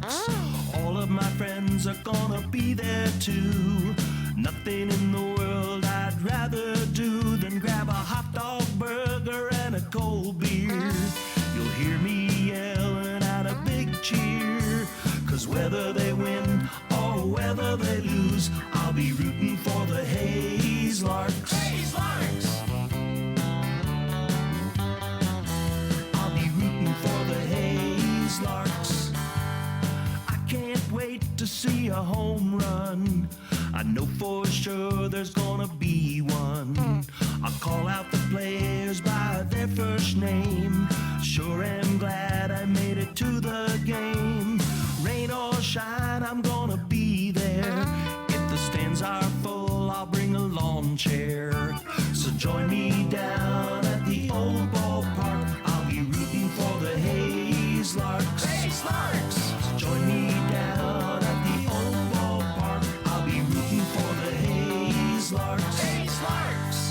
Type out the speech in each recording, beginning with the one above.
Larks. All of my friends are gonna be there too. Nothing in the world I'd rather do than grab a hot dog burger and a cold beer. You'll hear me yelling out a big cheer, 'cause whether they win or whether they lose, I'll be rooting for the Hays Larks. Hays Larks! I'll be rooting for the Hays Larks. I can't wait to see a home run. I know for sure there's gonna be one. I'll call out the players by their first name. Sure am glad I made it to the game. Rain or shine, I'm gonna be there. If the stands are full, I'll bring a lawn chair. So join me down at the old ballpark. I'll be rooting for the Hays Larks. Hays Larks! So join me down at the old ballpark. I'll be rooting for the Hays Larks. Hays Larks!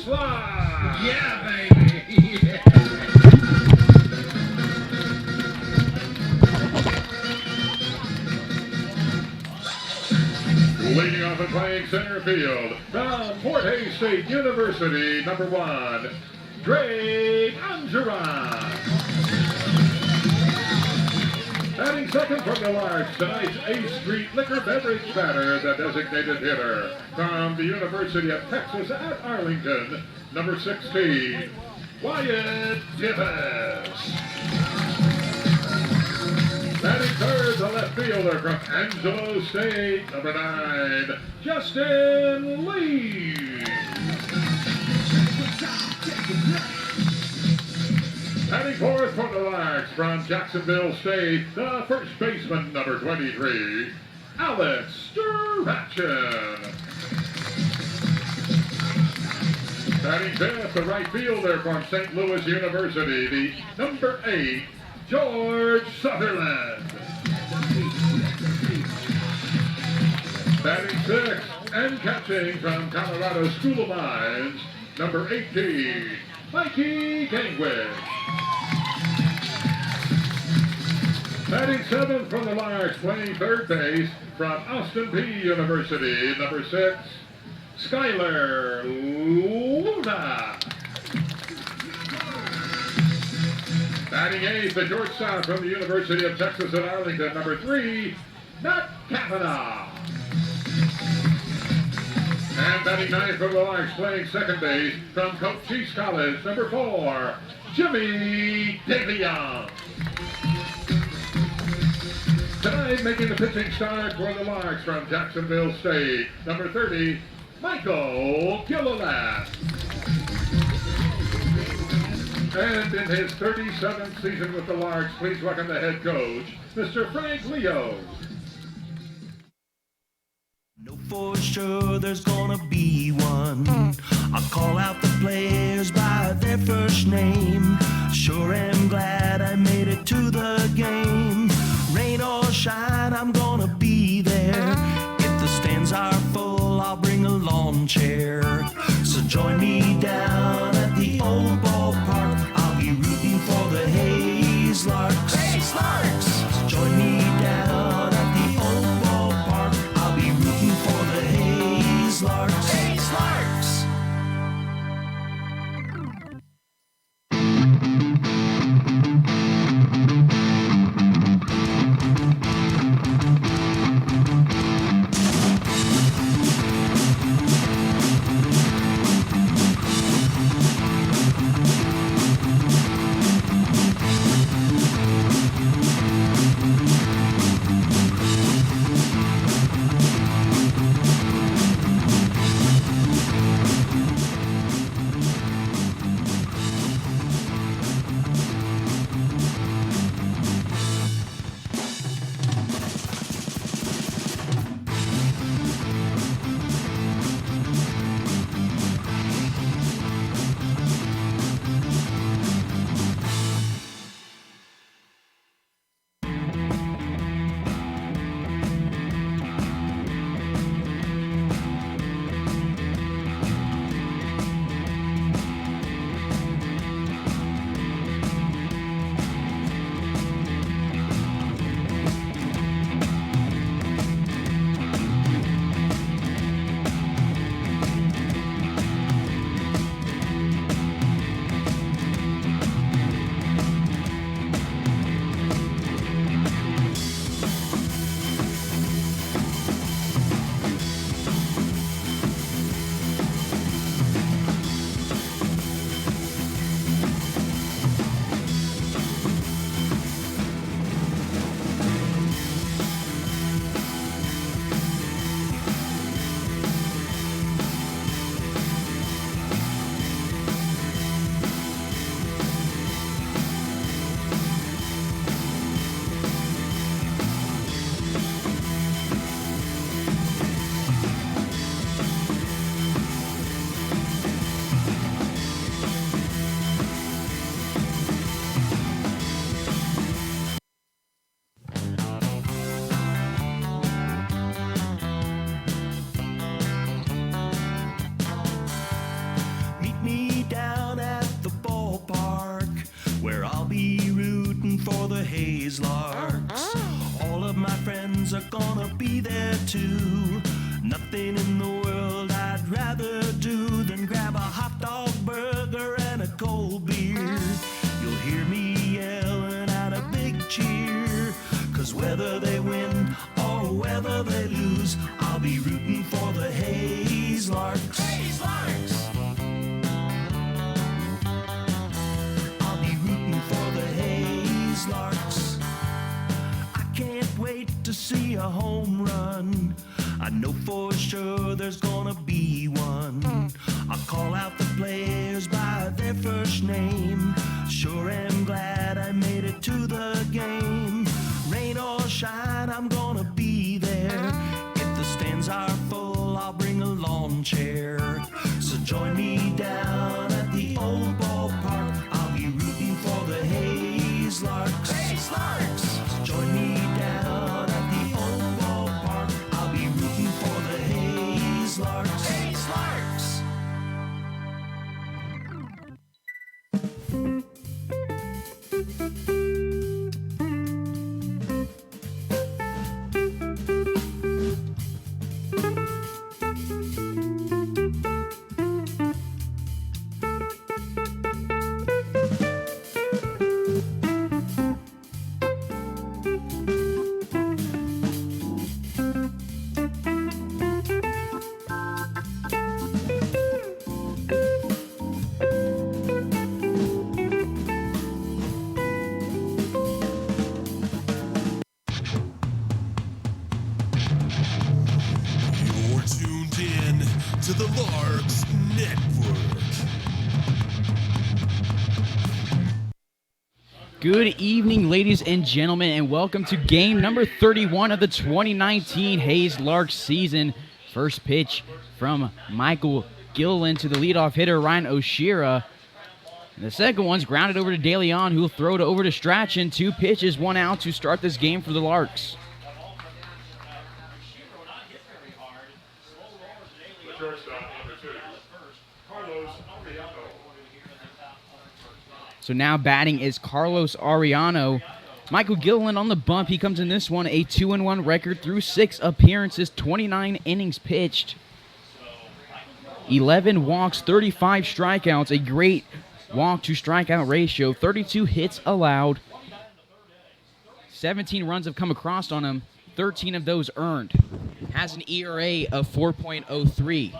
Larks. Yeah, baby. Yeah. Leading off and playing center field from Fort Hays State University, number 1, Drake Angeron. Batting second from the Larks, tonight's A Street Liquor Beverage batter, the designated hitter from the University of Texas at Arlington, number 16, Wyatt Gibbons. Batting third, the left fielder from Angelo State, number 9, Justin Lee. Batting fourth for the Larks from Jacksonville State, the first baseman, number 23, Alex Sturbatchen. Batting fifth, the right fielder from St. Louis University, the number 8, George Sutherland. Batting sixth and catching from Colorado School of Mines, number 18, Mikey Gangwick. Batting seventh from the Larks, playing third base from Austin Peay University, number 6, Skyler Luna. Batting eighth, the shortstop from the University of Texas at Arlington, number 3, Matt Kavanaugh. And batting ninth from the Larks, playing second base from Cochise College, number 4, Jimmy DeLeon. Tonight, making the pitching start for the Larks from Jacksonville State, number 30, Michael Gilliland. And in his 37th season with the Larks, please welcome the head coach, Mr. Frank Leo. Know for sure there's gonna be one. I'll call out the players by their first name. Sure am glad I made it to the game. Rain or shine, I'm gonna be there. If the stands are full, I'll bring a lawn chair. So join me down at the old ballpark. I'll be rooting for the Hays Larks. Hays Larks! So join me down at the old ballpark. I'll be rooting for the Hays Larks. Hays Larks! too. Nothing in the world I'd rather do than grab a hot dog burger and a cold beer. You'll hear me yelling out a big cheer, 'cause whether they win or whether they lose, I'll be rooting for the Hays Larks. Hays Larks! I'll be rooting for the Hays Larks. I can't wait to see a home run. I know for sure there's gonna be one. I'll call out the players by their first name. Sure am glad I made it to the game. Rain or shine, I'm gonna be there. If the stands are full, I'll bring a lawn chair. So join me down at the old ballpark. I'll be rooting for the Hays Larks. Hays Larks! So join me down at the old ballpark. I'll be rooting for the Hays Larks. Hays Larks! You're tuned in to the Larks Network. Good evening, ladies and gentlemen, and welcome to game number 31 of the 2019 Hays Larks season. First pitch from Michael Gilliland to the leadoff hitter, Ryan Oshira. And the second one's grounded over to De Leon, who will throw it over to Strachan. 2 pitches, 1 out to start this game for the Larks. The shortstop, number 2, Carlos Ariano. So now batting is Carlos Ariano. Michael Gilliland on the bump. He comes in this one, a 2-1 record through 6 appearances, 29 innings pitched. 11 walks, 35 strikeouts, a great walk to strikeout ratio, 32 hits allowed. 17 runs have come across on him, 13 of those earned. Has an ERA of 4.03.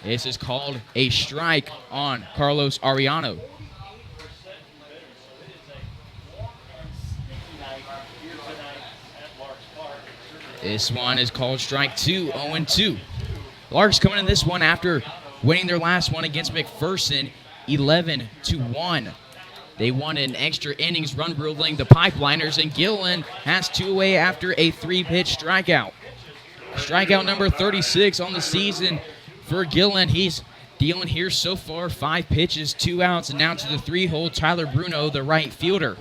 This is called a strike on Carlos Ariano. This one is called strike 2, 0-2. Larks coming in this one after winning their last one against McPherson, 11-1. They won in extra innings, run ruling the Pipeliners, and Gilliland has 2 away after a 3-pitch strikeout. Strikeout number 36 on the season for Gilliland. He's dealing here so far, 5 pitches, 2 outs, and now to the 3-hole, Tyler Bruno, the right fielder.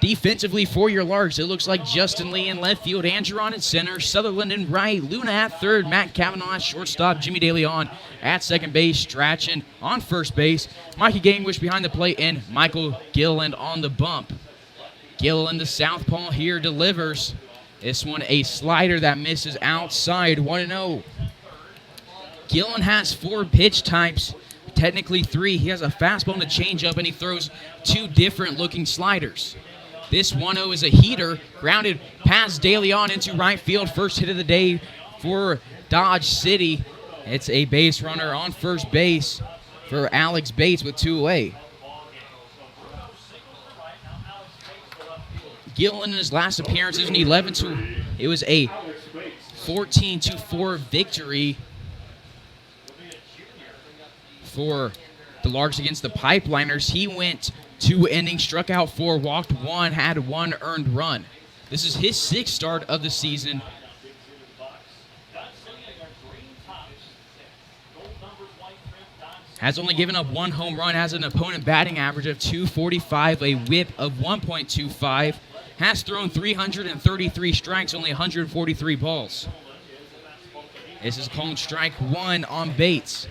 Defensively for your Larks, it looks like Justin Lee in left field, Andreron in center, Sutherland in right, Luna at third, Matt Kavanaugh at shortstop, Jimmy De Leon at second base, Strachan on first base, Mikey Gangwish behind the plate, and Michael Gilliland on the bump. Gilliland, the southpaw here, delivers. This one a slider that misses outside, 1-0. Gilliland has 4 pitch types, technically 3. He has a fastball and a changeup, and he throws 2 different looking sliders. This 1-0 is a heater, grounded past De Leon into right field. First hit of the day for Dodge City. It's a base runner on first base for Alex Bates with 2 away. Gilliland in his last appearance is an 11-2. It was a 14-4 victory for the Larks against the Pipeliners. He went 2 innings, struck out 4, walked 1, had 1 earned run. This is his 6th start of the season. Has only given up 1 home run, has an opponent batting average of .245, a whip of 1.25, has thrown 333 strikes, only 143 balls. This is called strike 1 on Bates.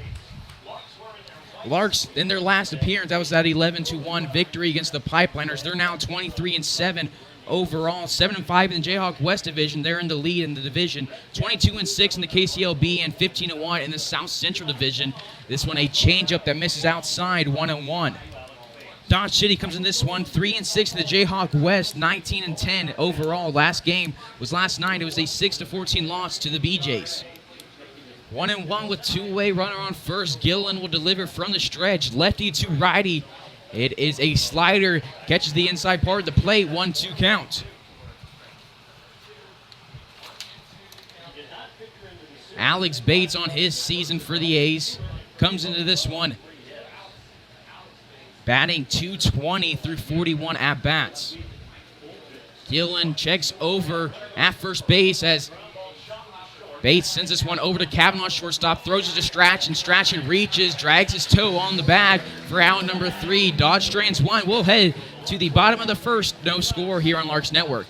Larks, in their last appearance, that was that 11-1 victory against the Pipeliners. They're now 23-7 overall, 7-5 in the Jayhawk West Division. They're in the lead in the division. 22-6 in the KCLB and 15-1 in the South Central Division. This one a changeup that misses outside, 1-1. Dodge City comes in this one, 3-6 in the Jayhawk West, 19-10 overall. Last game was last night. It was a 6-14 loss to the BJs. 1-1 with two-way runner on first. Gillen will deliver from the stretch, lefty to righty. It is a slider, catches the inside part of the plate, 1-2 count. Alex Bates on his season for the A's comes into this one, batting .220 through 41 at-bats. Gillen checks over at first base as Bates sends this one over to Kavanaugh, shortstop, throws it to Strachan reaches, drags his toe on the bag for out number 3. Dodge strands one. We'll head to the bottom of the first, no score here on Larks Network.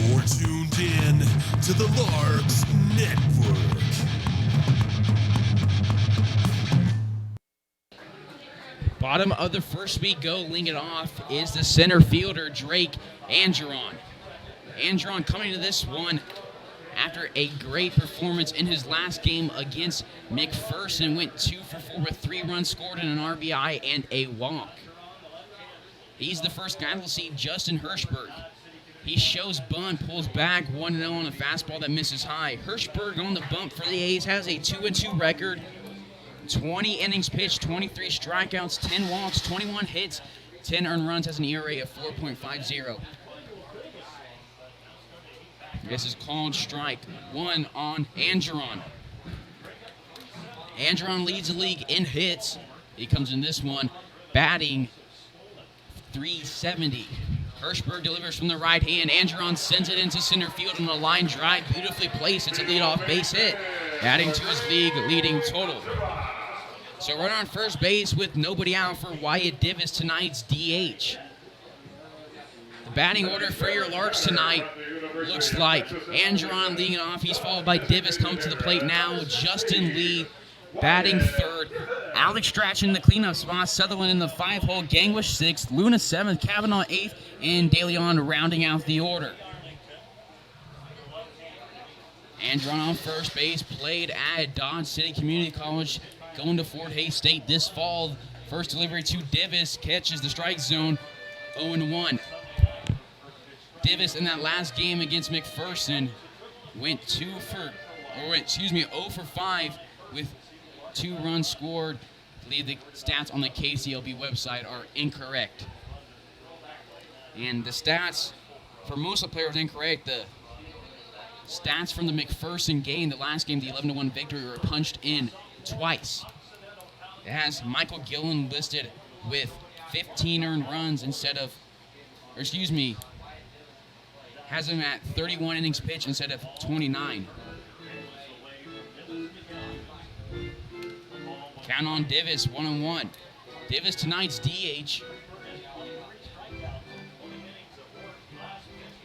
You're tuned in to the Larks Network. Bottom of the first we go, leading it off is the center fielder, Drake Andron. Andron coming to this one after a great performance in his last game against McPherson. Went 2 for 4 with 3 runs scored and an RBI and a walk. He's the first guy we'll see Justin Hirschberg. He shows bunt, pulls back 1-0 on a fastball that misses high. Hirschberg on the bump for the A's has a 2-2 record. 20 innings pitched, 23 strikeouts, 10 walks, 21 hits, 10 earned runs, has an ERA of 4.50. This is called strike one on Andron. Andron leads the league in hits. He comes in this one batting .370. Hirschberg delivers from the right hand. Andron sends it into center field on a line drive. Beautifully placed. It's a leadoff base hit, adding to his league leading total. So runner on first base with nobody out for Wyatt Divis, tonight's DH. The batting order for your Larks tonight looks like Andron leading it off. He's followed by Divis. Comes to the plate now. Justin Lee batting third. Alex Strachan in the cleanup spot. Sutherland in the 5-hole. Gangwish 6th. Luna 7th. Kavanaugh 8th. And DeLeon rounding out the order. Andron on first base. Played at Dodge City Community College. Going to Fort Hays State this fall. First delivery to Divis. Catches the strike zone. 0-1. Divis in that last game against McPherson went 0 for 5 with 2 runs scored. I believe the stats on the KCLB website are incorrect. And the stats for most of the players incorrect. The stats from the McPherson game, the last game, the 11-1 victory, were punched in twice. It has Michael Gillen listed with 15 earned runs has him at 31 innings pitched instead of 29. Count on Divis, 1-1. Divis tonight's DH.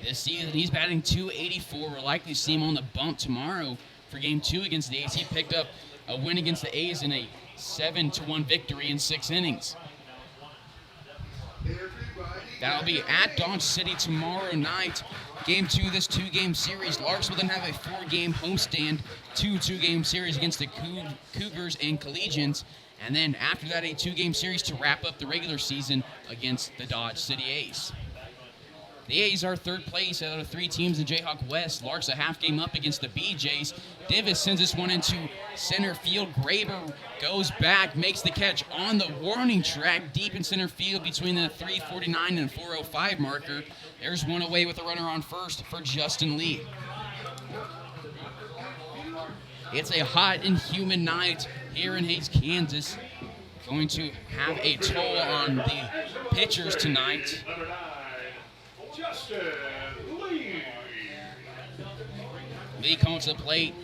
This season, he's batting .284. We'll likely see him on the bump tomorrow for Game 2 against the A's. He picked up a win against the A's in a 7-1 victory in 6 innings. That'll be at Dodge City tomorrow night. Game 2 of this 2-game series. Larks will then have a 4-game homestand, 2-game series against the Cougars and Collegians. And then after that, a 2-game series to wrap up the regular season against the Dodge City A's. The A's are third place out of 3 teams in Jayhawk West. Larks a half game up against the BJs. Divis sends this one into center field. Graber goes back, makes the catch on the warning track deep in center field between the 349 and 405 marker. There's one away with a runner on first for Justin Lee. It's a hot and humid night here in Hays, Kansas. Going to have a toll on the pitchers tonight. Justin Lee. Lee comes to the plate,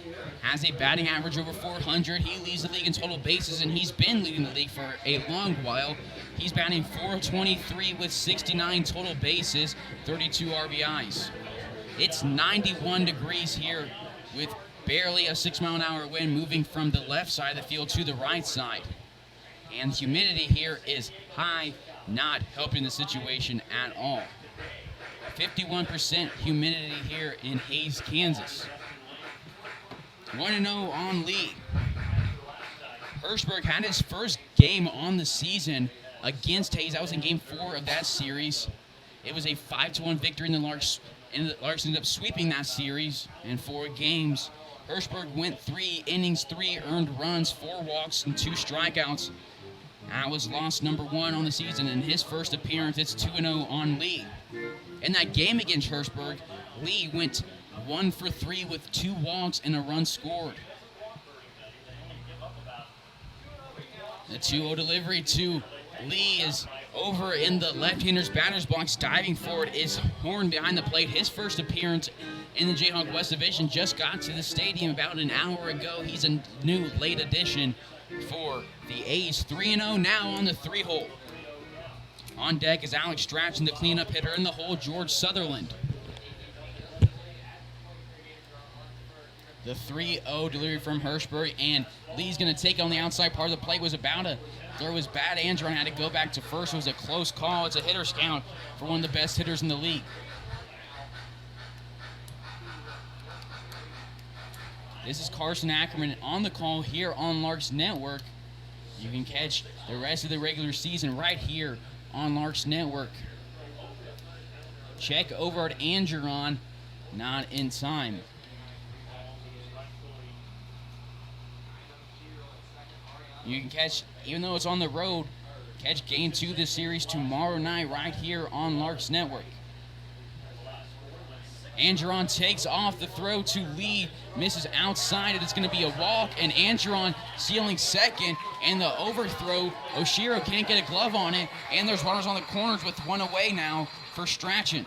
has a batting average over 400. He leads the league in total bases, and he's been leading the league for a long while. He's batting .423 with 69 total bases, 32 RBIs. It's 91 degrees here with barely a 6-mile-an-hour wind moving from the left side of the field to the right side. And humidity here is high, not helping the situation at all. 51% humidity here in Hays, Kansas. 1-0 on Lee. Hirschberg had his first game on the season against Hays. That was in Game 4 of that series. It was a 5-1 victory, and the Larks ended up sweeping that series in 4 games. Hirschberg went 3 innings, 3 earned runs, 4 walks, and 2 strikeouts. That was loss number 1 on the season. In his first appearance, it's 2-0 on Lee. In that game against Hirschberg, Lee went 1 for 3 with 2 walks and a run scored. The 2-0 delivery to Lee is over in the left-hander's batter's box. Diving forward is Horn behind the plate. His first appearance in the Jayhawk West Division, just got to the stadium about an hour ago. He's a new late addition for the A's. 3-0 now on the 3-hole. On deck is Alex Strachan, the cleanup hitter. In the hole, George Sutherland. The 3-0 delivery from Hirschberg, and Lee's going to take on the outside part of the plate. Was about to throw his bat. Andron had to go back to first. It was a close call. It's a hitter's count for one of the best hitters in the league. This is Carson Ackerman on the call here on Larks Network. You can catch the rest of the regular season right here on Larks Network. Check over at Andron, not in time. You can catch, even though it's on the road, catch Game 2 of this series tomorrow night right here on Larks Network. Andron takes off. The throw to Lee misses outside. It's going to be a walk, and Andron stealing second, and the overthrow. Oshiro can't get a glove on it, and there's runners on the corners with one away now for Strachan.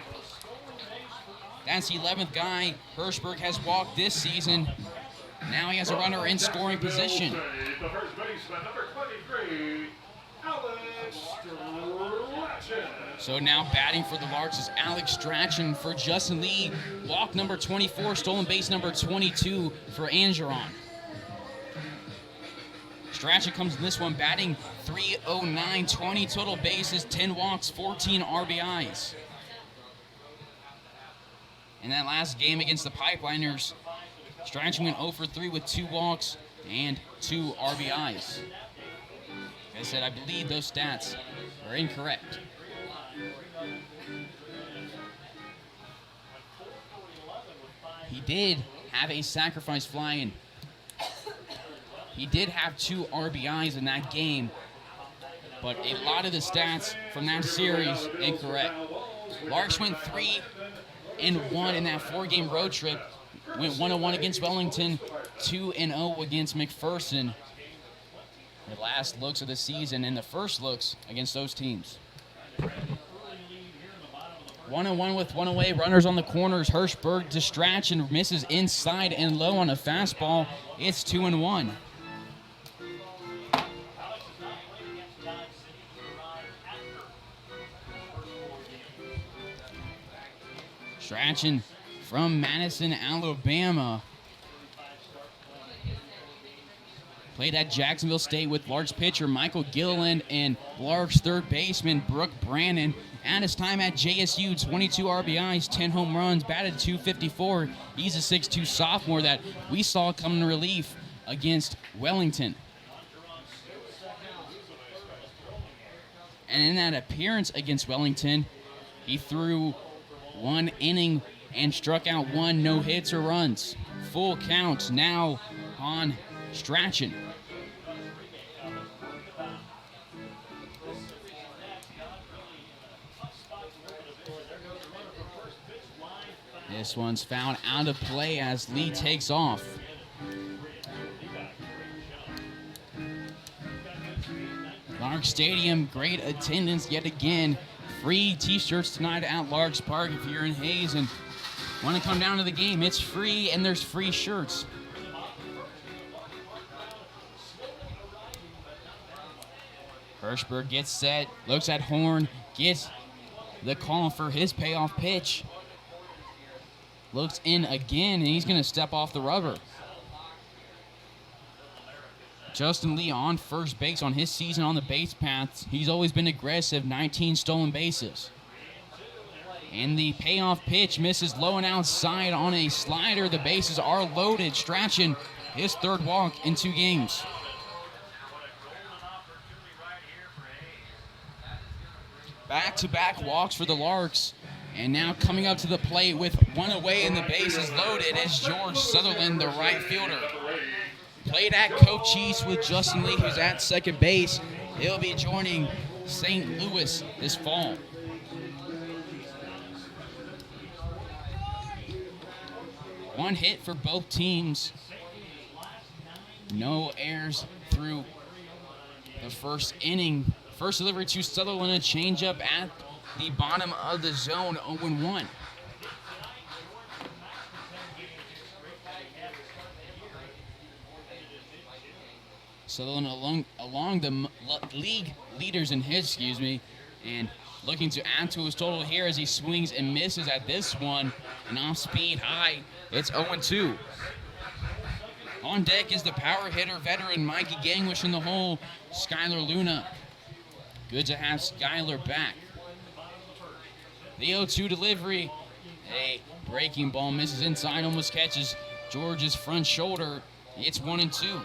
That's the 11th guy Hirschberg has walked this season. Now he has a runner in scoring position. The first baseman, number 23, Alex Strachan. So now batting for the Larks is Alex Strachan for Justin Lee. Walk number 24, stolen base number 22 for Andron. Strachan comes in this one batting .309, 20 total bases, 10 walks, 14 RBIs. In that last game against the Pipeliners, Strachan went 0 for 3 with 2 walks and 2 RBIs. Like I said, I believe those stats are incorrect. He did have a sacrifice fly in. He did have 2 RBIs in that game, but a lot of the stats from that series incorrect. Larks went 3-1 in that 4-game road trip. Went 1-1 against Wellington, 2-0 against McPherson. The last looks of the season and the first looks against those teams. 1-1 with 1 away. Runners on the corners. Hirschberg distraction, misses inside and low on a fastball. It's 2-1. Strachan from Madison, Alabama. Played at Jacksonville State with Larks pitcher Michael Gilliland and Larks third baseman Brooke Brannon. At his time at JSU, 22 RBIs, 10 home runs, batted .254. He's a 6'2 sophomore that we saw come in relief against Wellington. And in that appearance against Wellington, he threw 1 inning and struck out 1, no hits or runs. Full count now on Strachan. This one's fouled out of play as Lee takes off. Larks Stadium, great attendance yet again. Free t-shirts tonight at Larks Park if you're in Hays and want to come down to the game. It's free and there's free shirts. Hirschberg gets set, looks at Horn, gets the call for his payoff pitch. Looks in again, and he's going to step off the rubber. Justin Lee on first base on his season on the base paths. He's always been aggressive, 19 stolen bases. And the payoff pitch misses low and outside on a slider. The bases are loaded. Strachan, his 3rd walk in 2 games. Back-to-back walks for the Larks. And now coming up to the plate with 1 away and the bases loaded is George Sutherland, the right fielder. Played at Cochise with Justin Lee, who's at second base. He'll be joining St. Louis this fall. One hit for both teams. No errors through the first inning. First delivery to Sutherland, a changeup at the bottom of the zone, 0-1. Sutherland along the league leaders in hits, and looking to add to his total here as he swings and misses at this one. An off-speed high. It's 0-2. On deck is the power hitter veteran Mikey Gangwish in the hole, Skylar Luna. Good to have Skylar back. The 0-2 delivery. A breaking ball misses inside, almost catches George's front shoulder. It's 1-2.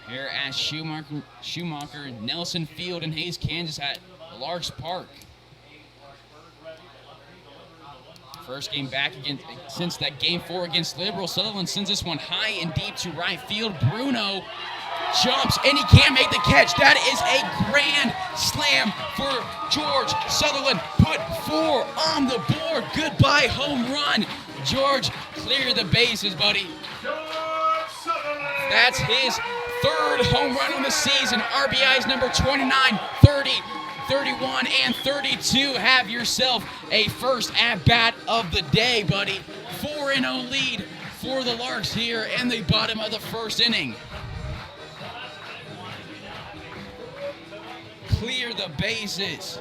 Here at Schumacher Nelson Field in Hays, Kansas at Larks Park. First game back since that game 4 against Liberal. Sutherland sends this one high and deep to right field. Bruno jumps, and he can't make the catch. That is a grand slam for George Sutherland. Put 4 on the board. Goodbye home run. George, clear the bases, buddy. That's his 3rd home run on the season. RBIs number 29, 30, 31, and 32. Have yourself a first at-bat of the day, buddy. 4-0 lead for the Larks here in the bottom of the first inning. Clear the bases.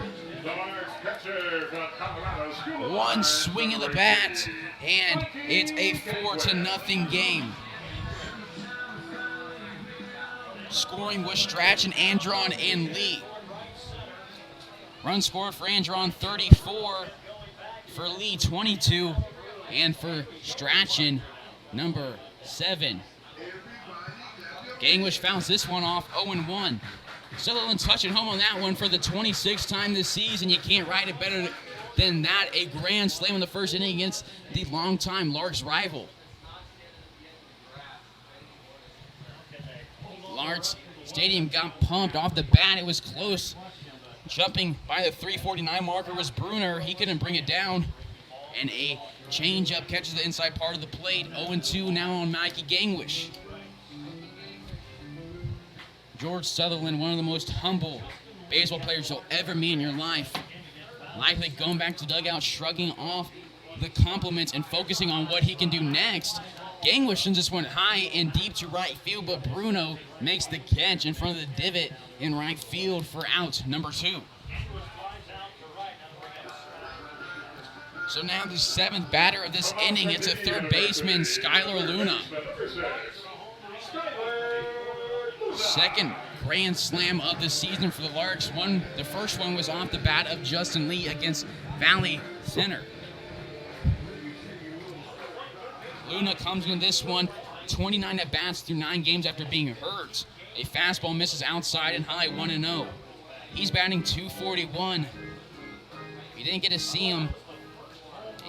One swing of the bat, and it's a 4-0 game. Scoring was Strachan, Andron, and Lee. Run scored for Andron, 34. For Lee, 22. And for Strachan, number 7. Gangwish fouls this one off, 0-1. Sutherland touching home on that one for the 26th time this season. You can't write it better Then that, a grand slam in the first inning against the longtime Larks rival. Larks Stadium got pumped off the bat. It was close. Jumping by the 349 marker was Bruner. He couldn't bring it down. And a changeup catches the inside part of the plate. 0-2 now on Mikey Gangwish. George Sutherland, one of the most humble baseball players you'll ever meet in your life. Likely going back to dugout, shrugging off the compliments and focusing on what he can do next. Gangwish just went high and deep to right field, but Bruno makes the catch in front of the divot in right field for out number 2. So now the 7th batter of this inning, it's a third baseman, Skylar Luna. Second grand slam of the season for the Larks. The first one was off the bat of Justin Lee against Valley Center. Luna comes in this one, 29 at-bats through 9 games after being hurt. A fastball misses outside and high, 1-0. He's batting .241. We didn't get to see him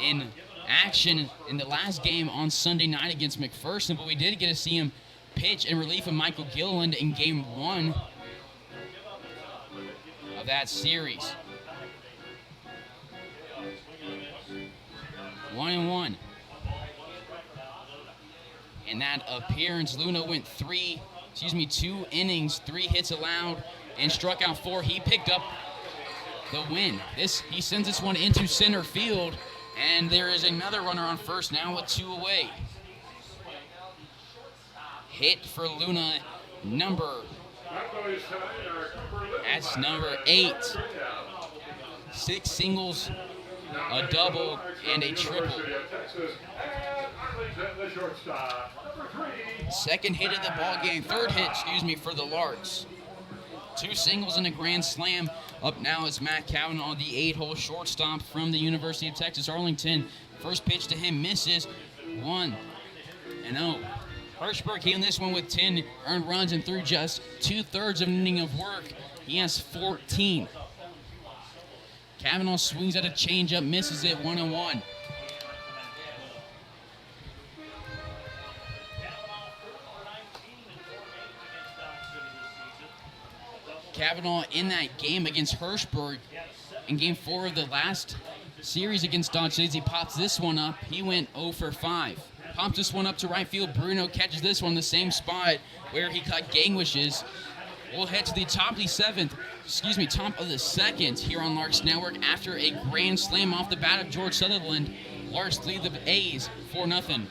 in action in the last game on Sunday night against McPherson, but we did get to see him pitch in relief of Michael Gilliland in Game 1 of that series. 1-1. In that appearance, Luna went 2 innings, 3 hits allowed, and struck out 4. He picked up the win. He sends this one into center field, and there is another runner on first now with 2 away. Hit for Luna, that's number 8. 6 singles, a double, and a triple. Second hit of the ball game, third hit, for the Larks. 2 singles and a grand slam. Up now is Matt Kavanaugh, the 8-hole shortstop from the University of Texas Arlington. First pitch to him misses, 1-0. Hirschberg came this one with 10 earned runs and through just 2/3 of an inning of work. He has 14. Kavanaugh swings at a changeup, misses it, 1-1. Kavanaugh in that game against Hirschberg in Game 4 of the last series against Dodge Cities. He pops this one up. He went 0 for 5. Pops this one up to right field. Bruno catches this one in the same spot where he caught Gangwish's. We'll head to the top of the second here on Larks Network after a grand slam off the bat of George Sutherland. Larks lead the A's 4-0.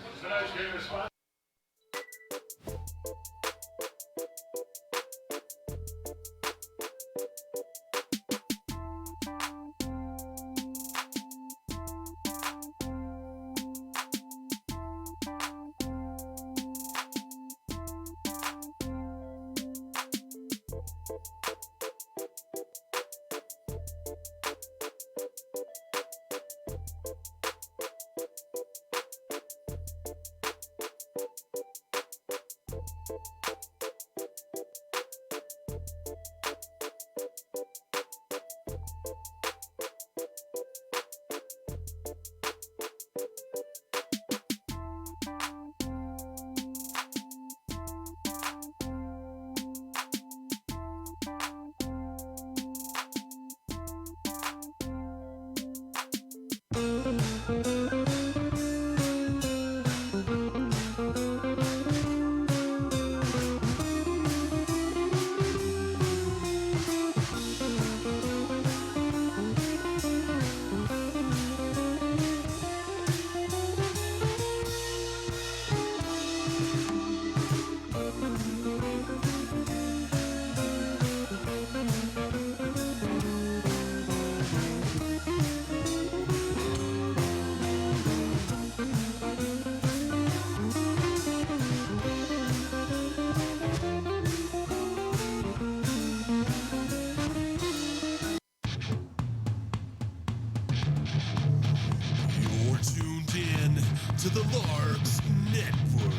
to the Larks Network.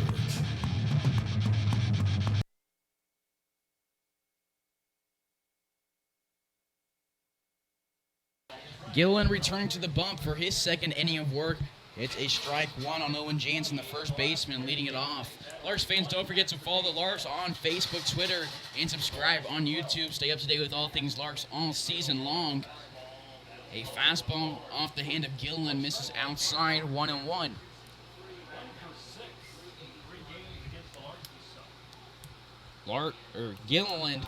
Gillen returning to the bump for his second inning of work. It's a strike one on Owen Jansen, the first baseman, leading it off. Larks fans, don't forget to follow the Larks on Facebook, Twitter, and subscribe on YouTube. Stay up to date with all things Larks all season long. A fastball off the hand of Gillen misses outside, 1-1. Gilliland,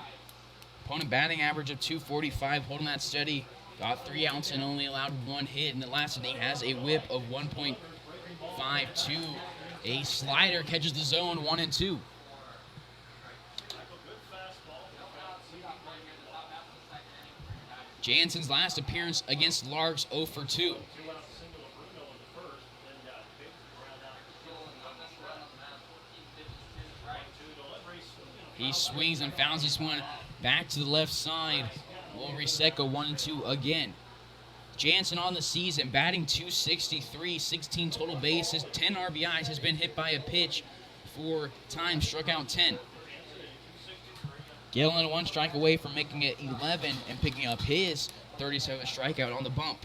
opponent batting average of .245, holding that steady. Got 3 outs and only allowed 1 hit in the last inning. Has a whip of 1.52. A slider catches the zone, 1-2. Jansen's last appearance against Larks, 0 for 2. He swings and fouls this one back to the left side. Will reset go 1-2 again. Jansen on the season, batting .263, 16 total bases, 10 RBIs, has been hit by a pitch 4 times, struck out 10. Gillen 1 strike away from making it 11 and picking up his 37th strikeout on the bump.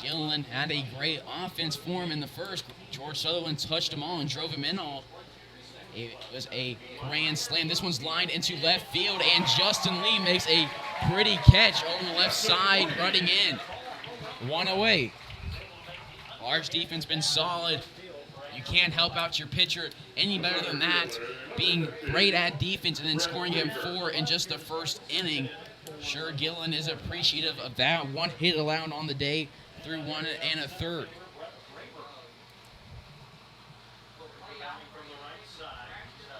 Gillen had a great offense for him in the first. George Sutherland touched him all and drove him in all. It was a grand slam. This one's lined into left field, and Justin Lee makes a pretty catch on the left side, running in. 1 away. Large defense been solid. You can't help out your pitcher any better than that. Being great at defense and then scoring him 4 in just the first inning. Sure, Gillen is appreciative of that. 1 hit allowed on the day through 1 1/3.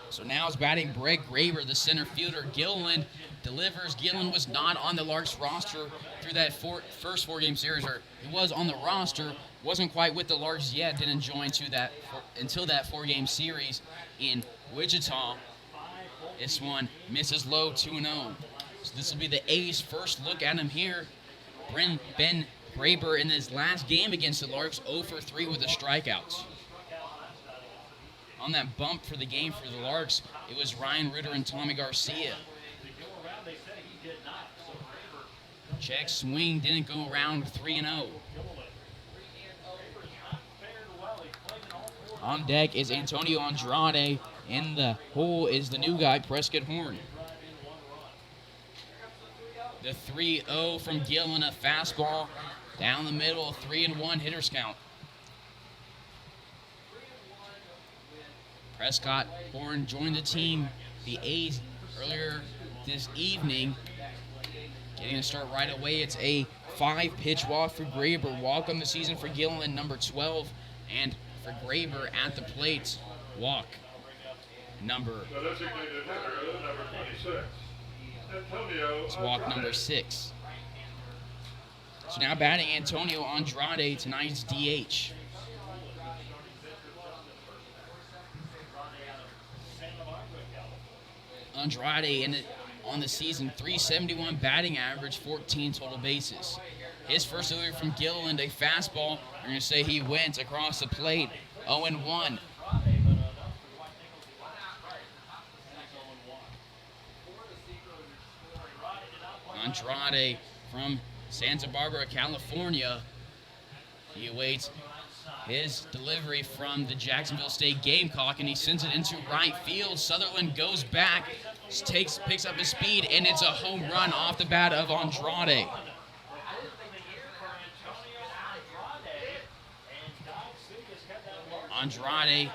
So now it's batting Brett Graber, the center fielder. Gillen delivers. Gillen was not on the Larks roster through that first 4-game series, or he was on the roster, wasn't quite with the Larks yet, didn't join until that 4-game series in Wichita. This one misses low, 2-0. So this will be the A's first look at him here. Ben Graber in his last game against the Larks, 0 for 3 with a strikeout. On that bump for the game for the Larks, it was Ryan Ritter and Tommy Garcia. Check swing, didn't go around, 3-0. On deck is Antonio Andrade. In the hole is the new guy, Prescott Horn. The 3-0 from Gillen, a fastball down the middle, 3-1 hitters count. Prescott Horn joined the team, the A's, earlier this evening. Getting a start right away. It's a 5-pitch walk for Graber. Walk on the season for Gillen, number 12. And for Graber at the plate, walk number. It's walk number 6. So now batting Antonio Andrade, tonight's DH. Andrade on the season, .371 batting average, 14 total bases. His first delivery from Gilliland, a fastball. We're going to say he went across the plate, 0-1. Andrade from Santa Barbara, California. He awaits his delivery from the Jacksonville State Gamecock, and he sends it into right field. Sutherland goes back, picks up his speed, and it's a home run off the bat of Andrade. Andrade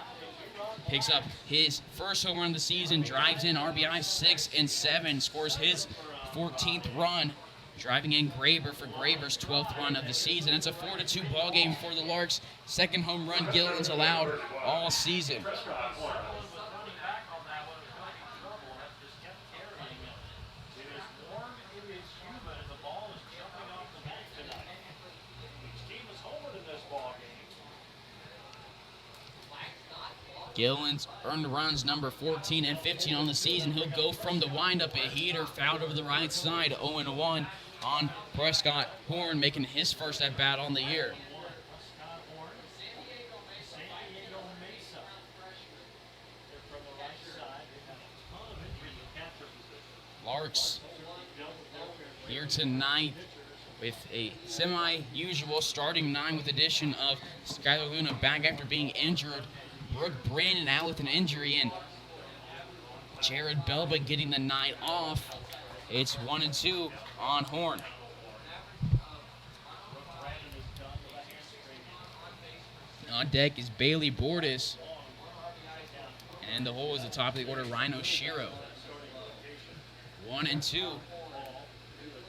picks up his first home run of the season, drives in RBI 6 and 7, scores his 14th run, driving in Graber for Graber's 12th run of the season. It's a 4-2 ball game for the Larks. Second home run Gillen's allowed all season. Gillen's earned runs number 14 and 15 on the season. He'll go from the windup, a heater fouled over the right side, 0-1 on Prescott Horn, making his first at bat on the year. Larks here tonight with a semi-usual starting 9 with addition of Skylar Luna back after being injured, Brooke Brandon out with an injury, and Jared Belba getting the night off. It's 1-2 on Horn. On deck is Bailey Bordas. And the hole is the top of the order, Rhino Shiro. 1-2.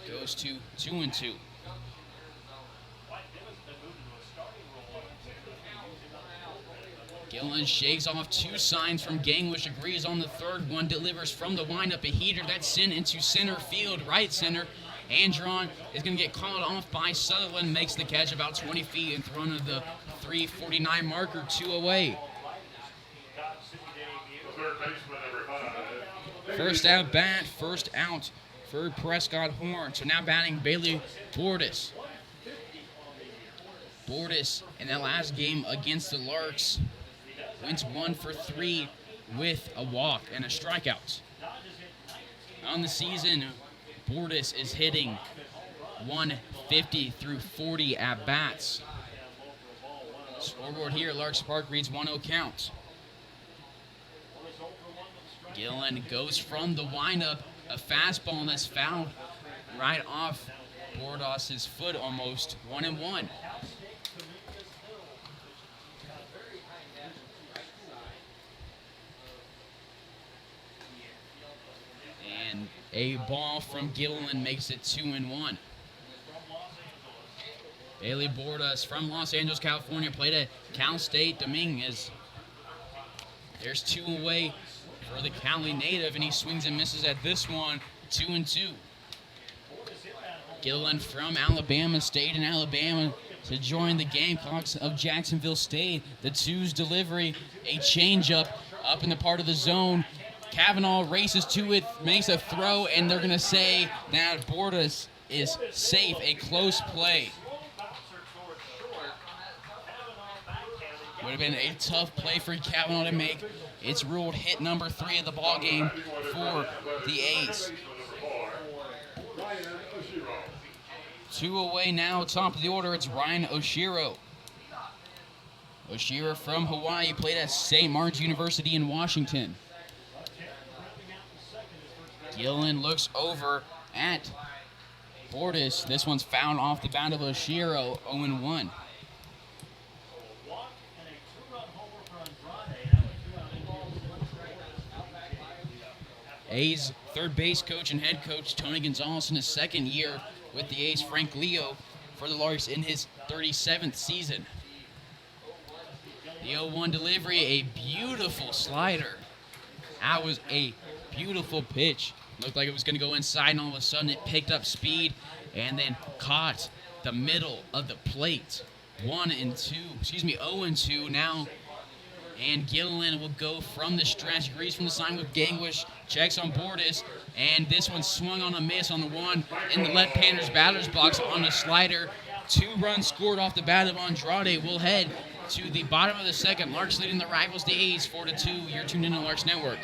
Goes to 2-2. Gillen shakes off 2 signs from Gangwish, agrees on the third one, delivers from the windup a heater that's sent into center field, right center. Andron is going to get called off by Sutherland, makes the catch about 20 feet in front of the 3:49 marker, 2 away. First at bat, first out for Prescott Horn. So now batting Bailey Bordas. Bordas in that last game against the Larks went 1 for 3 with a walk and a strikeout. On the season, Bordas is hitting 150 through 40 at bats. Scoreboard here at Larks Park reads 1-0 count. Gillen goes from the windup, a fastball that's fouled right off Bordas' foot almost, 1-1. And a ball from Gillen makes it 2-1. Bailey Bordas from Los Angeles, California, played at Cal State Dominguez. There's 2 away for the Cali native, and he swings and misses at this one, 2-2. Gillen from Alabama State in Alabama to join the Gamecocks of Jacksonville State. The 2's delivery, a changeup up in the part of the zone. Kavanaugh races to it, makes a throw, and they're going to say that Bordas is safe, a close play. Would have been a tough play for Kavanaugh to make. It's ruled hit number 3 of the ball game for the A's. 2 away now, top of the order, it's Ryan Oshiro. Oshiro from Hawaii, played at St. Martin's University in Washington. Gillen looks over at Bordas. This one's fouled off the bat of Oshiro, 0-1. A's third base coach and head coach Tony Gonzalez in his second year with the A's. Frank Leo for the Larks in his 37th season. The 0-1 delivery, a beautiful slider. That was a beautiful pitch. Looked like it was going to go inside, and all of a sudden it picked up speed and then caught the middle of the plate. 0-2 now. And Gillen will go from the stretch, agrees from the sign with Gangwish, checks on Bordas, and this one swung on a miss on the one in the left Panthers batter's box on a slider. 2 runs scored off the bat of Andrade. We'll head to the bottom of the second. Larks leading the rivals, the A's, 4-2. You're tuned in to Larks Network.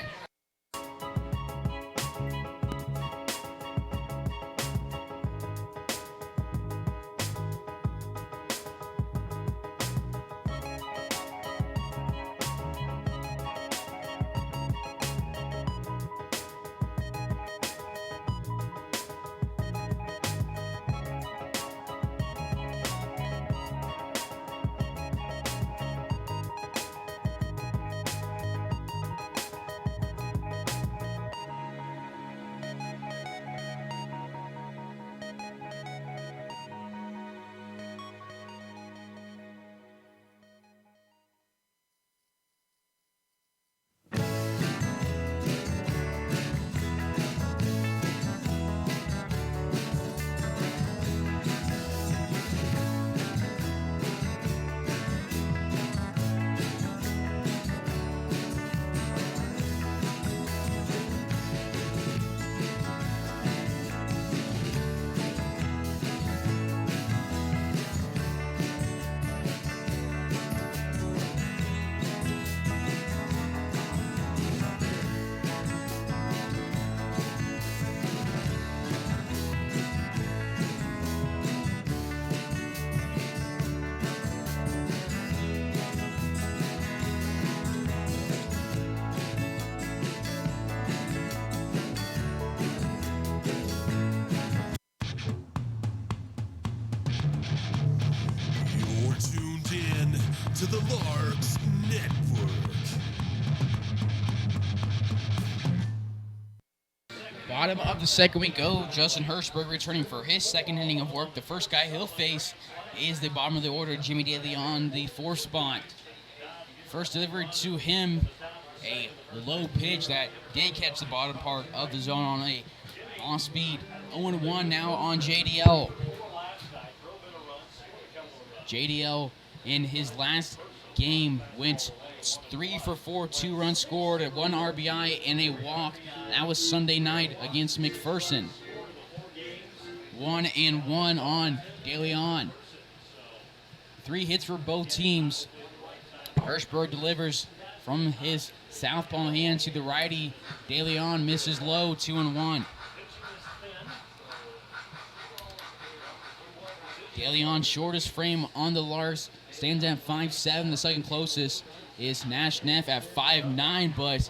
to the Larks Network. Bottom of the second we go. Justin Hirschberg returning for his second inning of work. The first guy he'll face is the bottom of the order, Jimmy Daly on the fourth spot. First delivery to him, a low pitch that did catch the bottom part of the zone on a off-speed 0-1 now on JDL. JDL in his last game went 3 for 4, 2 runs scored, 1 RBI and a walk. That was Sunday night against McPherson. 1-1 on De Leon. 3 hits for both teams. Hirschberg delivers from his southpaw hand to the righty. De Leon misses low, 2-1. De Leon shortest frame on the Larks stands at 5'7". The second closest is Nash Neff at 5'9", but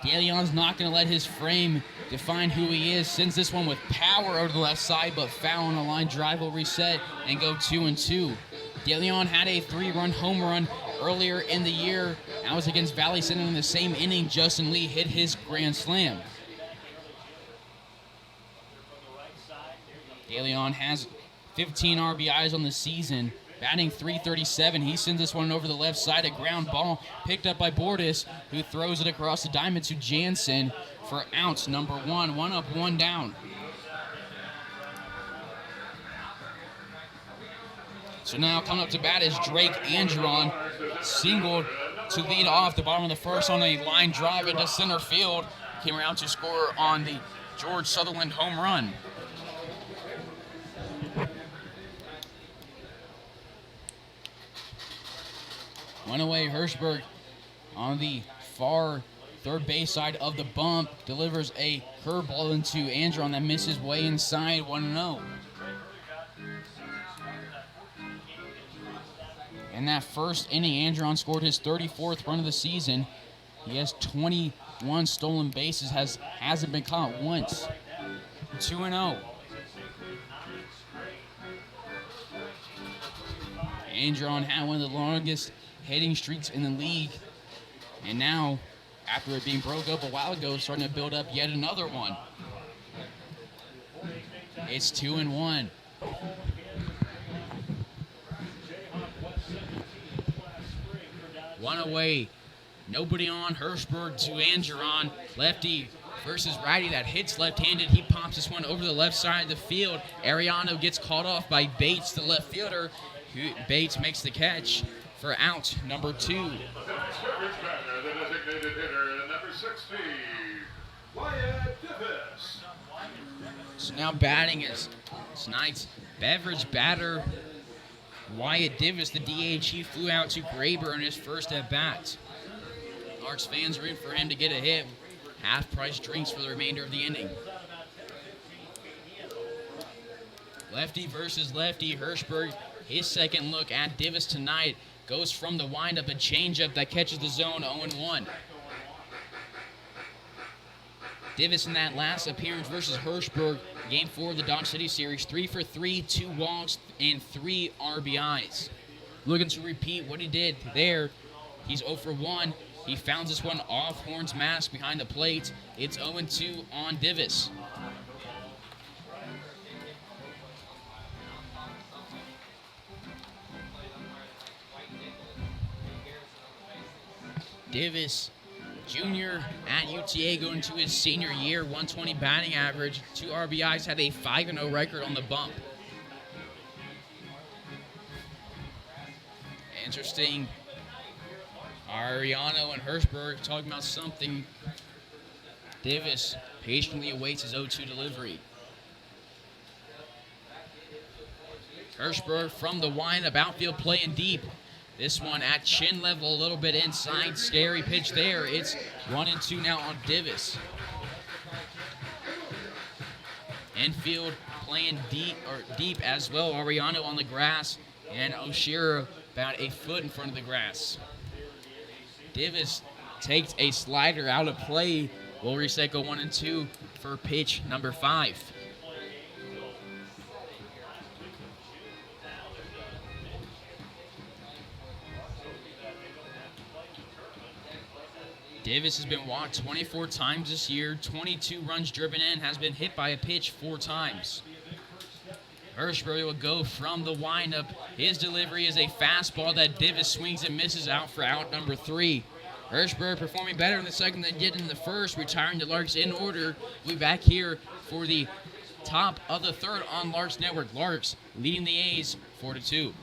De Leon's not going to let his frame define who he is. Sends this one with power over the left side, but foul on a line drive will reset and go 2-2. De Leon had a 3-run home run earlier in the year. That was against Valley Center in the same inning. Justin Lee hit his grand slam. De Leon has 15 RBIs on the season, batting .337. He sends this one over the left side, a ground ball picked up by Bordas, who throws it across the diamond to Jansen for out number 1. 1 up, 1 down. So now coming up to bat is Drake Angeron, singled to lead off the bottom of the first on a line drive into center field. Came around to score on the George Sutherland home run. One away, Hirschberg on the far third base side of the bump delivers a curveball into Andron that misses way inside. 1-0. In that first inning, Andron scored his 34th run of the season. He has 21 stolen bases, hasn't been caught once. 2-0. Andron had one of the longest hitting streaks in the league, and now, after it being broke up a while ago, starting to build up yet another one. It's 2-1. One away, nobody on. Hirschberg to Angeron, lefty versus righty that hits left-handed. He pops this one over the left side of the field. Ariano gets caught off by Bates, the left fielder. Bates makes the catch for out number 2. The designated hitter, number 16, Wyatt Divis. So now batting is tonight's beverage batter, Wyatt Divis, the DH. He flew out to Graber in his first at-bat. Larks fans root for him to get a hit. Half-price drinks for the remainder of the inning. Lefty versus lefty. Hirschberg, his second look at Divis tonight, goes from the windup, a changeup that catches the zone, 0-1. Divis in that last appearance versus Hirschberg, Game 4 of the Dodge City Series, 3 for 3, 2 walks, and 3 RBIs. Looking to repeat what he did there. He's 0 for 1. He found this one off Horn's mask behind the plate. It's 0-2 on Divis. Divis, junior at UTA, going into his senior year, 120 batting average, 2 RBIs, had a 5-0 record on the bump. Interesting. Ariano and Hirschberg talking about something. Divis patiently awaits his 0-2 delivery. Hirschberg from the windup, outfield playing deep. This one at chin level, a little bit inside. Scary pitch there. It's 1-2 now on Divis. Infield playing deep as well. Ariano on the grass, and Oshira about a foot in front of the grass. Divis takes a slider out of play. Will reset go 1-2 for pitch number 5. Davis has been walked 24 times this year, 22 runs driven in, has been hit by a pitch 4 times. Hirschberg will go from the windup. His delivery is a fastball that Davis swings and misses out for out number 3. Hirschberg performing better in the second than he did in the first, retiring the Larks in order. We'll be back here for the top of the third on Larks Network. Larks leading the A's 4-2.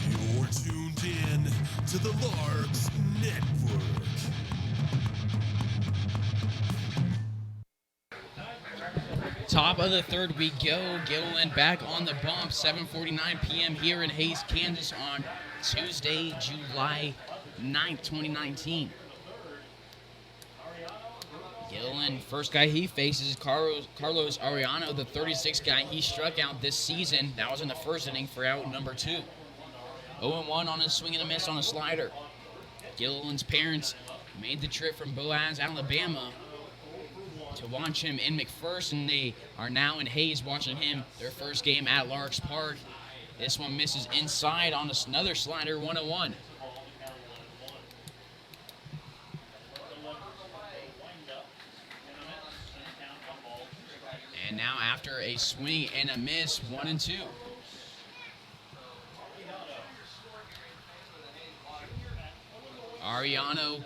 You're tuned in to the Larks Network. Top of the third we go. Gilliland back on the bump. 7:49 p.m. here in Hays, Kansas on Tuesday, July 9th, 2019. Gilliland, first guy he faces is Carlos Arellano, the 36th guy he struck out this season. That was in the first inning for out number 2. 0-1 on a swing and a miss on a slider. Gilliland's parents made the trip from Boaz, Alabama to watch him in McPherson, and they are now in Hays watching him their first game at Larks Park. This one misses inside on another slider, 1-1. And now after a swing and a miss, 1-2. Arellano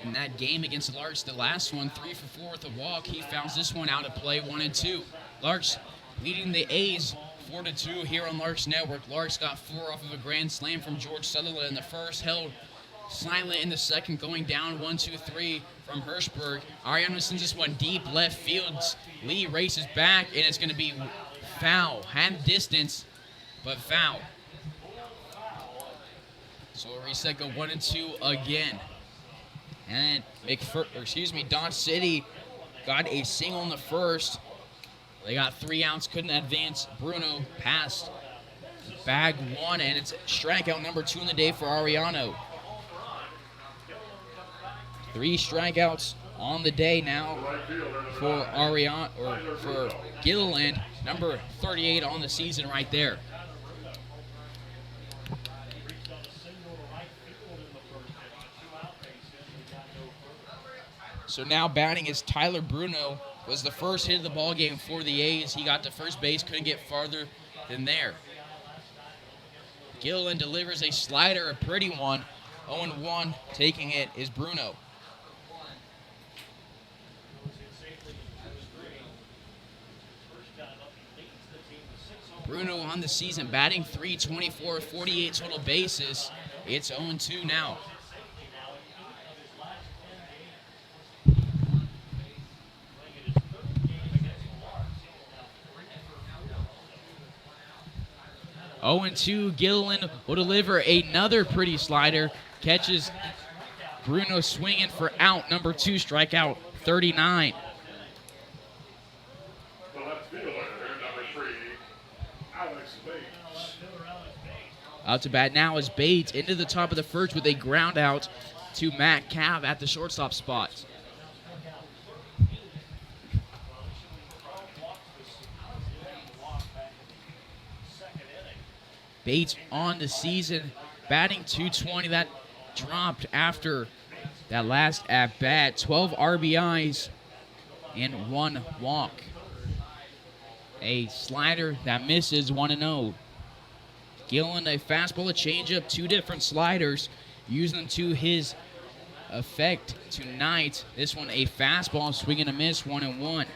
in that game against the Larks, the last one, 3 for 4 with a walk. He fouls this one out of play, 1-2. Larks leading the A's 4-2 here on Larks Network. Larks got 4 off of a grand slam from George Sutherland in the first, held silent in the second, going down 1-2-3 from Hirschberg. Arellano sends this one deep left field. Lee races back, and it's going to be foul. Had distance, but foul. So a reset, go 1-2 again. And Dodge City got a single in the first. They got 3 outs, couldn't advance. Bruno passed bag 1, and it's strikeout number 2 in the day for Arellano. 3 strikeouts on the day now for for Gilliland, number 38 on the season right there. So now batting is Tyler Bruno. Was the first hit of the ball game for the A's. He got to first base, couldn't get farther than there. Gilliland delivers a slider, a pretty one. 0-1, taking it is Bruno. Bruno on the season, batting .324, 48 total bases. It's 0-2 now. Gilliland will deliver another pretty slider. Catches Bruno swinging for out number 2, strikeout 39. The left fielder, Out to bat now is Bates into the top of the first with a ground out to Matt Cav at the shortstop spot. Bates on the season, batting .220. That dropped after that last at bat. 12 RBIs and 1 walk. A slider that misses 1-0. Gillen, a fastball, a changeup, 2 different sliders, using them to his effect tonight. This one a fastball, swing and a miss, 1-1.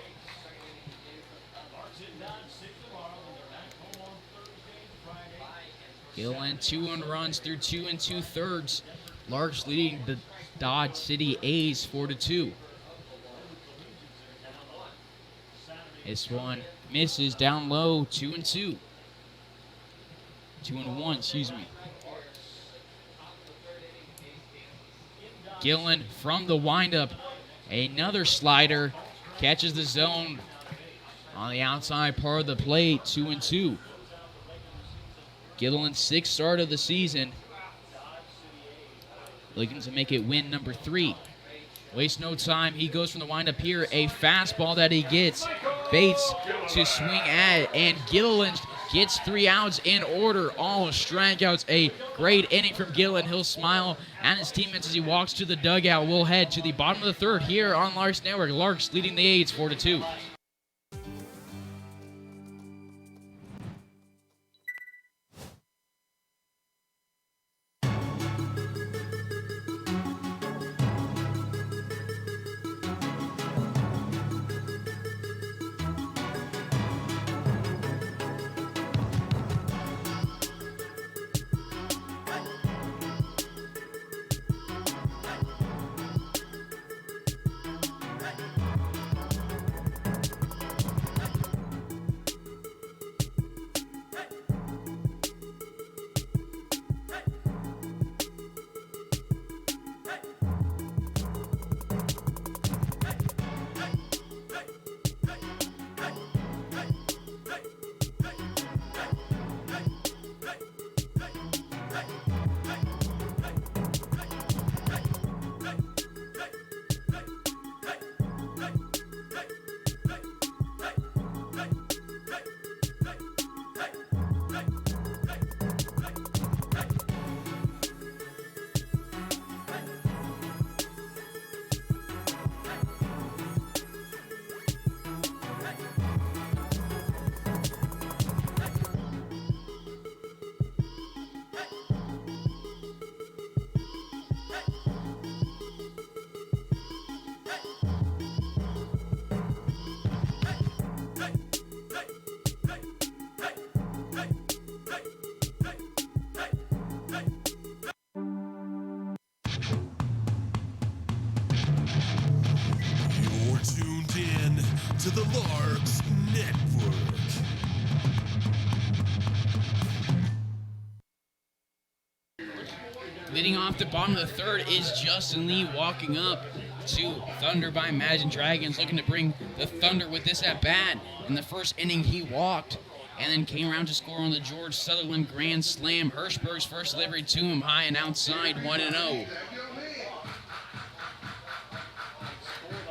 Gillen, 2 earned runs through 2 2/3. Larks leading the Dodge City A's 4-2. This one misses down low, 2-2. 2-1, excuse me. Gillen from the windup. Another slider. Catches the zone on the outside part of the plate, 2-2. Gillen's 6th start of the season. Looking to make it win number 3. Waste no time. He goes from the windup here. A fastball that he gets. Bates to swing at, and Gillen gets 3 outs in order. All strikeouts. A great inning from Gillen. He'll smile at his teammates as he walks to the dugout. We'll head to the bottom of the 3rd here on Larks Network. Larks leading the A's 4-2. You're tuned in to the Larks Network. Leading off the bottom of the 3rd is Justin Lee walking up to Thunder by Imagine Dragons, looking to bring the Thunder with this at bat. In the first inning, he walked and then came around to score on the George Sutherland grand slam. Hirschberg's first delivery to him, high and outside, 1-0.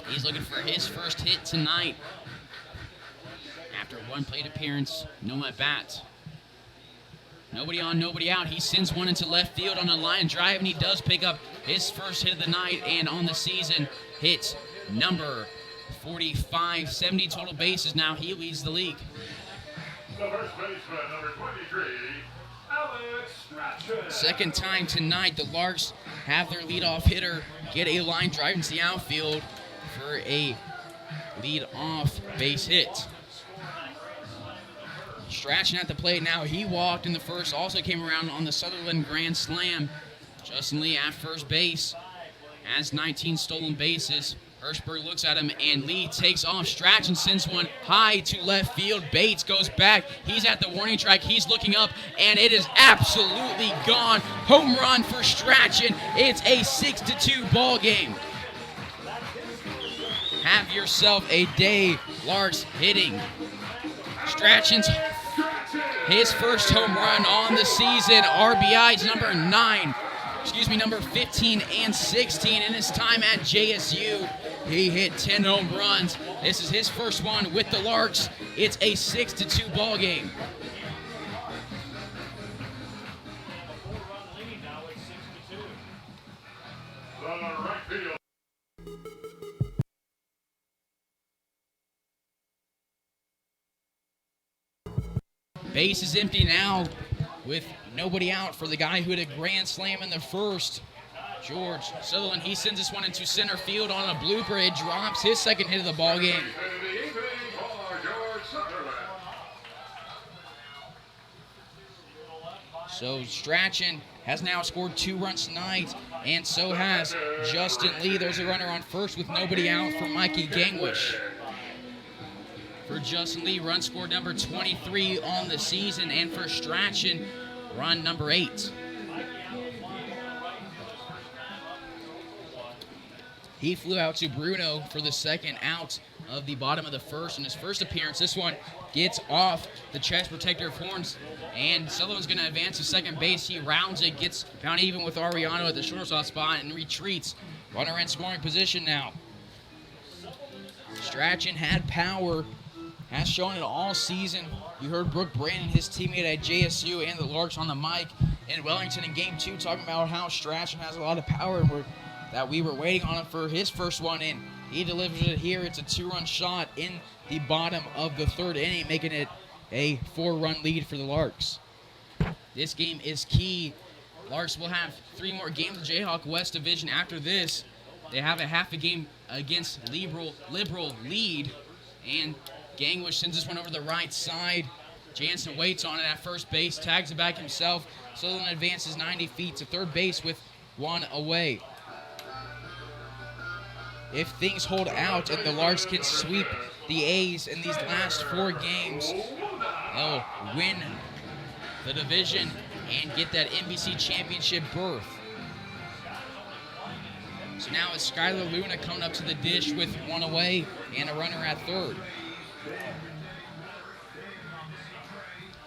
He's looking for his first hit tonight. After 1 plate appearance, no at bat. Nobody on, nobody out. He sends one into left field on a line drive, and he does pick up his first hit of the night and on the season. Hit number 45, 70 total bases. Now he leads the league. The first baseman, number 23, Alex Strachan. Second time tonight, the Larks have their leadoff hitter get a line drive into the outfield for a lead-off base hit. Strachan at the plate now. He walked in the first, also came around on the Sutherland grand slam. Justin Lee at first base has 19 stolen bases. Hirschberg looks at him, and Lee takes off. Strachan sends one high to left field. Bates goes back. He's at the warning track. He's looking up, and it is absolutely gone. Home run for Strachan. It's a 6-2 ball game. Have yourself a day, Larks hitting. Strachan's his first home run on the season. RBIs number 15 and 16 in his time at JSU. He hit 10 home runs. This is his first one with the Larks. It's a 6-2 ball game. Base is empty now with nobody out for the guy who hit a grand slam in the first. George Sutherland, he sends this one into center field on a blooper. It drops his second hit of the ball game. So Strachan has now scored 2 runs tonight, and so has Justin Lee. There's a runner on first with nobody out for Mikey Gangwish. For Justin Lee, run scored number 23 on the season, and for Strachan, run number 8. He flew out to Bruno for the second out of the bottom of the first in his first appearance. This one gets off the chest protector of Horns, and Sutherland's going to advance to second base. He rounds it, gets down even with Ariano at the shortstop spot, and retreats. Runner in scoring position now. Strachan had power, has shown it all season. You heard Brooke Brandon, his teammate at JSU, and the Larks on the mic in Wellington in Game 2, talking about how Strachan has a lot of power and that we were waiting on him for his first one, and he delivers it here. It's a 2-run shot in the bottom of the third inning, making it a 4-run lead for the Larks. This game is key. Larks will have 3 more games in Jayhawk West Division after this. They have a half a game against Liberal lead, and Gangwish sends this one over the right side. Jansen waits on it at first base, tags it back himself. Sutherland advances 90 feet to third base with 1 away. If things hold out and the Larks can sweep the A's in these last 4 games, they'll win the division and get that NBC championship berth. So now it's Skylar Luna coming up to the dish with 1 away and a runner at third.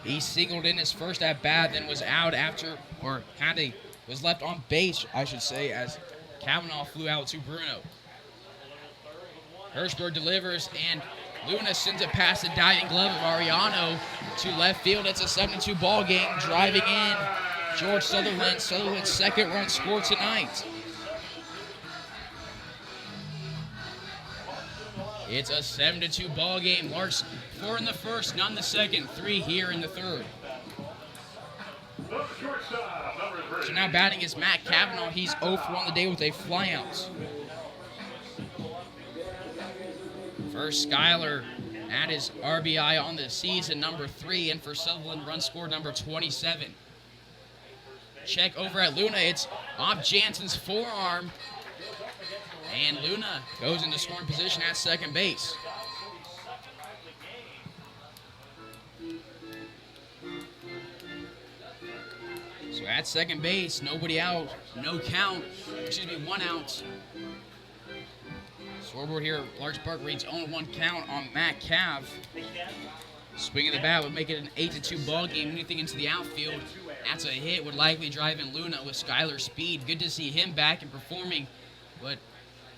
He singled in his first at bat, then was out after, was left on base, I should say, as Kavanaugh flew out to Bruno. Hirschberg delivers, and Luna sends it past the diving glove of Ariano to left field. It's a 7-2 ball game. Driving in, George Sutherland. Sutherland's second run scored tonight. It's a 7-2 ball game. Larks 4 in the first, none the second, 3 here in the third. So now batting is Matt Kavanaugh. He's 0 for on the day with a flyout. First, Skyler at his RBI on the season, number 3, and for Sutherland, run score number 27. Check over at Luna. It's off Jansen's forearm, and Luna goes into scoring position at second base. So at second base, nobody out, no count, 1 out. Scoreboard here, Larks Park reads 0-1 count on Matt Cav. Swinging the bat would make it an 8-2 ball game. Anything into the outfield, that's a hit, would likely drive in Luna with Skylar's speed. Good to see him back and performing what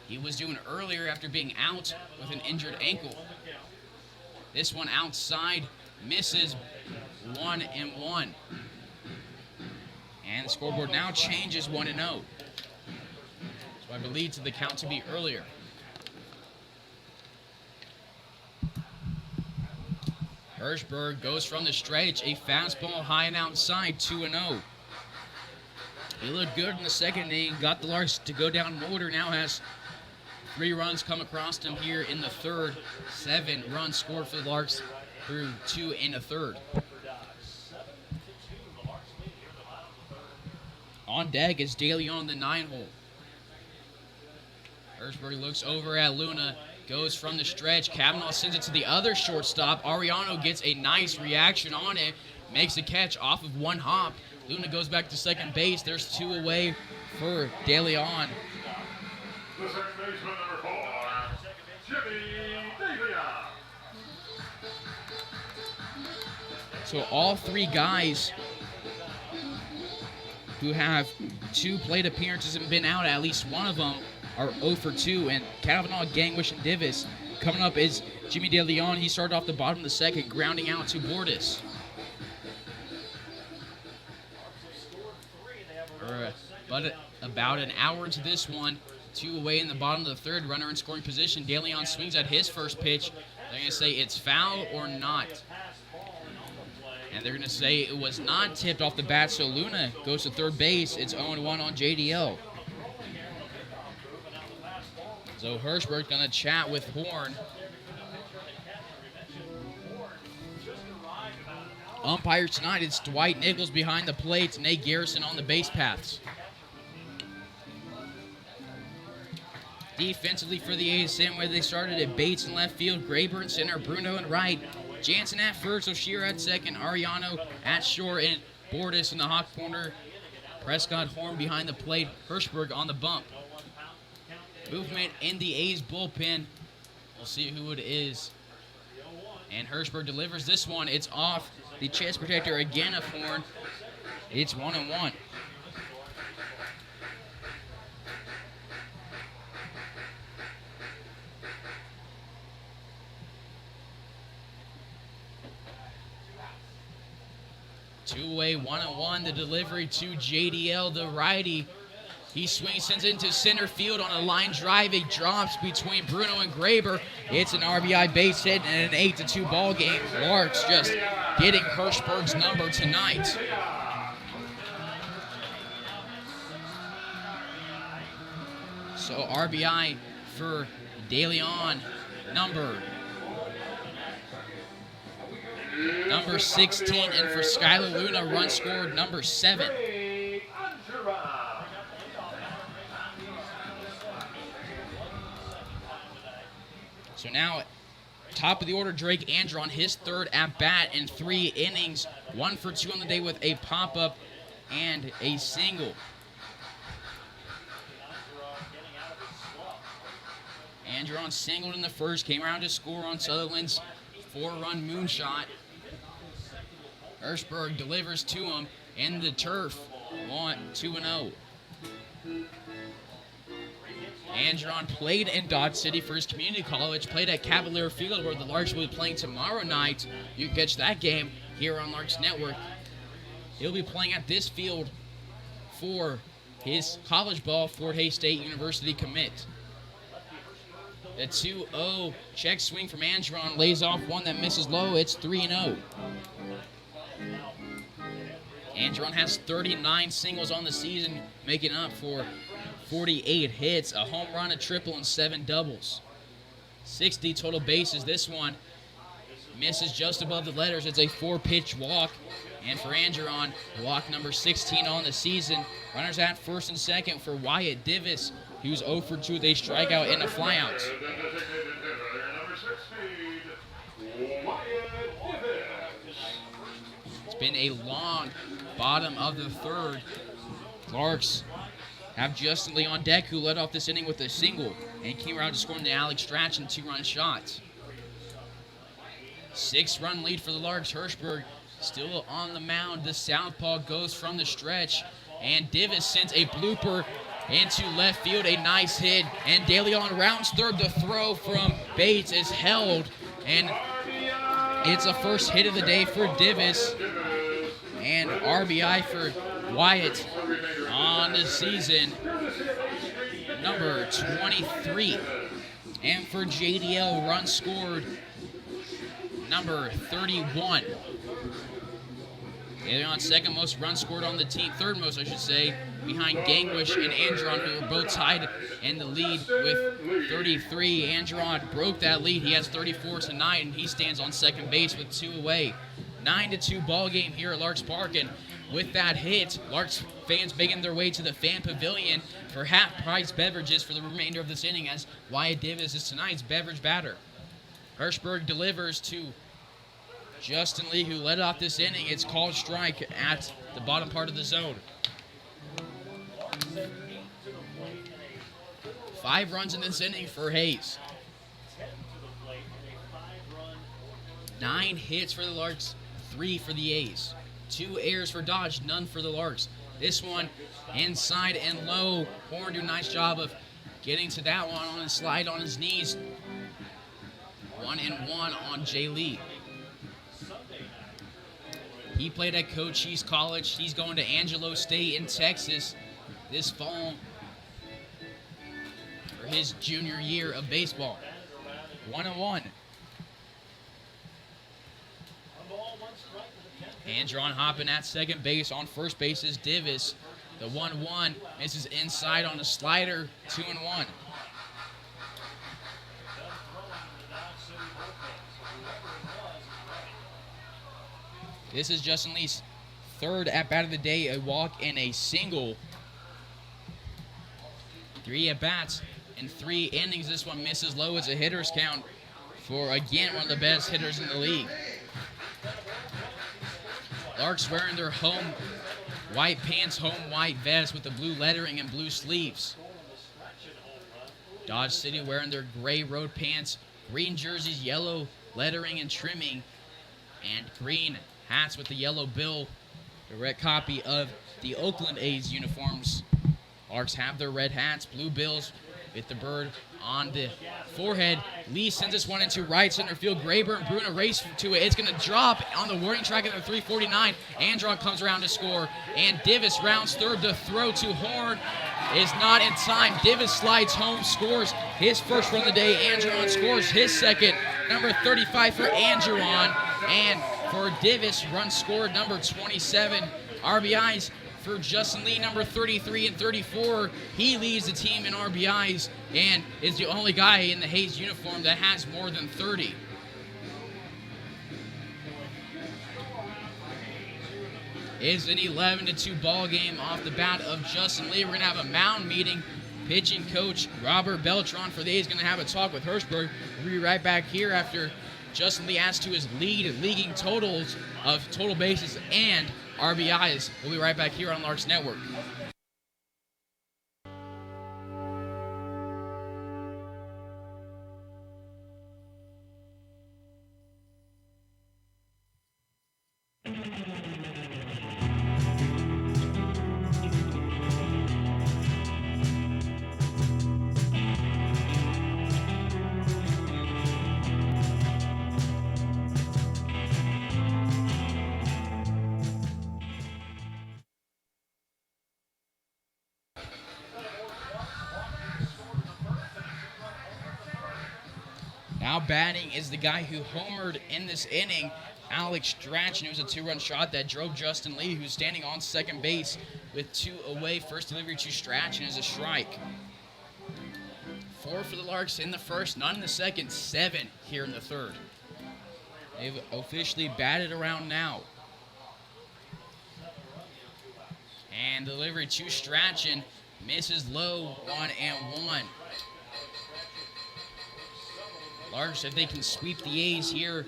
he was doing earlier after being out with an injured ankle. This one outside, misses 1-1. And the scoreboard now changes 1-0. So I believe to the count to be earlier. Hirschberg goes from the stretch, a fastball high and outside, 2-0. He looked good in the second inning, got the Larks to go down in order, now has 3 runs come across him here in the third. 7 runs scored for the Larks through 2 in the third. On deck is Daly on the 9-hole. Hirschberg looks over at Luna. Goes from the stretch. Kavanaugh sends it to the other shortstop. Ariano gets a nice reaction on it. Makes a catch off of 1 hop. Luna goes back to second base. There's 2 away for De Leon. The second baseman, number 4, Jimmy De Leon. So all three guys who have 2 plate appearances and been out, at least one of them, are 0 for 2. And Kavanaugh, Gangwish, and Divis. Coming up is Jimmy De Leon. He started off the bottom of the second, grounding out to Bordis. But about an hour into this one, 2 away in the bottom of the third, runner in scoring position. De Leon swings at his first pitch. They're going to say it's foul or not. And they're going to say it was not tipped off the bat, so Luna goes to third base. It's 0-1 on JDL. So Hirschberg's going to chat with Horn. Umpires tonight, it's Dwight Nichols behind the plate, Nate Garrison on the base paths. Defensively for the A's, same way they started it. Bates in left field, Graber in center, Bruno in right, Jansen at first, O'Shear at second, Ariano at short, and Bordis in the hot corner. Prescott, Horn behind the plate, Hirschberg on the bump. Movement in the A's bullpen. We'll see who it is. And Hirschberg delivers this one. It's off the chest protector again of Horn. It's 1-1. Two away, 1-1. The delivery to JDL, the righty. He swings, sends it into center field on a line drive. It drops between Bruno and Graber. It's an RBI base hit and an 8-2 ball game. Larks just getting Hirschberg's number tonight. So RBI for De Leon, number 16, and for Skylar Luna, run scored number 7. So now, top of the order, Drake Andron, his third at-bat in 3 innings. 1 for 2 on the day with a pop-up and a single. Andron singled in the first, came around to score on Sutherland's 4-run moonshot. Hirschberg delivers to him in the turf. 2-0. Andron played in Dodge City for his community college, played at Cavalier Field where the Larks will be playing tomorrow night. You can catch that game here on Larks Network. He'll be playing at this field for his college ball, Fort Hays State University commit. The 2-0 check swing from Andron lays off one that misses low. It's 3-0. Andron has 39 singles on the season, making up for 48 hits, a home run, a triple, and 7 doubles. 60 total bases. This one misses just above the letters. It's a 4-pitch walk. And for Andron, walk number 16 on the season. Runners at first and second for Wyatt Divis, who's 0 for 2 with a strikeout and a flyout. It's been a long bottom of the third. Larks have Justin Lee on deck, who led off this inning with a single and came around to score the Alex Strachan 2-run shot. 6-run lead for the Larks. Hirschberg still on the mound. The southpaw goes from the stretch, and Divis sends a blooper into left field. A nice hit, and De Leon rounds third. The throw from Bates is held, and it's a first hit of the day for Divis, and RBI for Wyatt on the season, number 23. And for JDL, run scored number 31. They're on second most runs scored on the team, third most I should say, behind Gangwish and Andron, who are both tied in the lead with 33. Andron broke that lead. He has 34 tonight, and he stands on second base with 2 away. 9-2 ball game here at Larks Park, and with that hit, Larks fans making their way to the fan pavilion for half-price beverages for the remainder of this inning, as Wyatt Divis is tonight's beverage batter. Hirschberg delivers to Justin Lee, who led off this inning. It's called strike at the bottom part of the zone. 5 runs in this inning for Hays. 9 hits for the Larks, 3 for the A's. 2 errors for Dodge, none for the Larks. This one inside and low. Horn do a nice job of getting to that one on his slide on his knees. 1-1 on Jay Lee. He played at Cochise College. He's going to Angelo State in Texas this fall for his junior year of baseball. 1-1. Andron hopping at second base. On first base is Divis. The 1-1 misses inside on a slider. 2-1. This is Justin Lee's third at-bat of the day, a walk and a single. 3 at-bats in 3 innings. This one misses low as a hitter's count for, again, one of the best hitters in the league. Larks wearing their home white pants, home white vest with the blue lettering and blue sleeves. Dodge City wearing their gray road pants, green jerseys, yellow lettering and trimming, and green hats with the yellow bill, direct copy of the Oakland A's uniforms. Larks have their red hats, blue bills with the bird on the forehead. Lee sends this one into right center field. Graber and Bruno race to it. It's going to drop on the warning track at the 349. Andron comes around to score, and Divis rounds third. The throw to Horn is not in time. Divis slides home, scores his first run of the day. Andron scores his second. Number 35 for Andron, and for Divis, run scored number 27. RBIs for Justin Lee, number 33 and 34. He leads the team in RBIs and is the only guy in the Hays uniform that has more than 30. It's an 11-2 ball game off the bat of Justin Lee. We're going to have a mound meeting. Pitching coach Robert Beltran for the A's going to have a talk with Hirschberg. We'll be right back here after Justin Lee adds to his leaguing totals of total bases and RBIs. We'll be right back here on Larks Network. Now batting is the guy who homered in this inning, Alex Strachan. It was a 2-run shot that drove Justin Lee, who's standing on second base with 2 away. First delivery to Strachan is a strike. 4 for the Larks in the first, none in the second, 7 here in the third. They've officially batted around now. And delivery to Strachan misses low, 1-1. Larks, if they can sweep the A's here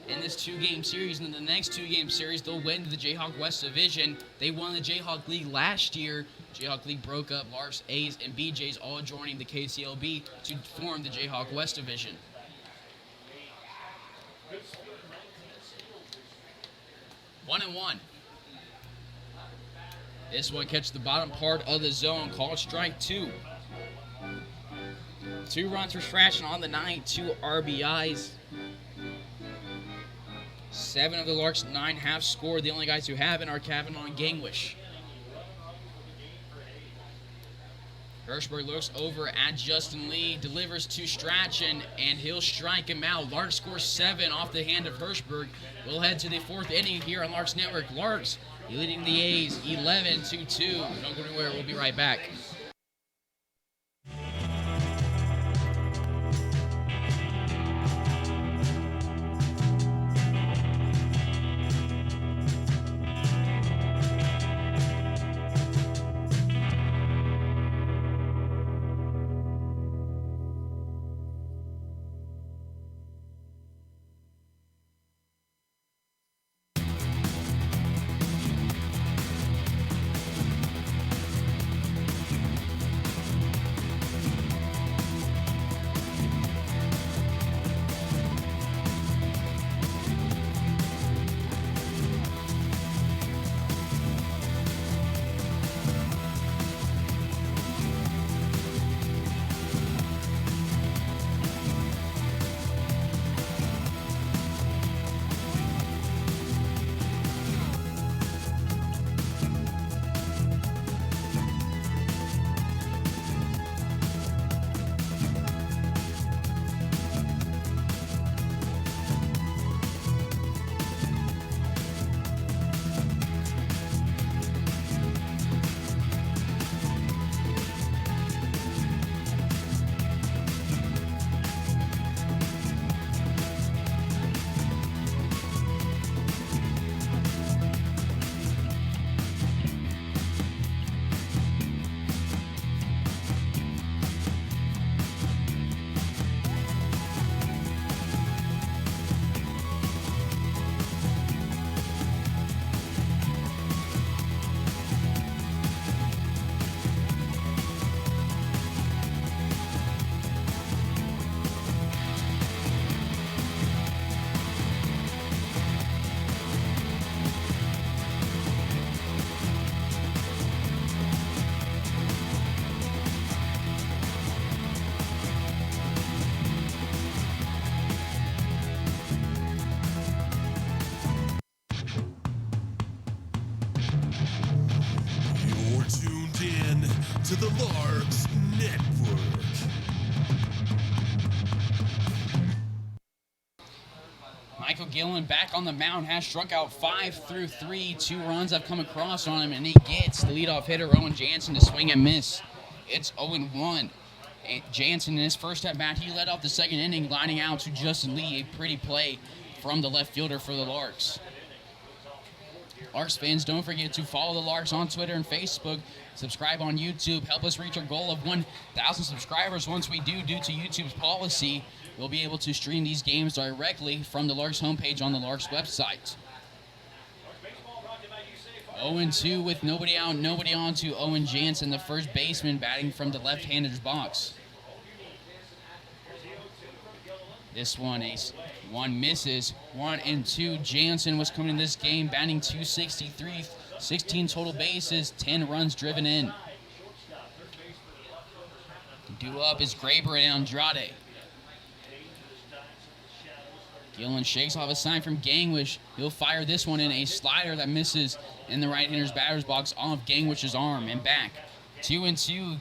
in this 2-game series, and in the next 2-game series, they'll win the Jayhawk West Division. They won the Jayhawk League last year. Jayhawk League broke up. Larks, A's, and BJ's all joining the KCLB to form the Jayhawk West Division. One and one. This one catches the bottom part of the zone, called strike 2. 2 runs for Strachan on the night, 2 RBIs. 7 of the Larks' 9 have scored. The only guys who haven't are Kavanaugh and Gangwish. Hirschberg looks over at Justin Lee, delivers to Strachan, and he'll strike him out. Larks scores 7 off the hand of Hirschberg. We'll head to the 4th inning here on Larks Network. Larks leading the A's 11-2. Don't go anywhere. We'll be right back. the Larks Network. Michael Gillen back on the mound, has struck out 5 through 3. 2 runs have come across on him, and he gets the leadoff hitter, Owen Jansen, to swing and miss. It's 0-1. Jansen, in his first at bat, he led off the second inning, lining out to Justin Lee, a pretty play from the left fielder for the Larks. Larks fans, don't forget to follow the Larks on Twitter and Facebook. Subscribe on YouTube. Help us reach our goal of 1,000 subscribers. Once we do, due to YouTube's policy, we'll be able to stream these games directly from the Larks homepage on the Larks website. 0-2 with nobody out, nobody on to Owen Jansen, the first baseman, batting from the left-hander's box. This one, ace. One misses. 1-2. Jansen was coming in this game, batting .263, 16 total bases, 10 runs driven in. Due up is Graber and Andrade. Gillen shakes off a sign from Gangwish. He'll fire this one in, a slider that misses in the right-hander's batter's box off Gangwish's arm and back. 2-2.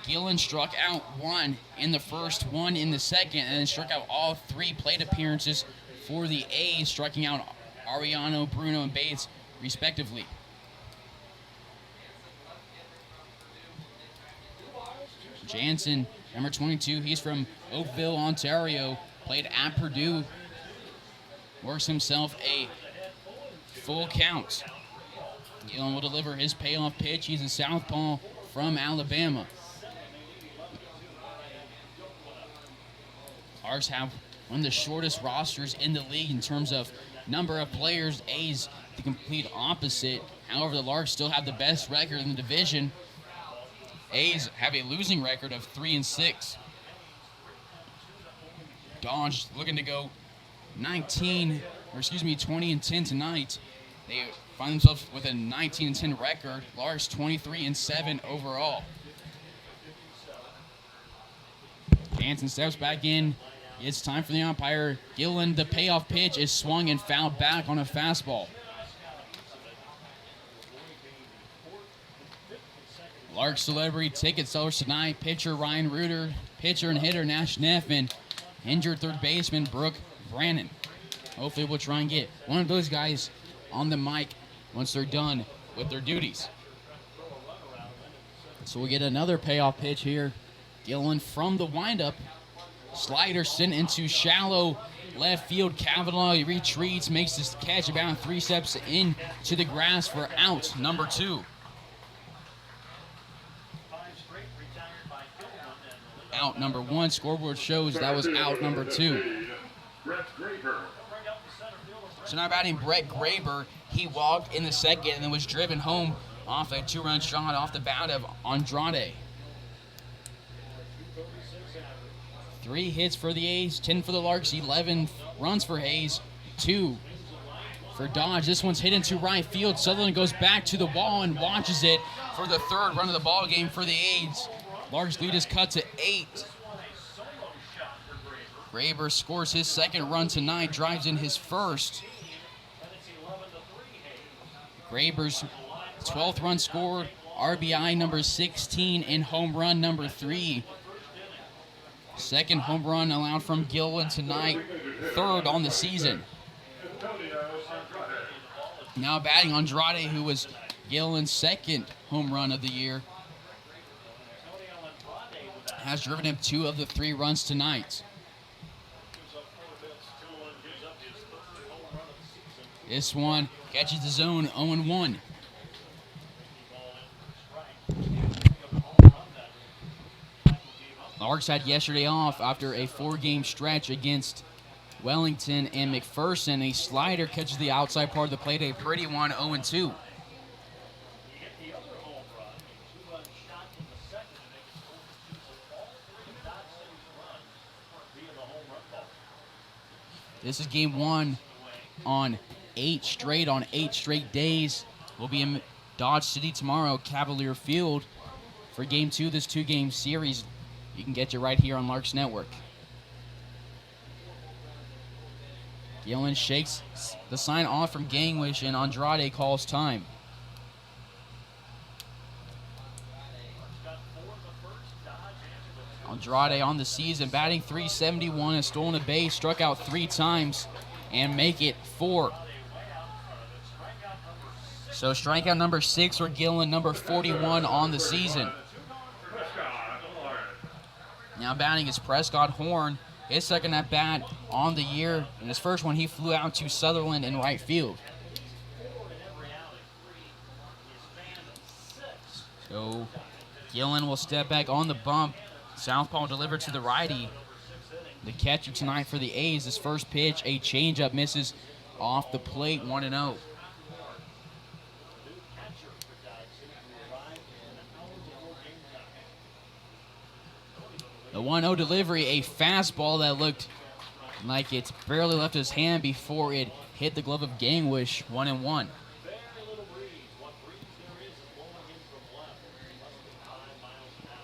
Gillen struck out 1 in the first, 1 in the second, and then struck out all 3 plate appearances for the A's, striking out Ariano, Bruno, and Bates, respectively. Jansen, number 22, he's from Oakville, Ontario, played at Purdue, works himself a full count. Gillen will deliver his payoff pitch. He's a southpaw from Alabama. Larks have one of the shortest rosters in the league in terms of number of players. A's the complete opposite. However, the Larks still have the best record in the division. A's have a losing record of 3-6. Dodge looking to go 20-10 tonight. They find themselves with a 19-10 record. Larks 23-7 overall. Jansen steps back in. It's time for the umpire. Gillen, the payoff pitch is swung and fouled back on a fastball. Larks celebrity ticket sellers tonight. Pitcher Ryan Reuter, pitcher and hitter Nash Neffman, injured third baseman Brooke Brannon. Hopefully we'll try and get one of those guys on the mic once they're done with their duties. So we'll get another payoff pitch here. Gillen from the windup. Slider sent into shallow left field. Kavanaugh retreats, makes this catch about 3 steps into the grass for out number 2. Out number 1. Scoreboard shows that was out number 2. So now batting Brett Graber. He walked in the second and then was driven home off a 2-run shot off the bat of Andrade. 3 hits for the A's, 10 for the Larks, 11 runs for Hays, 2 for Dodge. This one's hit into right field. Sutherland goes back to the wall and watches it for the 3rd run of the ball game for the A's. Larks lead is cut to 8. Graber scores his 2nd run tonight, drives in his 1st. Graber's 12th run scored, RBI number 16, and home run number 3. 2nd home run allowed from Gillen tonight, 3rd on the season. Now batting Andrade, who was Gillen's 2nd home run of the year. Has driven him 2 of the 3 runs tonight. This one catches the zone, 0-1. Larks had yesterday off after a 4-game stretch against Wellington and McPherson. A slider catches the outside part of the plate, a pretty one, 0-2. This is game 1 on 8 straight days. We'll be in Dodge City tomorrow, Cavalier Field, for game 2 of this 2-game series. You can get you right here on Larks Network. Gillen shakes the sign off from Gangwish, and Andrade calls time. Andrade on the season, batting .371, has stolen a base, struck out 3 times, and make it 4. So strikeout number 6 for Gillen, number 41 on the season. Now batting is Prescott Horn, his second at bat on the year. In his first one, he flew out to Sutherland in right field. So Gillen will step back on the bump. Southpaw delivered to the righty. The catcher tonight for the A's, his first pitch, a changeup, misses off the plate, 1-0. The 1-0 delivery, a fastball that looked like it barely left his hand before it hit the glove of Gangwish, 1-1.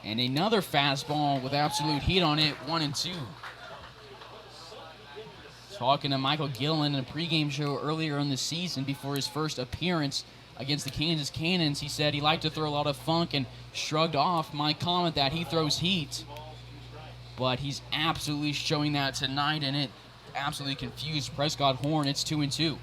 And another fastball with absolute heat on it, 1-2. Talking to Michael Gillen in a pregame show earlier in the season before his first appearance against the Kansas Cannons, he said he liked to throw a lot of funk and shrugged off my comment that he throws heat. But he's absolutely showing that tonight, and it absolutely confused Prescott Horn. It's 2-2.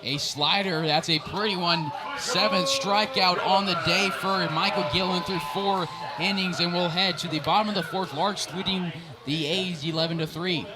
A slider, that's a pretty one. 7th strikeout on the day for Michael Gillen through 4 innings, and we'll head to the bottom of the 4th. Larks leading the A's 11-3.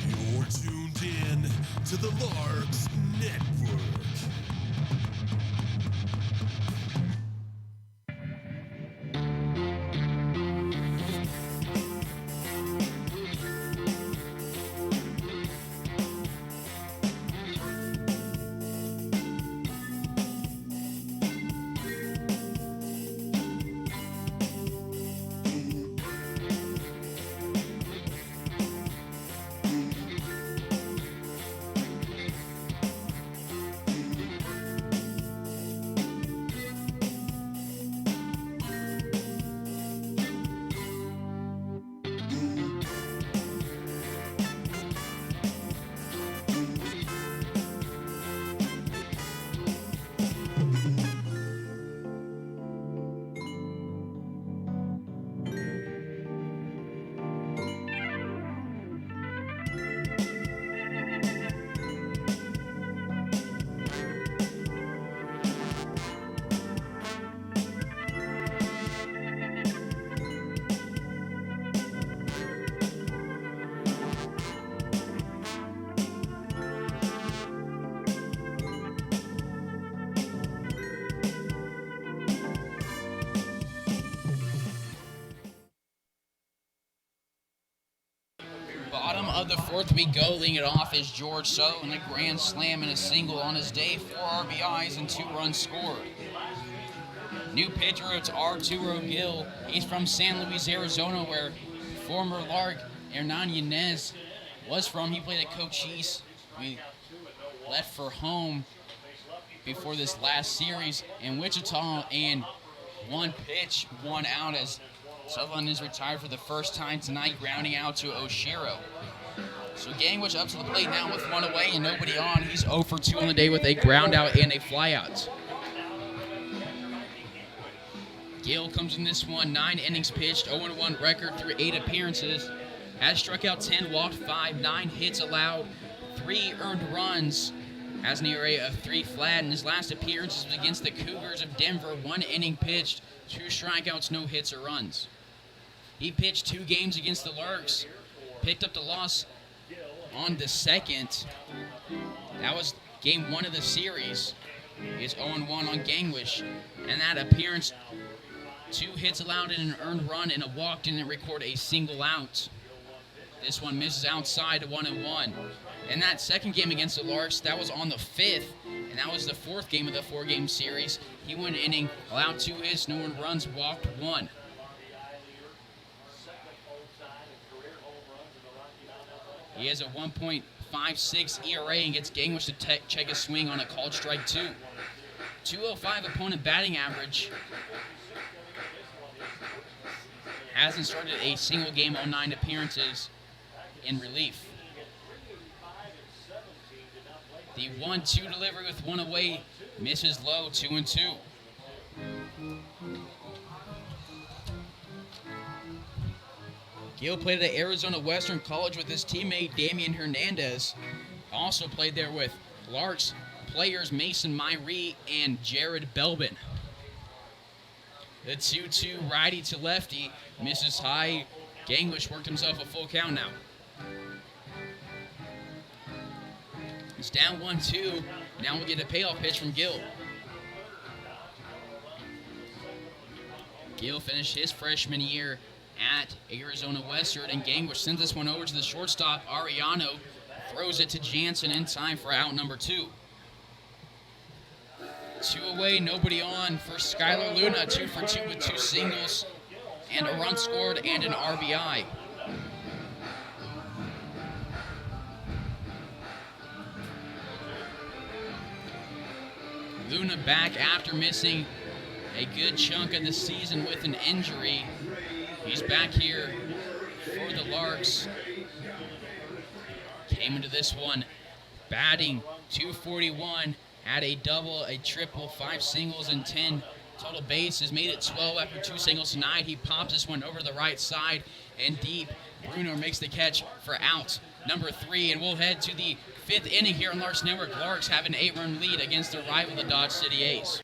You're tuned in to the Larks Network. Bottom of the 4th we go. Leading it off is George Sutherland, a grand slam and a single on his day. 4 RBIs and 2 runs scored. New pitcher, it's Arturo Gil. He's from San Luis, Arizona, where former Lark Hernan Yanez was from. He played at Cochise. We left for home before this last series in Wichita, and 1 pitch, 1 out as Sutherland is retired for the first time tonight, grounding out to Oshiro. So Gangwish up to the plate now with 1 away and nobody on. He's 0 for 2 on the day with a ground out and a flyout. Gill comes in this one, 9 innings pitched, 0-1 record through 8 appearances. has struck out 10, walked 5, 9 hits allowed, 3 earned runs, has an ERA of 3 flat. In his last appearance was against the Cougars of Denver, 1 inning pitched, 2 strikeouts, no hits or runs. He pitched 2 games against the Larks, picked up the loss on the 2nd. That was game 1 of the series. He is 0-1 on Gangwish. And that appearance, 2 hits allowed and an earned run and a walk, didn't record a single out. This one misses outside to 1-1. And that second game against the Larks, that was on the 5th, and that was the 4th game of the 4-game series. He went an inning, allowed 2 hits, no earned runs, walked 1. He has a 1.56 ERA and gets Gangwish to check his swing on a called strike 2. 205 opponent batting average. Hasn't started a single game on 9 appearances in relief. The 1-2 delivery with 1 away misses low, 2-2. Gill played at Arizona Western College with his teammate Damian Hernandez. Also played there with Larks players Mason Myrie and Jared Belbin. The 2-2 righty to lefty misses high. Gangwish worked himself a full count now. It's down 1-2. Now we'll get a payoff pitch from Gill. Gill finished his freshman year at Arizona Western, and Gangwish sends this one over to the shortstop. Ariano throws it to Jansen in time for out number 2. 2 away, nobody on for Skylar Luna. 2 for 2 with 2 singles and a run scored and an RBI. Luna back after missing a good chunk of the season with an injury. He's back here for the Larks. Came into this one batting .241, had a double, a triple, 5 singles, and 10 total bases. Made it 12 after 2 singles tonight. He pops this one over the right side and deep. Bruno makes the catch for out number 3, and we'll head to the 5th inning here on Larks Network. Larks have an 8-run lead against their rival, the Dodge City A's.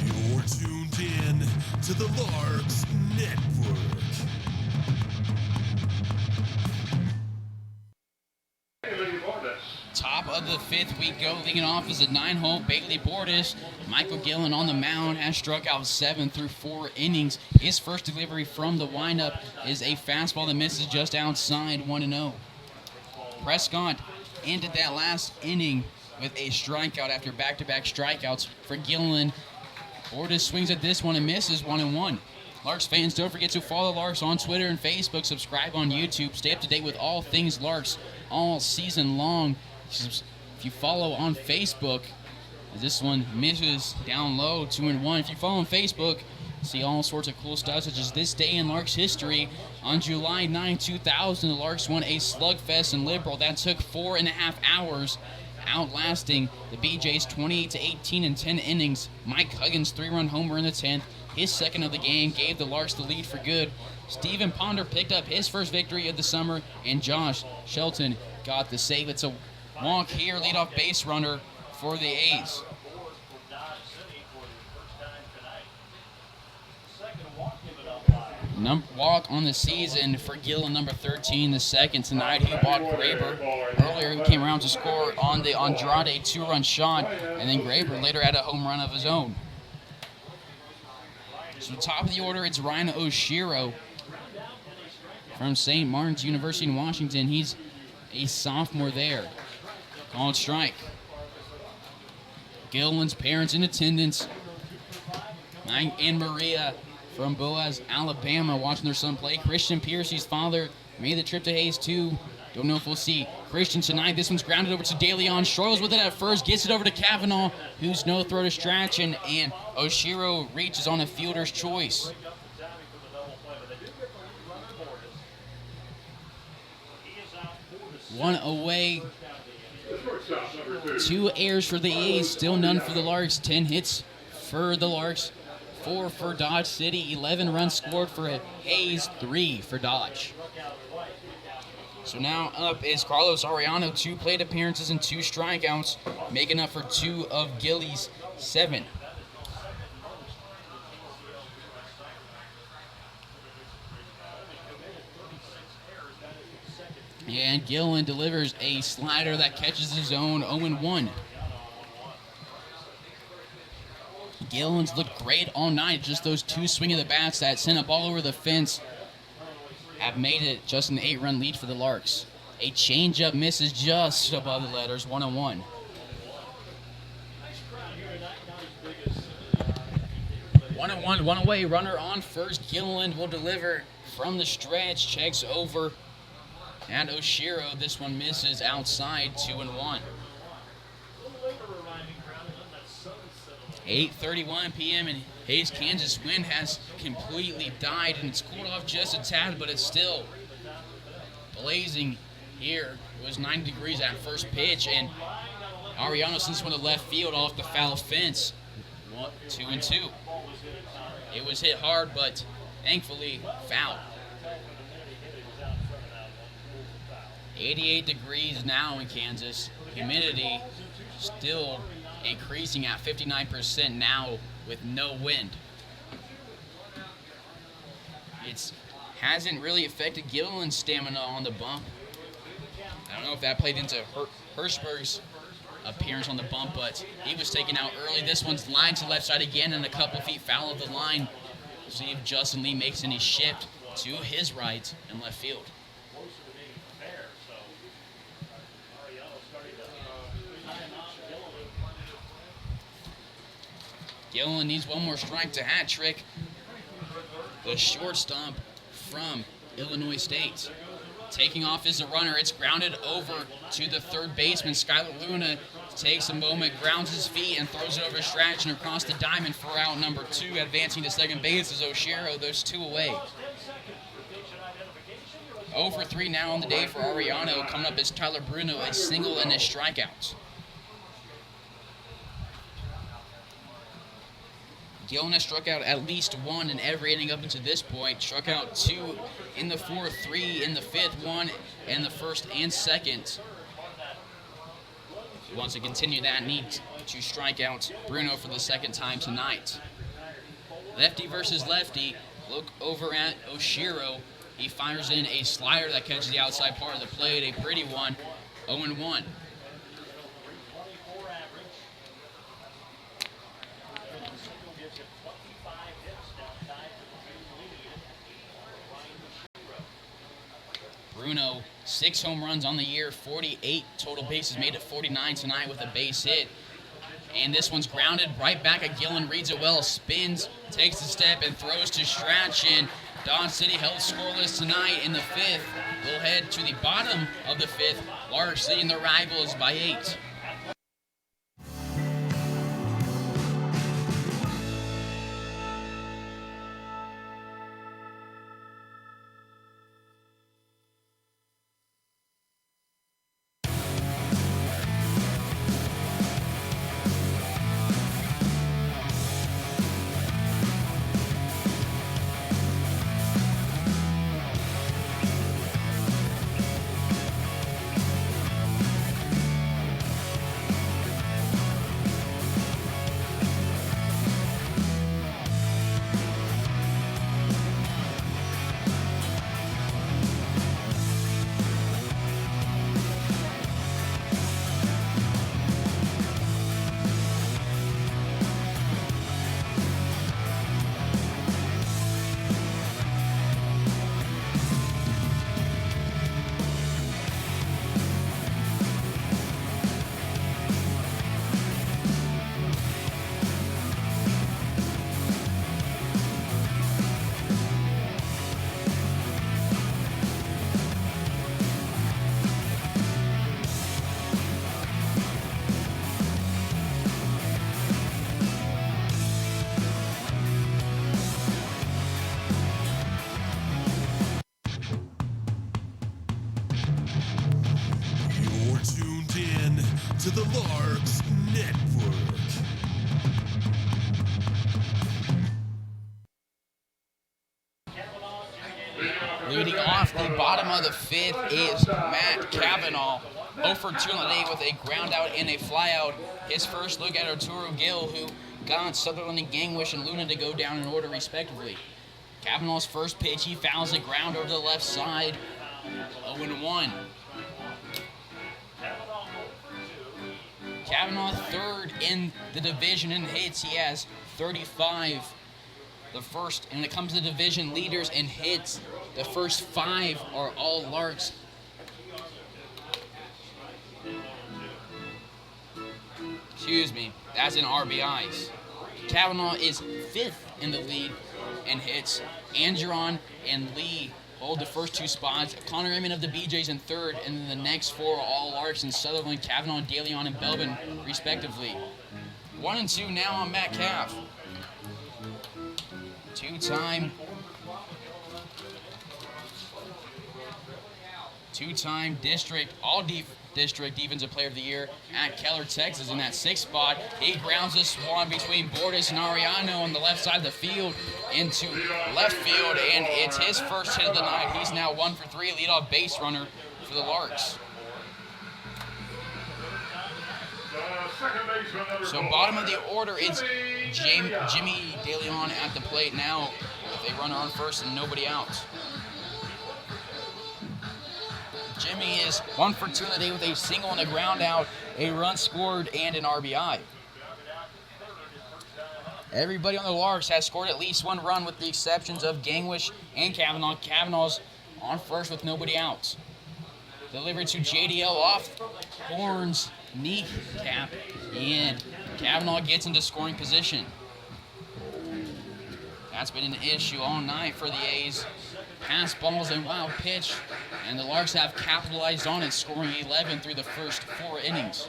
You're tuned in to the Larks Network. Top of the 5th we go. Leading off is a 9-hole Bailey Bordas. Michael Gillen on the mound has struck out 7 through 4 innings. His first delivery from the windup is a fastball that misses just outside, 1-0. Prescott ended that last inning with a strikeout after back-to-back strikeouts for Gillen. Bordas swings at this one and misses, 1-1. Larks fans, don't forget to follow Larks on Twitter and Facebook. Subscribe on YouTube. Stay up to date with all things Larks all season long. If you follow on Facebook, this one misses down low, 2-1. If you follow on Facebook, see all sorts of cool stuff, such as this day in Larks history. On July 9, 2000, the Larks won a slugfest in Liberal that took 4.5 hours, outlasting the BJs 28-18 in 10 innings. Mike Huggins' 3-run homer in the 10th, his second of the game, gave the Larks the lead for good. Stephen Ponder picked up his first victory of the summer, and Josh Shelton got the save. It's a walk here, leadoff base runner for the A's. Walk on the season for Gillen, number 13, the second tonight. He walked Graber. Earlier, he came around to score on the Andrade 2-run shot, and then Graber later had a home run of his own. So top of the order, it's Ryan Oshiro from St. Martin's University in Washington. He's a sophomore there. Called strike. Gillen's parents in attendance. And Maria from Boaz, Alabama, watching their son play. Christian Piercy's father made the trip to Hays too. Don't know if we'll see Christian tonight. This one's grounded over to DeLeon. Struggles with it at first. Gets it over to Kavanaugh, who's no throw distraction. And Oshiro reaches on a fielder's choice. One away. 2 errors for the A's. Still none for the Larks. 10 hits for the Larks. 4 for Dodge City. 11 runs scored for Hays. 3 for Dodge. So now up is Carlos Arellano, 2 plate appearances and 2 strikeouts, making up for 2 of Gilly's 7. And Gillen delivers a slider that catches his own, 0-1. Gillen's looked great all night. Just those 2 swing of the bats that sent a ball over the fence have made it just an 8-run lead for the Larks. A changeup misses just above the letters, 1-1. One away, runner on first. Gillen will deliver from the stretch, checks over. And Oshiro, this one misses outside, 2-1. 8:31 p.m. in Hays, Kansas. Wind has completely died, and it's cooled off just a tad, but it's still blazing here. It was 90 degrees at first pitch, and Arellano sends one to left field off the foul fence. 2-2. It was hit hard, but thankfully foul. 88 degrees now in Kansas. Humidity still increasing at 59% now with no wind. It hasn't really affected Gillen's stamina on the bump. I don't know if that played into Hirschberg's appearance on the bump, but he was taken out early. This one's lined to left side again and a couple feet foul of the line. See if Justin Lee makes any shift to his right and left field. Gillen needs one more strike to hat trick. The shortstop from Illinois State. Taking off is a runner. It's grounded over to the third baseman. Skylar Luna takes a moment, grounds his feet, and throws it over a stretch and across the diamond for out number 2. Advancing to second base is Oshiro. There's 2 away. 0 for 3 now on the day for Arellano. Coming up is Tyler Bruno, a single and a strikeout. Gillen has struck out at least 1 in every inning up until this point. Struck out 2 in the 4th, 3 in the 5th, 1 in the 1st and 2nd. He wants to continue that, need to strike out Bruno for the 2nd time tonight. Lefty versus lefty. Look over at Oshiro. He fires in a slider that catches the outside part of the plate. A pretty one, 0-1. Bruno, 6 home runs on the year, 48 total bases, made it 49 tonight with a base hit. And this one's grounded right back at Gillen, reads it well, spins, takes a step, and throws to Strachan. Dodge City held scoreless tonight in the 5th. We'll head to the bottom of the 5th. Larks leading their rivals by 8. You're tuned in to the Larks Network. Leading off the bottom of the 5th is Matt Cavanaugh. 0 for 2 on the day with a ground out and a fly out. His first look at Arturo Gill, who got Sutherland and Gangwish and Luna to go down in order respectively. Cavanaugh's first pitch, he fouls the ground over the left side. 0-1. Cavanaugh third in the division in hits. He has 35. The first, and when it comes to division leaders in hits, the first 5 are all Larks. Excuse me, that's in RBIs. Cavanaugh is 5th in the lead in hits. Angeron and Lee hold the first 2 spots. Connor Raymond of the BJs in 3rd, and then the next 4 are all Larks in Sutherland, Cavanaugh, DeLeon, and Belbin, respectively. 1 and 2 now on Matt Cav. Two-time district, all-district defensive player of the year at Keller, Texas in that 6th spot. He grounds this one between Bordas and Ariano on the left side of the field into left field, and it's his first hit of the night. He's now 1 for 3, leadoff base runner for the Larks. So bottom of the order is Jimmy DeLeon at the plate now with a runner on first and nobody out. Jimmy is 1 for 2 in the day with a single and a ground out, a run scored, and an RBI. Everybody on the Larks has scored at least 1 run with the exceptions of Gangwish and Cavanaugh. Cavanaugh's on first with nobody out. Delivered to JDL off Horn's kneecap, and Cavanaugh gets into scoring position. That's been an issue all night for the A's. Pass balls and wild pitch, and the Larks have capitalized on it, scoring 11 through the first 4 innings.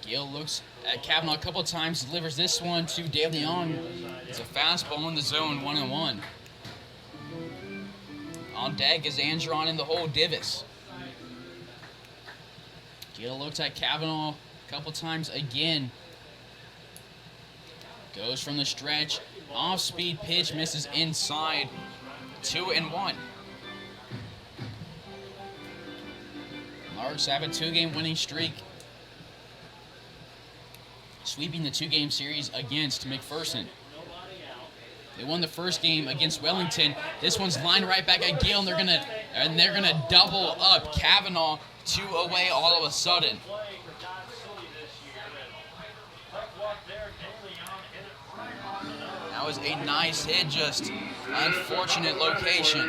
Gill looks at Cavanaugh a couple times, delivers this one to DeLeon. It's a fastball in the zone, 1-1. On deck is Angeron in the hole, Divis. Gill looks at Cavanaugh a couple times again. Goes from the stretch. Off-speed pitch, misses inside. 2-1. Larks have a 2-game winning streak, sweeping the 2-game series against McPherson. They won the first game against Wellington. This one's lined right back at Gill, and they're gonna double up. Cavanaugh 2 away all of a sudden. Now was a nice hit, just unfortunate location.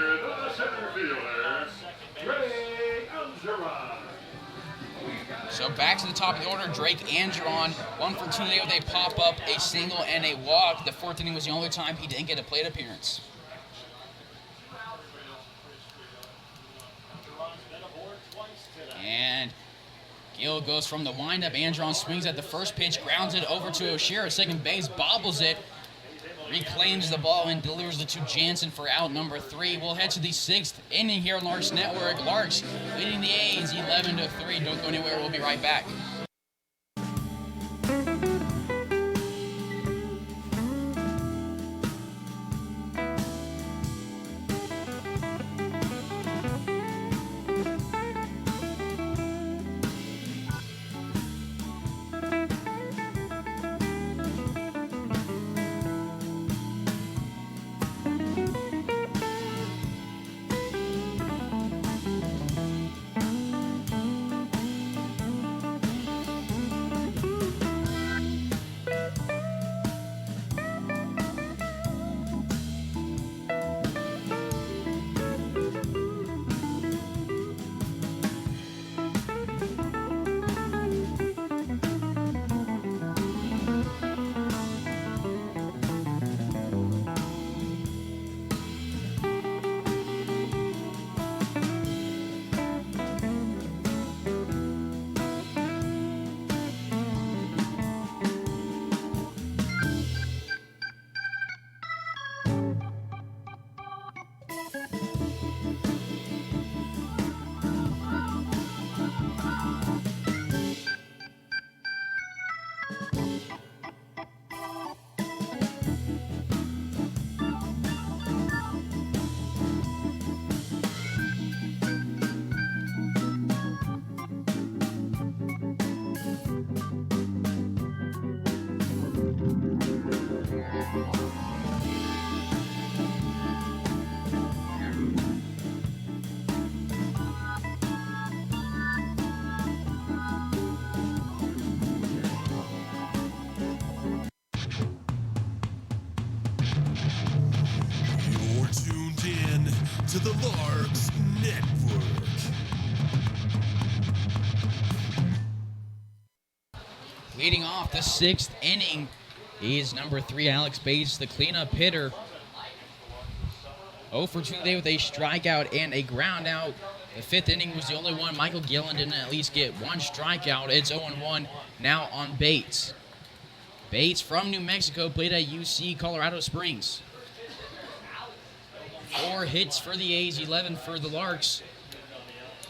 So back to the top of the order, Drake Andron, 1 for 2 today with a pop-up, a single, and a walk. The 4th inning was the only time he didn't get a plate appearance. And Gill goes from the windup. Andron swings at the first pitch, grounds it over to O'Shea at second base, bobbles it, reclaims the ball, and delivers it to Jansen for out number 3. We'll head to the 6th inning here on Larks Network. Larks leading the A's 11-3. Don't go anywhere. We'll be right back. You're tuned in to the Larks Network. Leading off the 6th inning is number 3, Alex Bates, the cleanup hitter. 0 for 2 today with a strikeout and a ground out. The 5th inning was the only one. Michael Gillen didn't at least get one strikeout. It's 0-1 now on Bates. Bates from New Mexico, played at UC Colorado Springs. 4 hits for the A's, 11 for the Larks.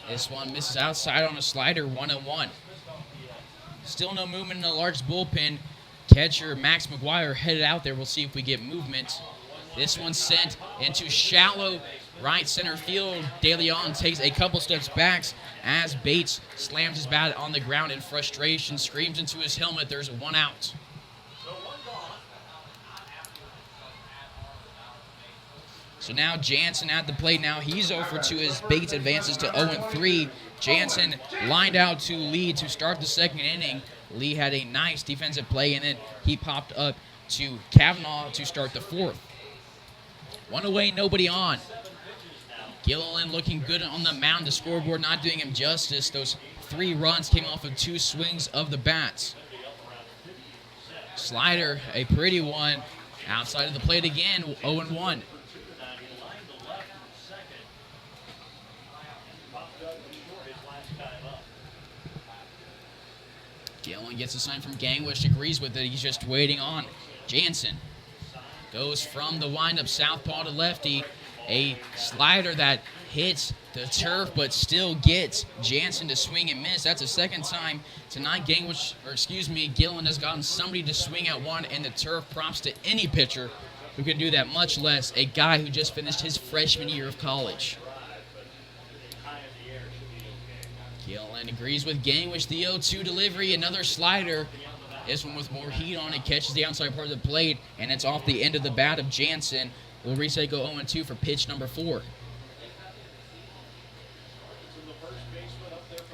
This one misses outside on a slider, 1-1. Still no movement in the Larks bullpen. Catcher Max McGuire headed out there. We'll see if we get movement. This one sent into shallow right center field. De Leon takes a couple steps back as Bates slams his bat on the ground in frustration, screams into his helmet. There's 1 out. So now Jansen at the plate. Now he's 0 for 2 as Bates advances to 0-3. Jansen lined out to Lee to start the 2nd inning. Lee had a nice defensive play, and then he popped up to Kavanaugh to start the 4th. 1 away, nobody on. Gilliland looking good on the mound. The scoreboard not doing him justice. Those 3 runs came off of 2 swings of the bats. Slider, a pretty one. Outside of the plate again, 0-1. Gillen gets a sign from Gangwish, agrees with it. He's just waiting on. Jansen goes from the windup southpaw to lefty. A slider that hits the turf but still gets Jansen to swing and miss. That's the 2nd time tonight Gillen has gotten somebody to swing at one in the turf. Props to any pitcher who can do that, much less a guy who just finished his freshman year of college. Gillen agrees with Gangwish. The 0-2 delivery, another slider. This one with more heat on it, catches the outside part of the plate, and it's off the end of the bat of Jansen. Will reset go 0-2 for pitch number 4.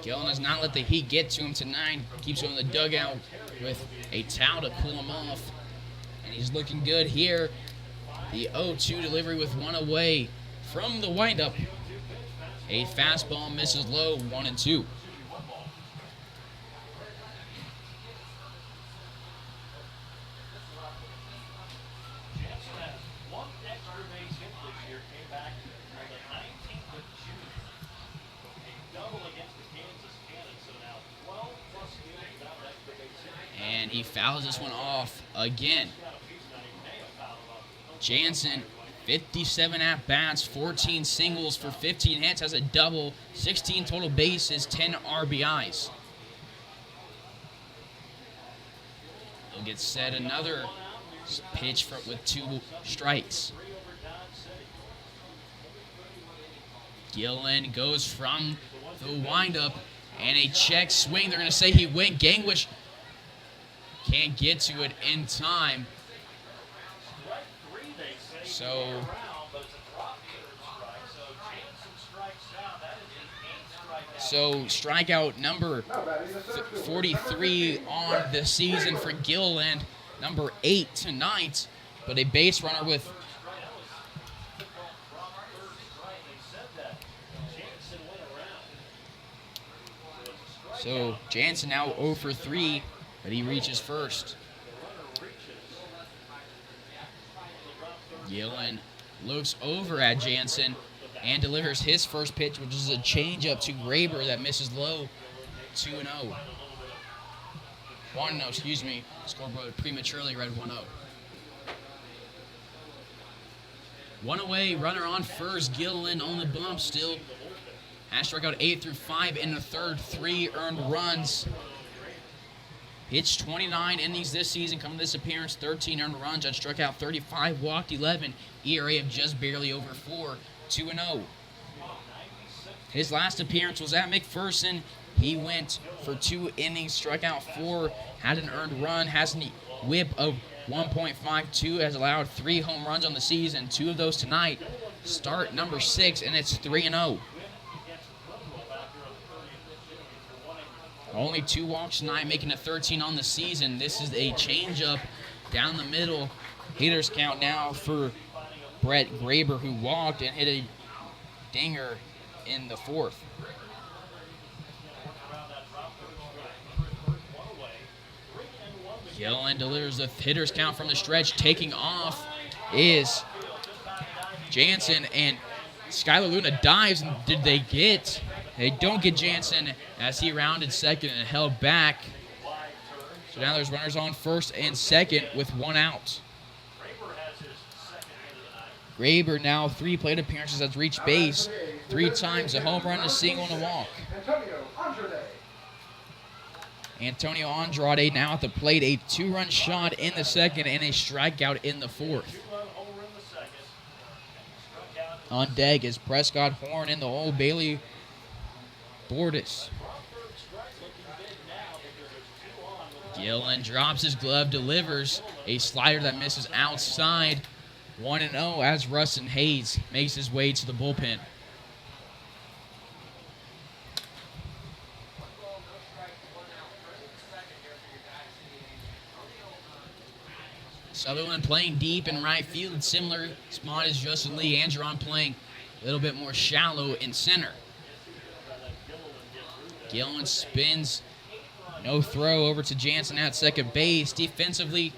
Gillen has not let the heat get to him tonight. Keeps him in the dugout with a towel to cool him off. And he's looking good here. The 0-2 delivery with one away from the windup. A fastball misses low, 1-2. And he fouls this one off again. Jansen, 57 at-bats, 14 singles for 15 hits, has a double, 16 total bases, 10 RBIs. He'll get set another pitch with 2 strikes. Gillen goes from the windup, and a check swing. They're going to say he went. Gangwish can't get to it in time. So strikeout number 43 on the season for Gilland, number 8 tonight, but a base runner with Jansen now 0 for 3, but he reaches first. Gillen looks over at Jansen and delivers his first pitch, which is a changeup to Graber that misses low, 2-0. 1-0, excuse me. Scoreboard prematurely read 1-0. One away, runner on first. Gillen on the bump still. Has struck out 8 through 5 in the third, 3 earned runs. Pitched 29 innings this season, coming to this appearance, 13 earned runs, and struck out 35, walked 11, ERA of just barely over 4, 2-0. His last appearance was at McPherson. He went for 2 innings, struck out 4, had an earned run, has a whip of 1.52, has allowed 3 home runs on the season, 2 of those tonight. Start number 6, and it's 3-0. Only 2 walks tonight, making it 13 on the season. This is a changeup down the middle. Hitters count now for Brett Graber, who walked and hit a dinger in the 4th. Gillen delivers the hitters count from the stretch. Taking off is Jansen, and Skylar Luna dives, and did they get? They don't get Jansen as he rounded second and held back. So now there's runners on first and second with 1 out. Graber now 3 plate appearances, has reached base 3 times, a home run, a single, and a walk. Antonio Andrade now at the plate, a 2-run shot in the second and a strikeout in the 4th. On deck is Prescott, Horn, and the Old Bailey Bordis. Gillen drops his glove, delivers a slider that misses outside. 1-0 as Rustin Hays makes his way to the bullpen. Sutherland playing deep in right field, similar spot as Justin Lee. Andron playing a little bit more shallow in center. Gillen spins, no throw over to Jansen at second base. Defensively,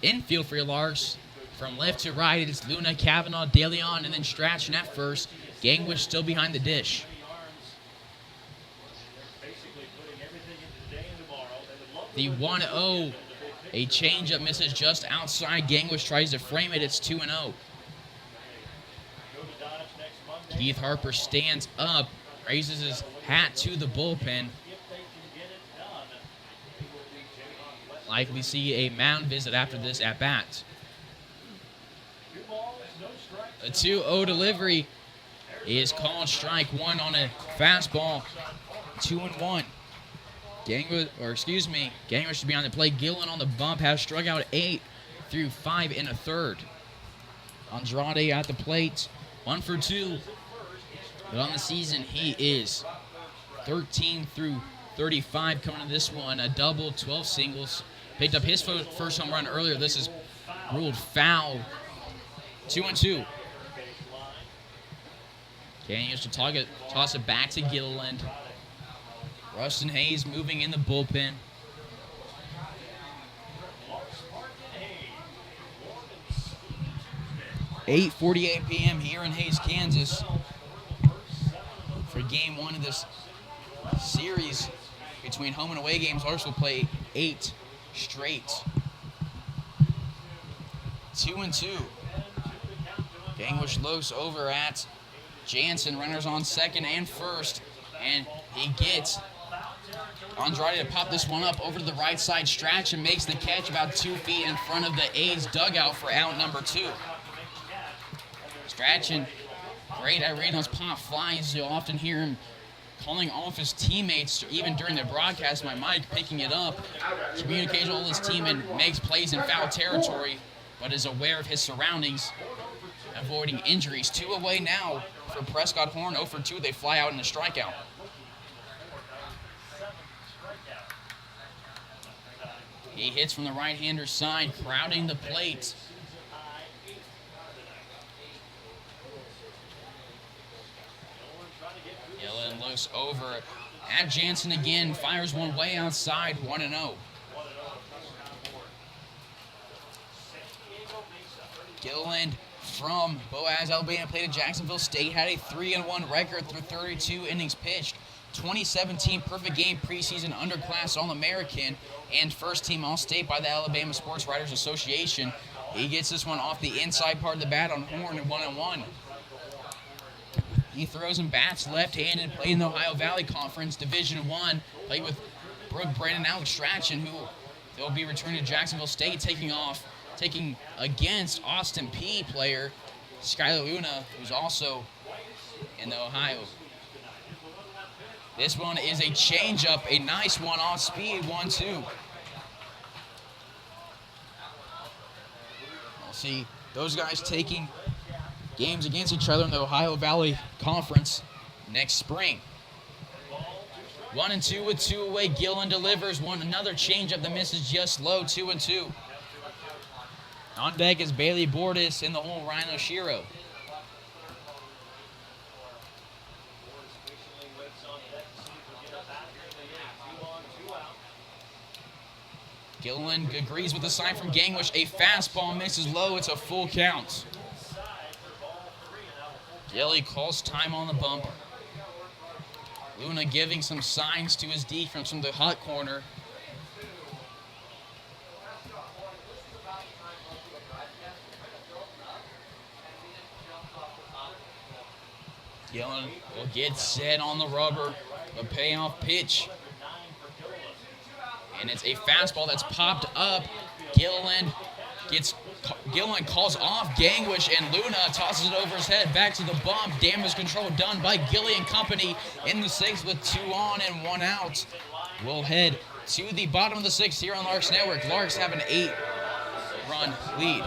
infield for your Larks. From left to right, it's Luna, Kavanaugh, De Leon, and then Strachan at first. Gangwish still behind the dish. The 1-0, a changeup misses just outside. Gangwish tries to frame it. It's 2-0. Keith Harper stands up, raises his hat to the bullpen. Likely see a mound visit after this at bat. A 2-0 delivery is called strike 1 on a fastball. 2-1. Gangwish should be on the play. Gillen on the bump, has struck out 8 through 5 in a third. Andrade at the plate, 1 for 2. But on the season, he is 13 through 35 coming to this one. A double, 12 singles. Picked up his first home run earlier. This is ruled foul. 2-2. Daniels to toss it back to Gilliland. Rustin Hays moving in the bullpen. (8:48 p.m. here in Hays, Kansas, for Game 1 of this series between home and away games. Larks will play 8 straight. 2-2. Gangwish looks over at Jansen, runners on second and first, and he gets Andrade to pop this one up over to the right side stretch and makes the catch about 2 feet in front of the A's dugout for out number 2. Strachan, great at reading those pop flies. You'll often hear him calling off his teammates, even during the broadcast, my mic picking it up, communicates with all his team and makes plays in foul territory, but is aware of his surroundings, avoiding injuries. 2 away now for Prescott Horn. 0 for 2, they fly out in a strikeout. He hits from the right-hander side, crowding the plate. Gillen looks over at Jansen again, fires one way outside, 1-0. Gillen from Boaz, Alabama, played at Jacksonville State, had a 3-1 record through 32 innings pitched. 2017 perfect game preseason underclass All-American and first team All-State by the Alabama Sports Writers Association. He gets this one off the inside part of the bat on Horn at 1-1. He throws and bats left-handed, played in the Ohio Valley Conference Division I, played with Brooke Brandon, Alex Strachan, who they'll be returning to Jacksonville State, taking against Austin P player Skylar Luna, who's also in the Ohio. This one is a changeup, a nice one off speed, 1-2. We'll see those guys taking games against each other in the Ohio Valley Conference next spring. 1-2 with 2 away. Gillen delivers another changeup that misses just low, 2-2. On deck is Bailey Bordis in the hole, Ryan Oshiro. Gillen agrees with the sign from Gangwish. A fastball misses low. It's a full count. Gilly calls time on the bump. Luna giving some signs to his defense from the hot corner. Gillen will get set on the rubber. A payoff pitch. And it's a fastball that's popped up. Gillen calls off Gangwish, and Luna tosses it over his head back to the bump. Damage control done by Gilly and company in the 6th with 2 on and 1 out. We'll head to the bottom of the 6th here on Larks Network. Larks have an 8-run lead.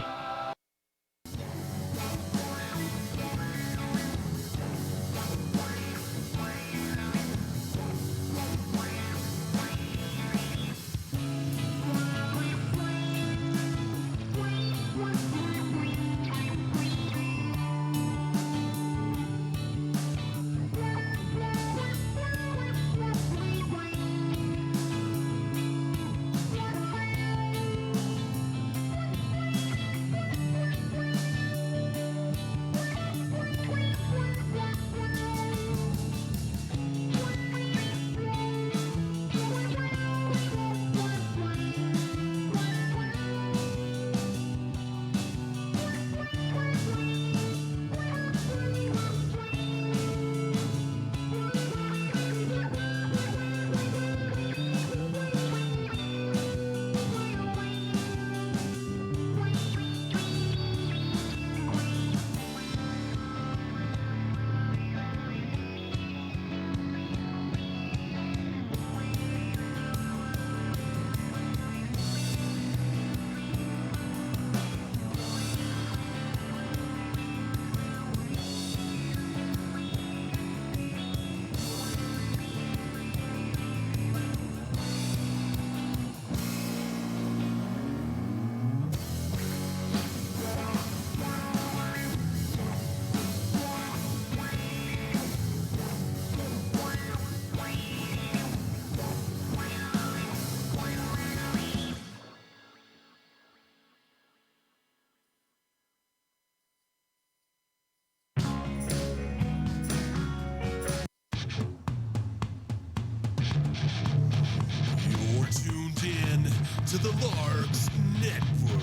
the Larks Network.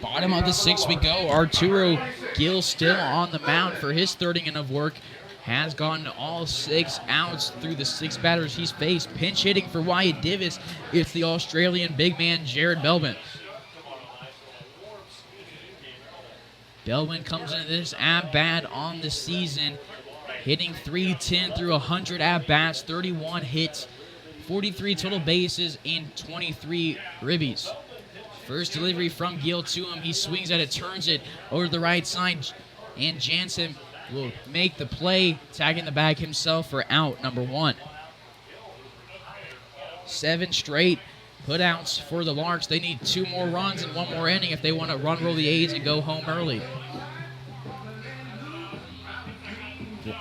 Bottom of the sixth we go. Arturo Gill still on the mound for his third inning of work. Has gotten all 6 outs through the 6 batters he's faced. Pinch hitting for Wyatt Divis. It's the Australian big man, Jared Belbin. Belbin comes into this at-bat on the season, hitting .310 through 100 at-bats, 31 hits, 43 total bases, and 23 ribbies. First delivery from Gill to him. He swings at it, turns it over to the right side, and Jansen will make the play, tagging the bag himself for out number 1. 7 straight putouts for the Larks. They need 2 more runs and 1 more inning if they want to run roll the A's and go home early.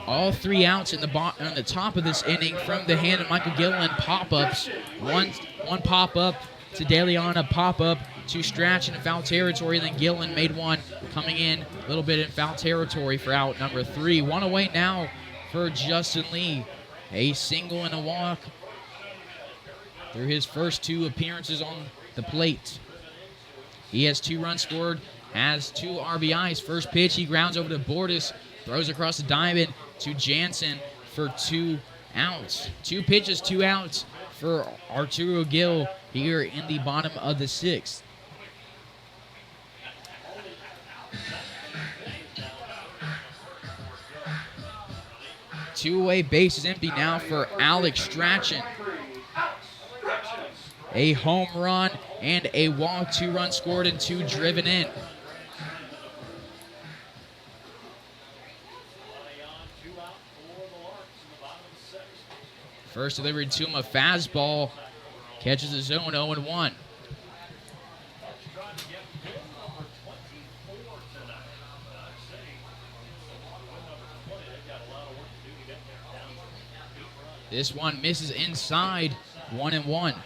All 3 outs on the top of this inning from the hand of Michael Gilliland. Pop-ups. One pop-up to DeLeon, a pop-up to Strachan in foul territory. Then Gilliland made one coming in a little bit in foul territory for out number 3. 1 away now for Justin Lee. A single and a walk through his first 2 appearances on the plate. He has 2 runs scored, has 2 RBIs. First pitch, he grounds over to Bordas, throws across the diamond to Jansen for 2 outs. 2 pitches, 2 outs for Arturo Gill here in the bottom of the 6th. Two-way base is empty now for Alex Strachan. A home run and a walk, 2 runs scored and 2 driven in. First delivery to him, a fastball, catches the zone, 0-1. This one misses inside, 1-1.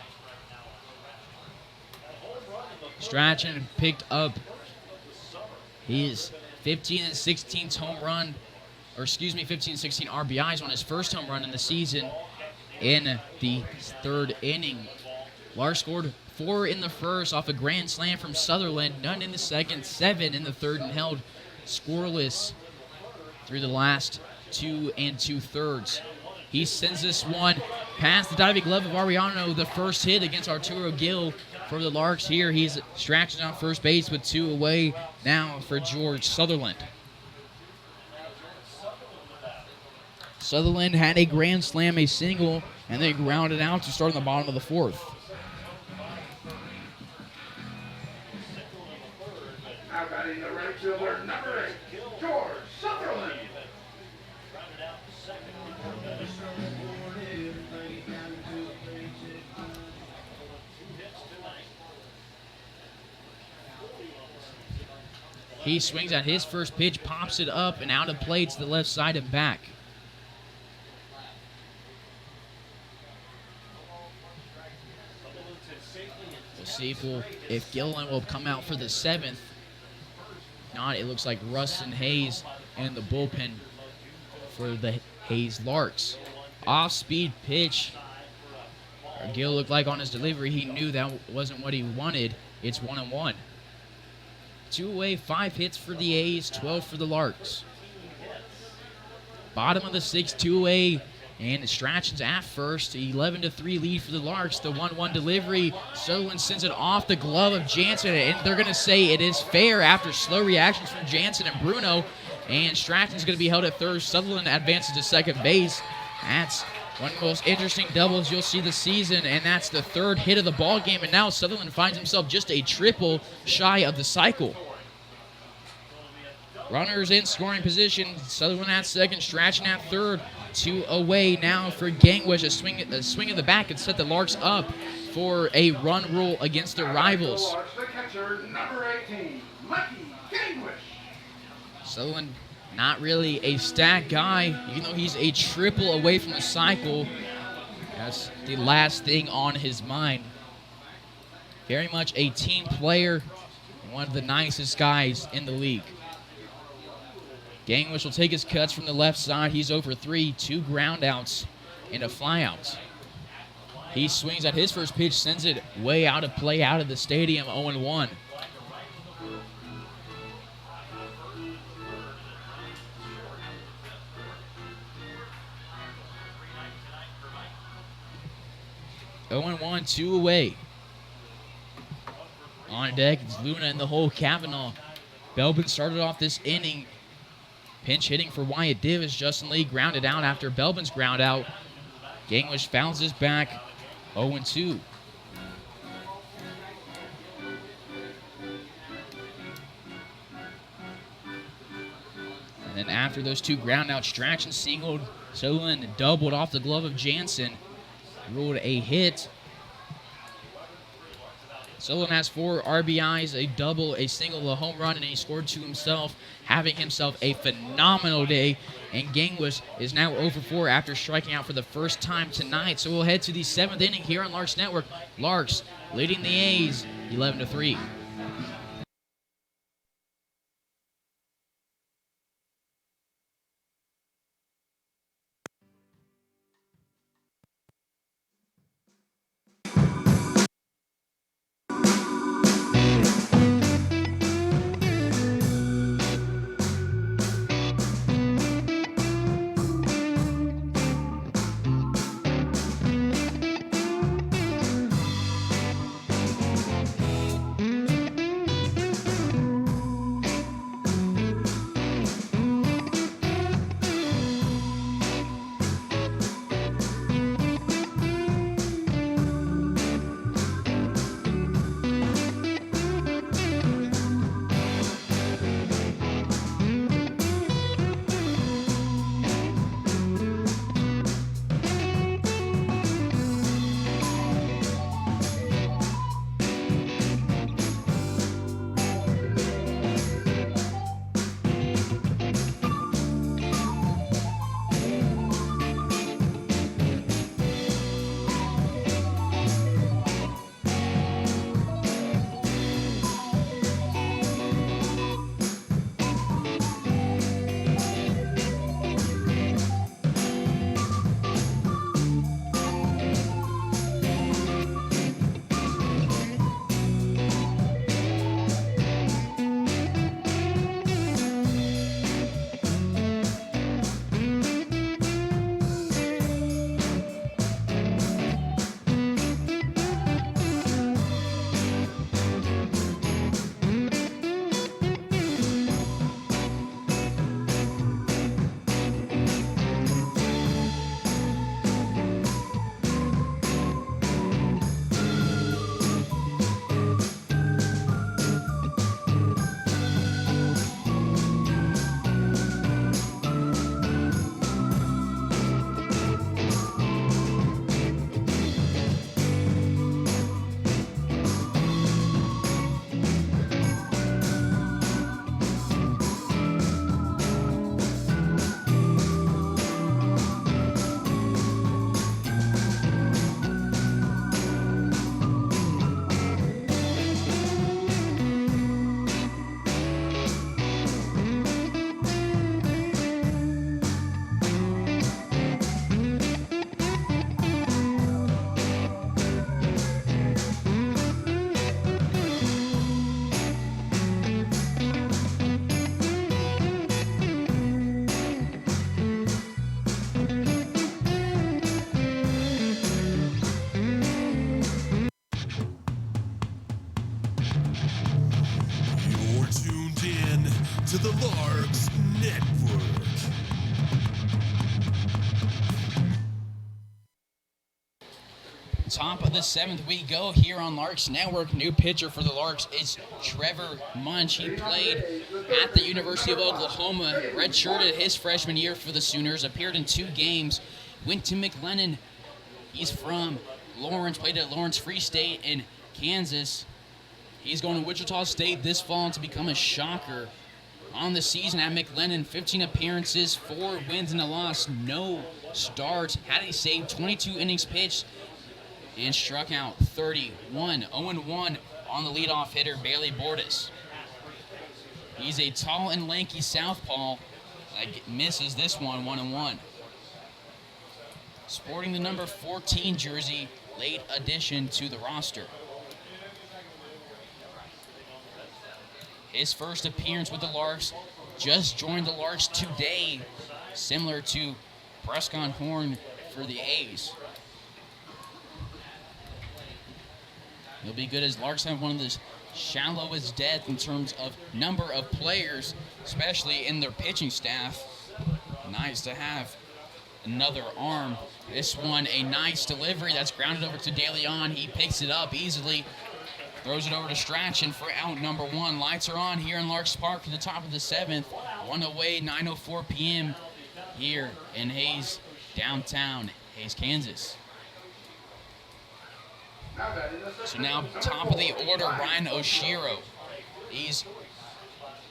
Strachan picked up his 15 and 16 home run, 15 and 16 RBIs on his first home run in the season in the 3rd inning. Larks scored 4 in the first off a grand slam from Sutherland, none in the second, 7 in the third, and held scoreless through the last 2 2/3. He sends this one past the diving glove of Ariano, the first hit against Arturo Gill for the Larks here. He's Strachan on first base with 2 away now for George Sutherland. Sutherland had a grand slam, a single, and they grounded out to start on the bottom of the 4th. Now batting the right fielder, number 8, George Sutherland. He swings at his first pitch, pops it up and out of play to the left side and back. We'll see if Gilliland will come out for the 7th. If not, it looks like Rustin Hays and the bullpen for the Hays Larks. Off-speed pitch. Gill looked like on his delivery he knew that wasn't what he wanted. It's 1-1. 2 away, 5 hits for the A's, 12 for the Larks. Bottom of the 6th, 2 away, and Strachan's at first. 11-3 lead for the Larks. The 1-1 delivery. Sutherland sends it off the glove of Jansen, and they're going to say it is fair after slow reactions from Jansen and Bruno. And Strachan's going to be held at third. Sutherland advances to second base. That's one of the most interesting doubles you'll see this season, and that's the 3rd hit of the ball game. And now Sutherland finds himself just a triple shy of the cycle. Runners in scoring position. Sutherland at second, Strachan at third. 2 away now for Gangwish. A swing at the back and set the Larks up for a run rule against their rivals. The catcher, number 18, Mikey Gangwish. Sutherland, not really a stat guy, even though he's a triple away from the cycle. That's the last thing on his mind. Very much a team player, and one of the nicest guys in the league. Gangwish will take his cuts from the left side. He's over 3, 2 groundouts and a flyout. He swings at his first pitch, sends it way out of play, out of the stadium, 0-1. Oh-1, 2 away. On deck, it's Luna in the hole, Kavanaugh. Belbin started off this inning pinch hitting for Wyatt Divis. Justin Lee grounded out after Belbin's ground out. Gangwish fouls his back, 0-2. And then after those two ground outs, Strachan singled, Sutherland doubled off the glove of Jansen. Ruled a hit. Sutherland has 4 RBIs, a double, a single, a home run, and he scored 2 himself, having himself a phenomenal day. And Gangwish is now 0-4 after striking out for the first time tonight. So we'll head to the 7th inning here on Larks Network. Larks leading the A's 11-3. to the Larks Network. Top of the 7th we go here on Larks Network. New pitcher for the Larks is Trevor Munch. He played at the University of Oklahoma, redshirted his freshman year for the Sooners, appeared in 2 games, went to McLennan. He's from Lawrence, played at Lawrence Free State in Kansas. He's going to Wichita State this fall to become a shocker. On the season at McLennan, 15 appearances, 4 wins and a loss, no starts. Had a save, 22 innings pitched, and struck out 31. 0-1 on the leadoff hitter, Bailey Bordas. He's a tall and lanky southpaw that misses this one, 1-1. Sporting the number 14 jersey late addition to the roster. His first appearance with the Larks, just joined the Larks today, similar to Prescott Horn for the A's. He'll be good as Larks have one of the shallowest depth in terms of number of players, especially in their pitching staff. Nice to have another arm. This one, a nice delivery that's grounded over to De Leon. He picks it up easily, throws it over to Strachan for out number 1. Lights are on here in Larks Park at the top of the 7th. 1 away, 9:04 p.m. here in Hays, downtown Hays, Kansas. So now, top of the order, Ryan Oshiro. He's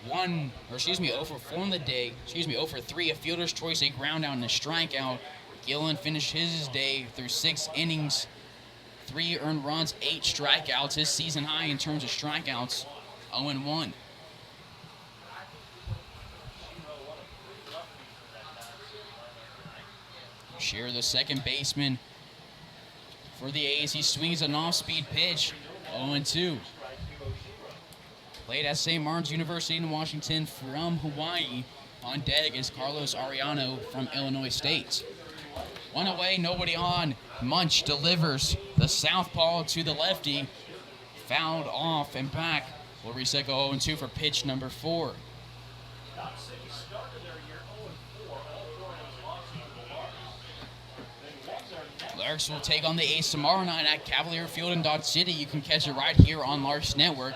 0 for 4 on the day. 0 for 3, a fielder's choice, a ground out, and a strikeout. Gillen finished his day through 6 innings, 3 earned runs, 8 strikeouts. His season high in terms of strikeouts, 0-1. Oshiro, the second baseman for the A's, he swings an off-speed pitch, 0-2. Played at St. Martin's University in Washington from Hawaii. On deck is Carlos Arellano from Illinois State. 1 away, nobody on. Munch delivers the southpaw to the lefty. Fouled off and back. Will reset go 0-2 for pitch number 4. Larks will take on the A's tomorrow night at Cavalier Field in Dodge City. You can catch it right here on Larks Network.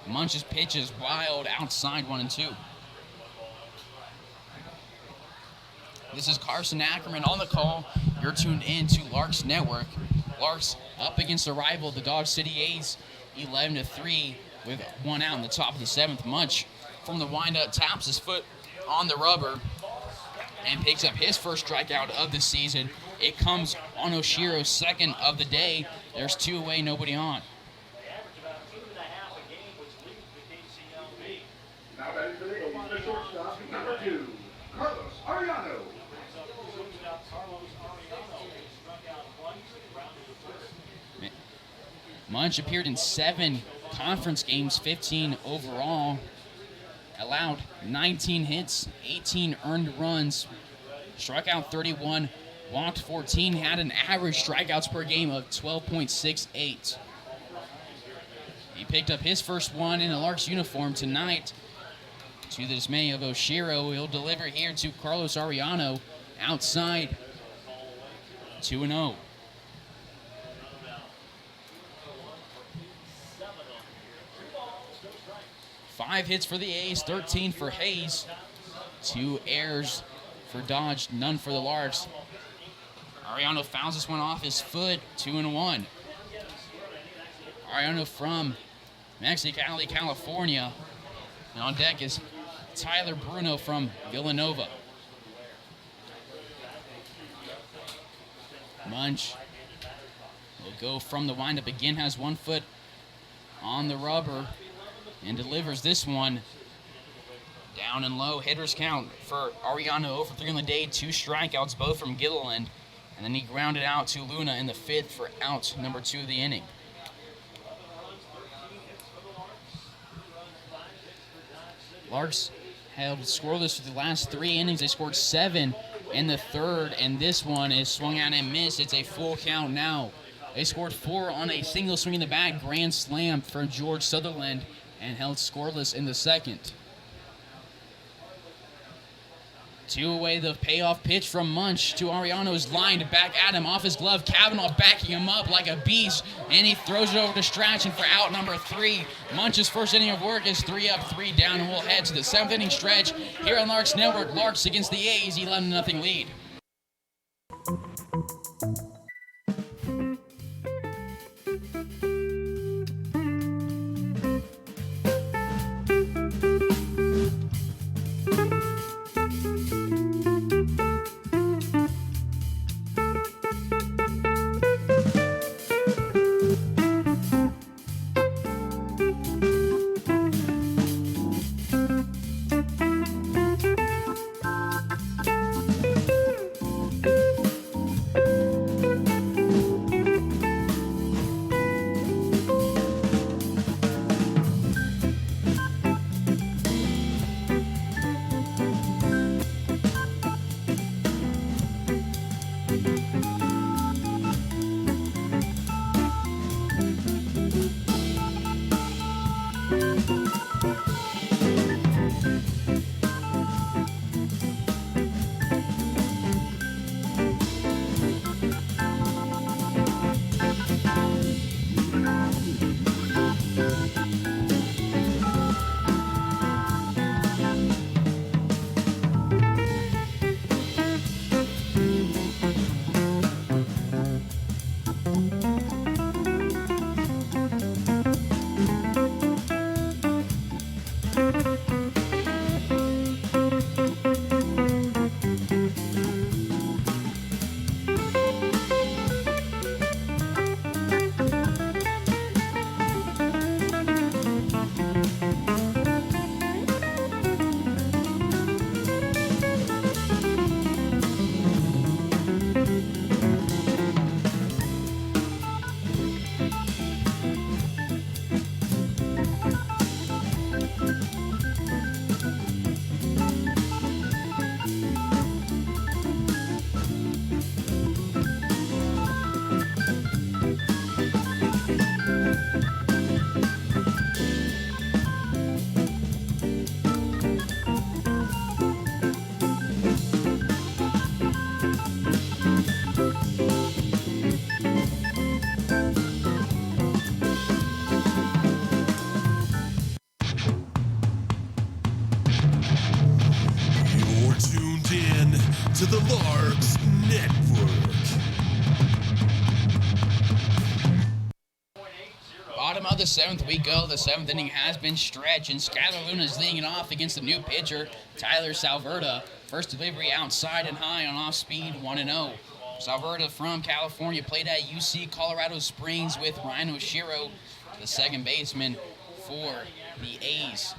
Munch's pitch is wild outside 1-2. This is Carson Ackerman on the call. You're tuned in to Larks Network. Larks up against the rival, the Dodge City A's, 11-3 with 1 out in the top of the 7th. Munch from the windup taps his foot on the rubber and picks up his first strikeout of the season. It comes on Oshiro's second of the day. There's 2 away, nobody on. Now batting for the shortstop, number 2, Carlos Arellano. Munch appeared in 7 conference games, 15 overall. Allowed 19 hits, 18 earned runs, struck out 31, walked 14, had an average strikeouts per game of 12.68. He picked up his first one in a Larks uniform tonight. To the dismay of Oshiro, he'll deliver here to Carlos Arellano outside, 2-0. Five hits for the A's, 13 for Hays. 2 errors for Dodge, none for the Larks. Arellano fouls this one off his foot, 2-1. Arellano from Mexicali, California. And on deck is Tyler Bruno from Villanova. Munch will go from the windup again, has 1 foot on the rubber, and delivers this one down and low. Hitters count for Arellano, 0 for 3 on the day, 2 strikeouts, both from Gilliland. And then he grounded out to Luna in the 5th for out number 2 of the inning. Larks held scoreless for the last 3 innings. They scored 7 in the 3rd, and this one is swung out and missed. It's a full count now. They scored 4 on a single swing in the bat, grand slam from George Sutherland, and held scoreless in the 2nd. 2 away, the payoff pitch from Munch to Arellano is lined back at him, off his glove. Cavanaugh backing him up like a beast, and he throws it over to Strachan for out number 3. Munch's first inning of work is 3 up, 3 down, and we'll head to the 7th inning stretch here on Larks Network. Larks against the A's, 11-0 lead. the Larks Network. Bottom of the 7th we go. The 7th inning has been stretched, and Skylar Luna is leading it off against the new pitcher, Tyler Salverda. First delivery outside and high on off speed, 1-0. Salverda from California played at UC Colorado Springs with Ryan Oshiro, the second baseman for the A's.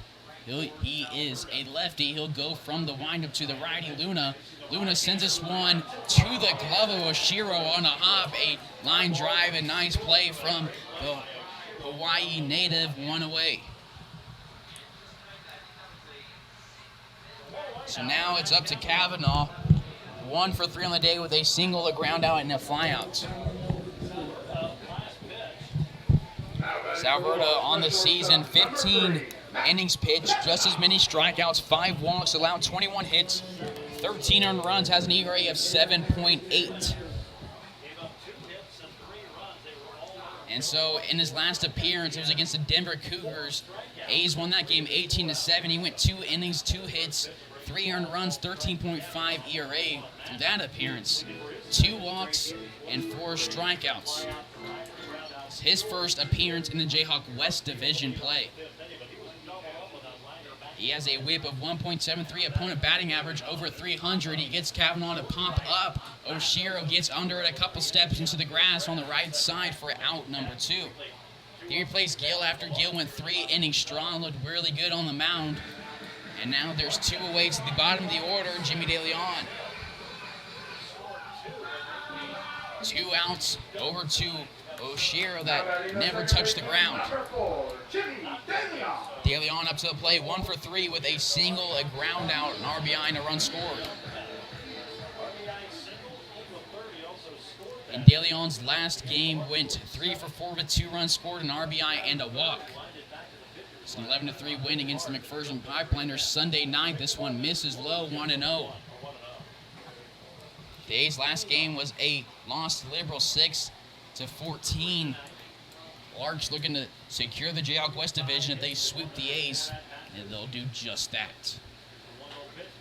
He is a lefty. He'll go from the windup to the righty, Luna. Luna sends this one to the glove of Oshiro on a hop. A line drive and nice play from the Hawaii native, one away. So now it's up to Kavanaugh. 1 for 3 on the day with a single, a ground out, and a flyout. Salverda on the season, 15 innings pitched, just as many strikeouts, 5 walks, allowed 21 hits, 13 earned runs, has an ERA of 7.8. And so in his last appearance, it was against the Denver Cougars. A's won that game 18-7. He went 2 innings, 2 hits, 3 earned runs, 13.5 ERA through that appearance. 2 walks and 4 strikeouts. It's his first appearance in the Jayhawk West Division play. He has a whip of 1.73, opponent batting average over 300. He gets Kavanaugh to pop up. Oshiro gets under it a couple steps into the grass on the right side for out number 2. He replaced Gill after Gill went 3 innings strong, looked really good on the mound. And now there's 2 away to the bottom of the order, Jimmy DeLeon. 2 outs over to Oshiro that never touched the ground. DeLeon up to the plate, 1 for 3 with a single, a ground out, an RBI, and a run scored. In DeLeon's last game went 3 for 4 with 2 runs scored, an RBI, and a walk. It's an 11-3 win against the McPherson Pipeliners Sunday night. This one misses low, 1-0. The A's last game was a loss to Liberal, 6-14. Larks looking to secure the Jayhawk West Division. If they sweep the A's, and they'll do just that.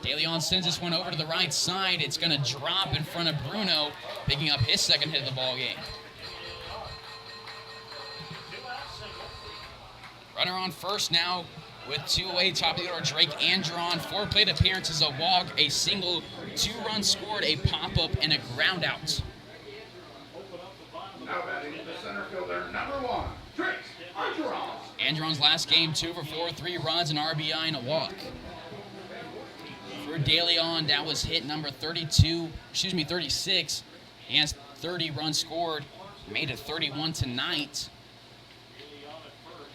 DeLeon sends this one over to the right side. It's going to drop in front of Bruno, picking up his second hit of the ball game. Runner on first now with 2 away, top of the order, Drake Andron. 4 plate appearances, a walk, a single, 2 runs scored, a pop-up, and a ground out. Now batting the center fielder, number 1, Drake Andron. Andron's last game, 2 for 4, 3 runs, an RBI, and a walk. For DeLeon, that was hit number 36. He has 30 runs scored, made it 31 tonight.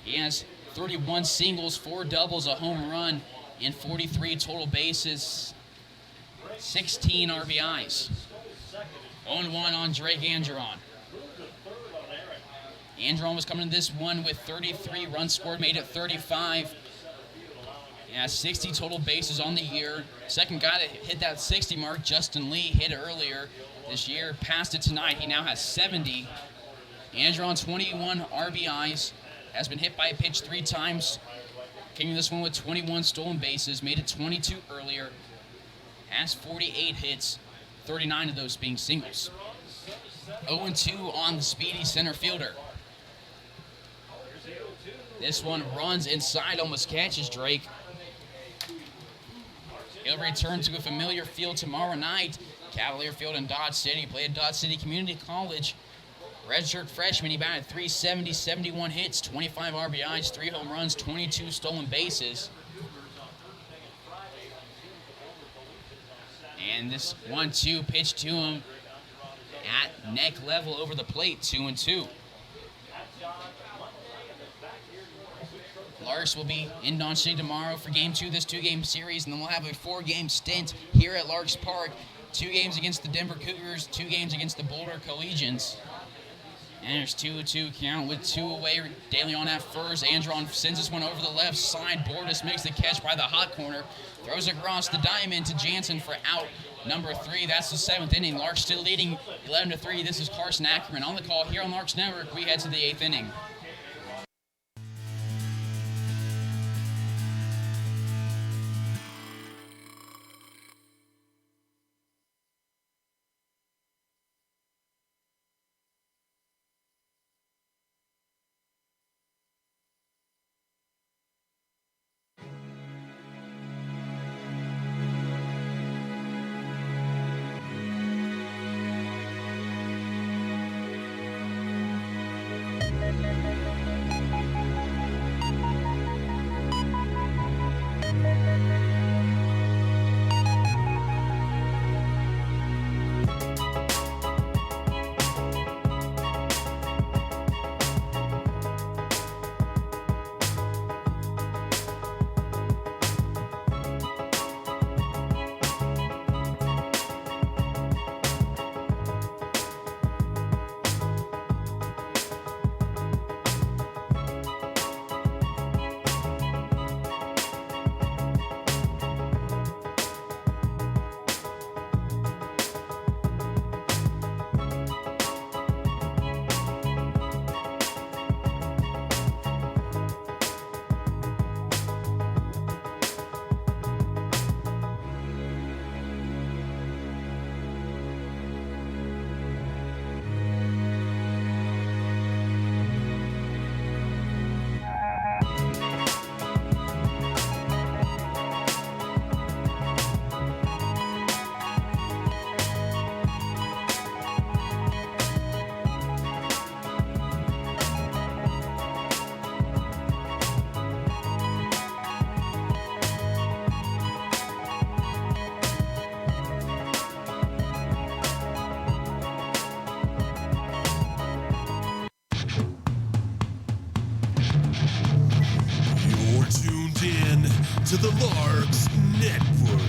He has 31 singles, 4 doubles, a home run, and 43 total bases, 16 RBIs. 0-1 on Drake Andron. Andron was coming to this one with 33 runs scored, made it 35. He has 60 total bases on the year. Second guy to hit that 60 mark, Justin Lee, hit it earlier this year, passed it tonight. He now has 70. Andron, 21 RBIs. Has been hit by a pitch 3 times. Came in this one with 21 stolen bases. Made it 22 earlier. Has 48 hits, 39 of those being singles. 0-2 on the speedy center fielder. This one runs inside, almost catches Drake. He'll return to a familiar field tomorrow night. Cavalier Field in Dodge City. Played at Dodge City Community College. Redshirt freshman, he batted 370, 71 hits, 25 RBIs, 3 home runs, 22 stolen bases. And this 1-2 pitch to him at neck level over the plate, 2-2. Larks will be in Dodge City tomorrow for Game 2 of this 2-game series, and then we'll have a 4-game stint here at Larks Park. 2 games against the Denver Cougars, 2 games against the Boulder Collegians. And there's 2-2 count with 2 away. DeLeon at first. Andron sends this one over the left side. Bordas makes the catch by the hot corner. Throws across the diamond to Jansen for out number 3. That's the 7th inning. Larks still leading 11-3. This is Carson Ackerman on the call here on Larks Network. We head to the 8th inning. to the Larks Network.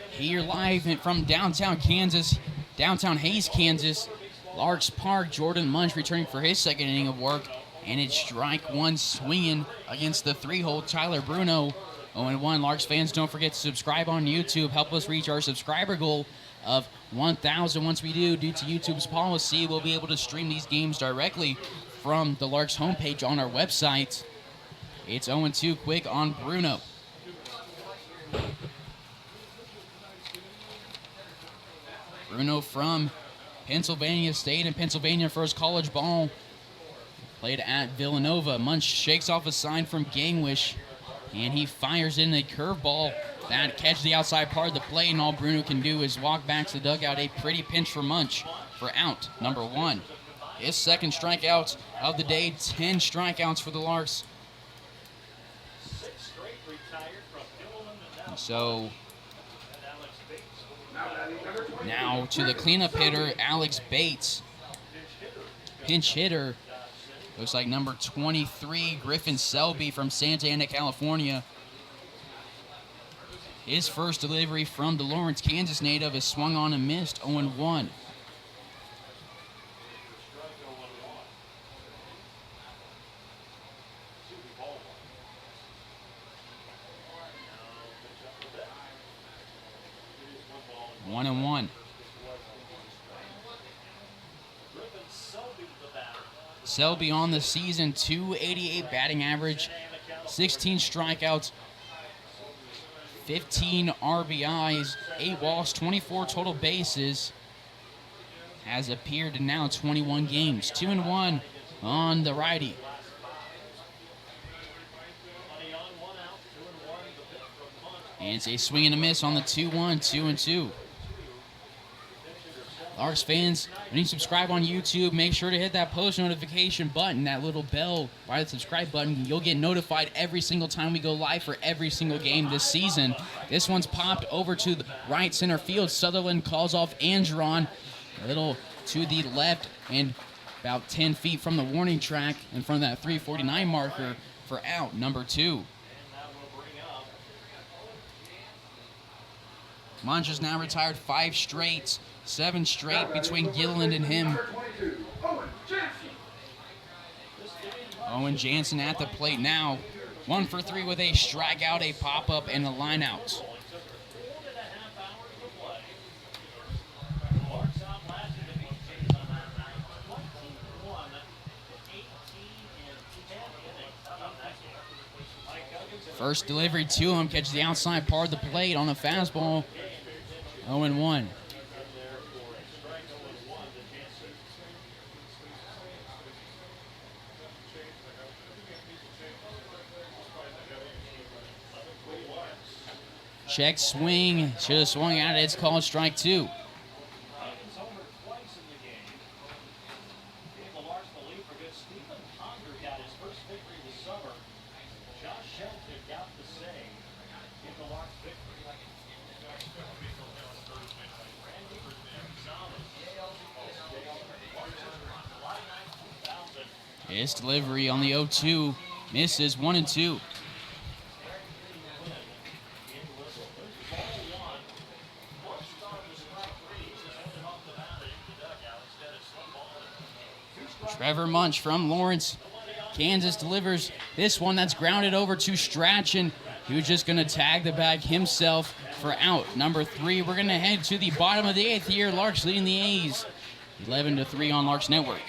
Here live from downtown Hays, Kansas, Larks Park. Jordan Munch returning for his second inning of work, and it's strike one swinging against the 3-hole Tyler Bruno. 0-1. Larks fans, don't forget to subscribe on YouTube. Help us reach our subscriber goal of 1,000. Once we do, due to YouTube's policy, we'll be able to stream these games directly from the Larks homepage on our website. It's 0-2 quick on Bruno. Bruno from Pennsylvania State in Pennsylvania for his college ball. Played at Villanova. Munch shakes off a sign from Gangwish, and he fires in a curveball that catches the outside part of the plate, and all Bruno can do is walk back to the dugout. A pretty pinch for Munch for out number 1. His second strikeout of the day, 10 strikeouts for the Larks. So now to the cleanup hitter, Alex Bates. Pinch hitter, looks like number 23, Griffin Selby from Santa Ana, California. His first delivery from the Lawrence, Kansas native is swung on and missed, 0-1. One and one. Selby on the season, .288 batting average, 16 strikeouts, 15 RBIs, 8 walks, 24 total bases. Has appeared in now 21 games. 2-1 on the righty. And it's a swing and a miss on the 2-1, 2-2. Larks fans, when you subscribe on YouTube, make sure to hit that post notification button, that little bell by the subscribe button. You'll get notified every single time we go live for every single game this season. This one's popped over to the right center field. Sutherland calls off Angeron a little to the left and about 10 feet from the warning track in front of that 349 marker for out number 2. Munch has now retired 5 straight, 7 straight between Gilliland and him. Owen Jansen at the plate now. 1 for 3 with a strikeout, a pop-up, and a line-out. First delivery to him, catches the outside part of the plate on a fastball. 0-1. Check swing, should have swung at it. It's called strike 2. His delivery on the 0-2 misses, 1-2. Trevor Munch from Lawrence, Kansas delivers this one that's grounded over to Strachan, who's just going to tag the bag himself for out number 3. We're going to head to the bottom of the 8th here. Larks leading the A's 11-3 on Larks Network.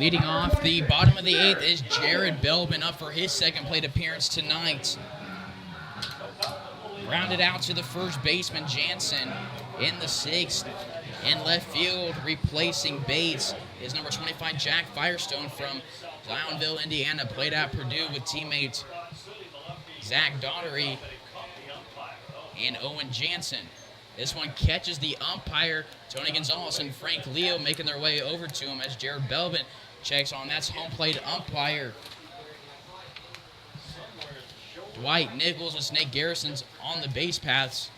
Leading off the bottom of the 8th is Jared Belbin, up for his second plate appearance tonight. Rounded out to the first baseman, Jansen, in the 6th. In left field, replacing Bates, is number 25, Jack Firestone from Zionville, Indiana. Played at Purdue with teammates Zach Daughtery and Owen Jansen. This one catches the umpire, Tony Gonzalez and Frank Leo, making their way over to him as Jared Belbin checks on. That's home plate umpire Dwight Nichols and Snake Garrison's on the base paths.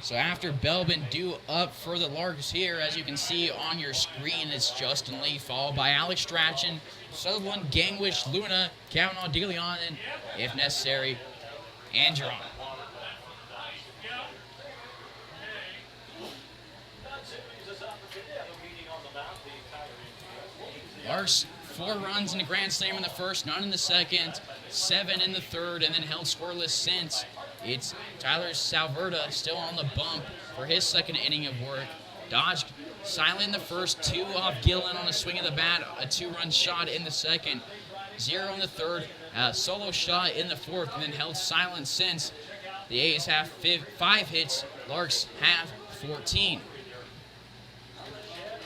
So after Belbin due up for the Larks here, as you can see on your screen, it's Justin Lee, followed by Alex Strachan, Sutherland, Gangwish, Luna, Kavanaugh, DeLeon, and, if necessary, Angeron. Larks, 4 runs in the grand slam in the first, none in the second, 7 in the third, and then held scoreless since. It's Tyler Salverda still on the bump for his second inning of work. Dodge silent in the first, 2 off Gillen on a swing of the bat, a 2-run shot in the second, 0 in the third, a solo shot in the fourth, and then held silent since. The A's have 5 hits, Larks have 14.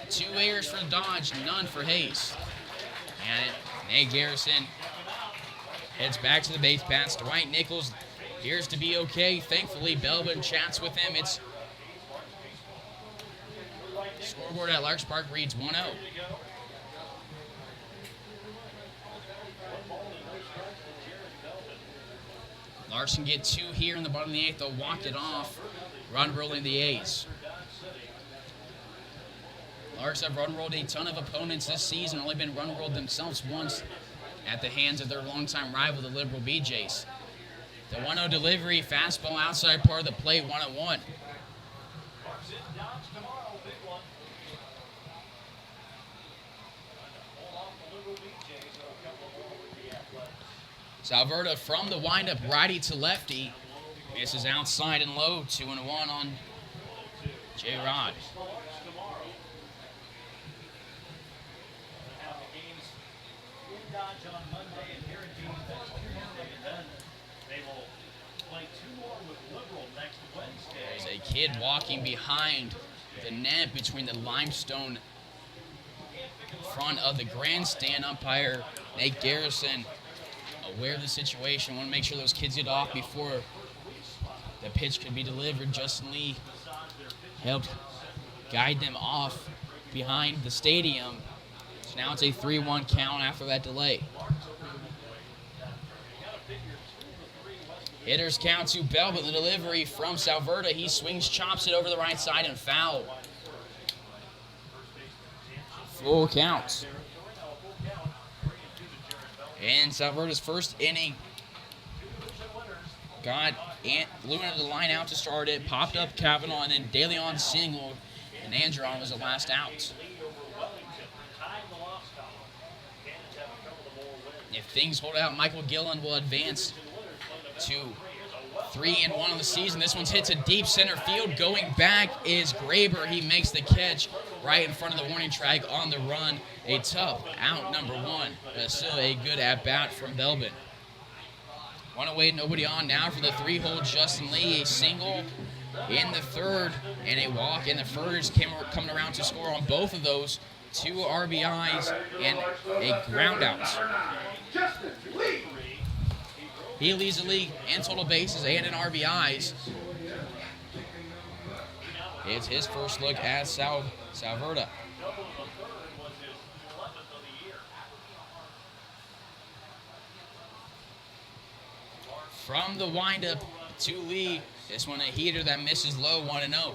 2 errors for Dodge, none for Hays. And Nate Garrison heads back to the base paths. Dwight Nichols appears to be okay. Thankfully, Belbin chats with him. It's scoreboard at Larks Park reads 1-0. Larson get 2 here in the bottom of the 8th. They'll walk it off. Run rolling the A's. Larks have run-rolled a ton of opponents this season, only been run-rolled themselves once at the hands of their longtime rival, the Liberal BJs. The 1-0 delivery, fastball outside part of the plate, 1-1. Salverda from the windup, righty to lefty. Misses outside and low, 2-1 on J-Rod. There's a kid walking behind the net between the limestone front of the grandstand. Umpire Nate Garrison aware of the situation. Want to make sure those kids get off before the pitch could be delivered. Justin Lee helped guide them off behind the stadium. So now it's a 3-1 count after that delay. Hitters count to Belbin. The delivery from Salverda. He swings, chops it over the right side, and foul. Full count. And Salverda's first inning got Luna to the line out to start it. Popped up Kavanaugh, and then DeLeon single, and Angeron was the last out. If things hold out, Michael Gillen will advance to 3-1 on the season. This one's hit to deep center field. Going back is Graber. He makes the catch right in front of the warning track on the run. A tough out, number 1. But still a good at-bat from Belbin. 1 away, nobody on now for the 3-hole Justin Lee. A single in the third and a walk in the first. Coming around to score on both of those. 2 RBIs and a ground out. He leads the league in total bases and in RBIs. It's his first look at Salverda. From the windup to Lee, this one a heater that misses low, 1-0.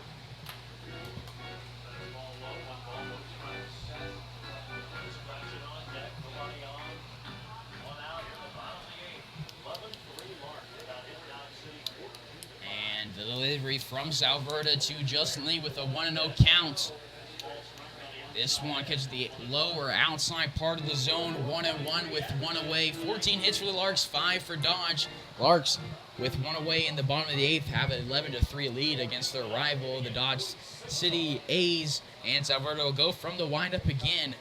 The delivery from Salverda to Justin Lee with a 1-0 count. This one catches the lower outside part of the zone, 1-1 with 1 away. 14 hits for the Larks, 5 for Dodge. Larks with 1 away in the bottom of the 8th have an 11-3 lead against their rival, the Dodge City A's. And Salverda will go from the windup again.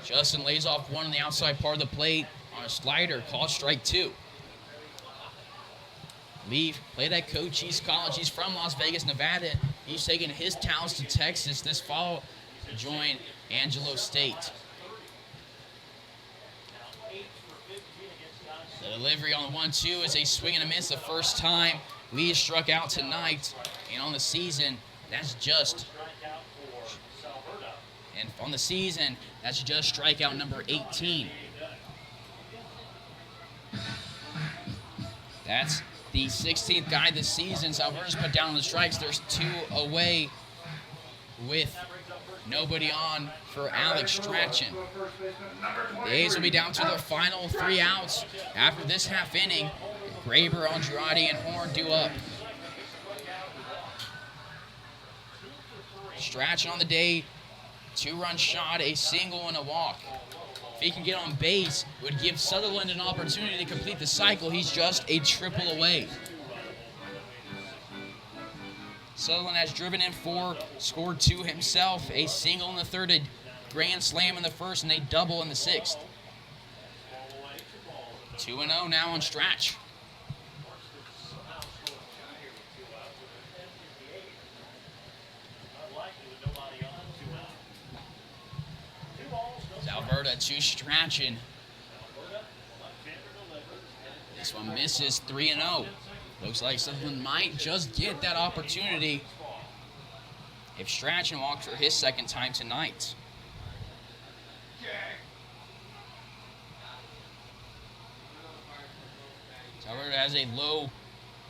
Justin lays off one on the outside part of the plate on a slider, called strike 2. Lee played at Cochise College. He's from Las Vegas, Nevada. He's taking his talents to Texas this fall to join Angelo State. The delivery on the 1-2 is a swing and a miss the first time Lee has struck out tonight. And on the season, that's just strikeout number 18. That's the 16th guy this season. Alberta's put down the strikes. There's 2 away with nobody on for Alex Strachan. The A's will be down to their final 3 outs after this half inning. Graber, Andrade, and Horn due up. Strachan on the day, 2-run shot, a single, and a walk. If he can get on base, it would give Sutherland an opportunity to complete the cycle. He's just a triple away. Sutherland has driven in 4, scored 2 himself, a single in the third, a grand slam in the first, and a double in the 6th. 2-0 now on Strach. Alberta to Strachan. This one misses 3-0. Looks like Sutherland might just get that opportunity if Strachan walks for his second time tonight. Alberta has a low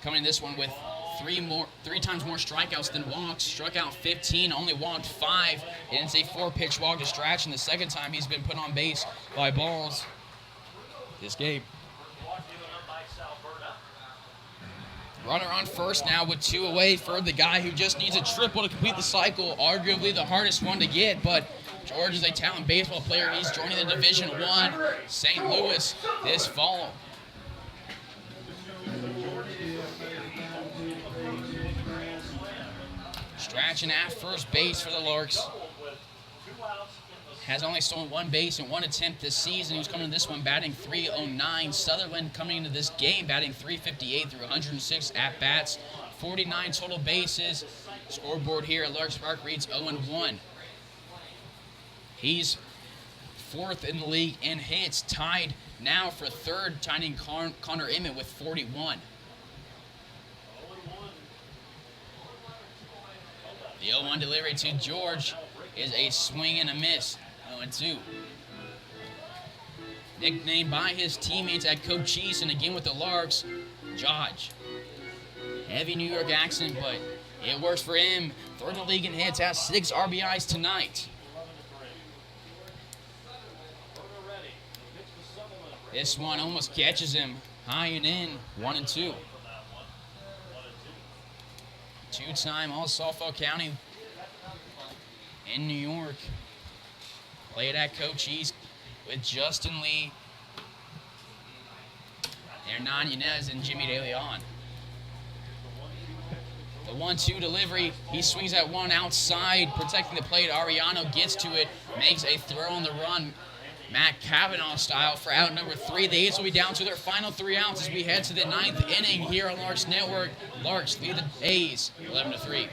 coming in this one with 3 times more strikeouts than walks. Struck out 15, only walked 5, and it's a 4-pitch walk to Strachan. The second time he's been put on base by balls this game. Runner on first now with 2 away for the guy who just needs a triple to complete the cycle. Arguably the hardest one to get, but George is a talented baseball player. He's joining the Division I St. Louis this fall. Strachan at first base for the Larks. Has only stolen 1 base in 1 attempt this season. He was coming to this one batting .309. Sutherland coming into this game batting .358 through 106 at-bats. 49 total bases. Scoreboard here at Larks Park reads 0-1. He's 4th in the league in hits, tied now for 3rd, tying Connor Emmett with 41. The 0-1 delivery to George is a swing and a miss. 0-2. Nicknamed by his teammates at Cochise and again with the Larks, Judge. Heavy New York accent, but it works for him. 3rd in the league in hits, has 6 RBIs tonight. This one almost catches him high and in, 1-2. 2-time All-Suffolk County in New York. Played at Cochise with Justin Lee, Hernan Yanez, and Jimmy De Leon. The 1-2 delivery, he swings at one outside, protecting the plate. Ariano gets to it, makes a throw on the run, Matt Kavanaugh style for out number 3. The A's will be down to their final 3 outs as we head to the 9th inning here on Larks Network. Larks lead the A's 11-3.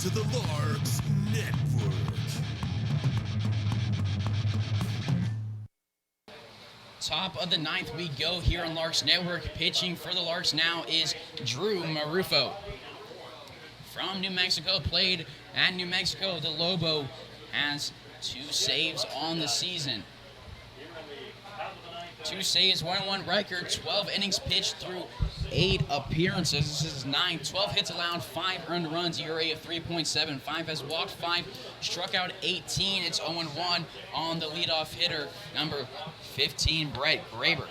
to the Larks Network. Top of the ninth we go here on Larks Network. Pitching for the Larks now is Drew Marufo. From New Mexico, played at New Mexico. The Lobo has 2 saves on the season. 2 saves, 1-1 record, 12 innings pitched through 8 appearances. This is 9, 12 hits allowed, 5 earned runs, ERA of 3.75, has walked 5, struck out 18. It's 0-1 on the leadoff hitter, number 15, Brett Graber.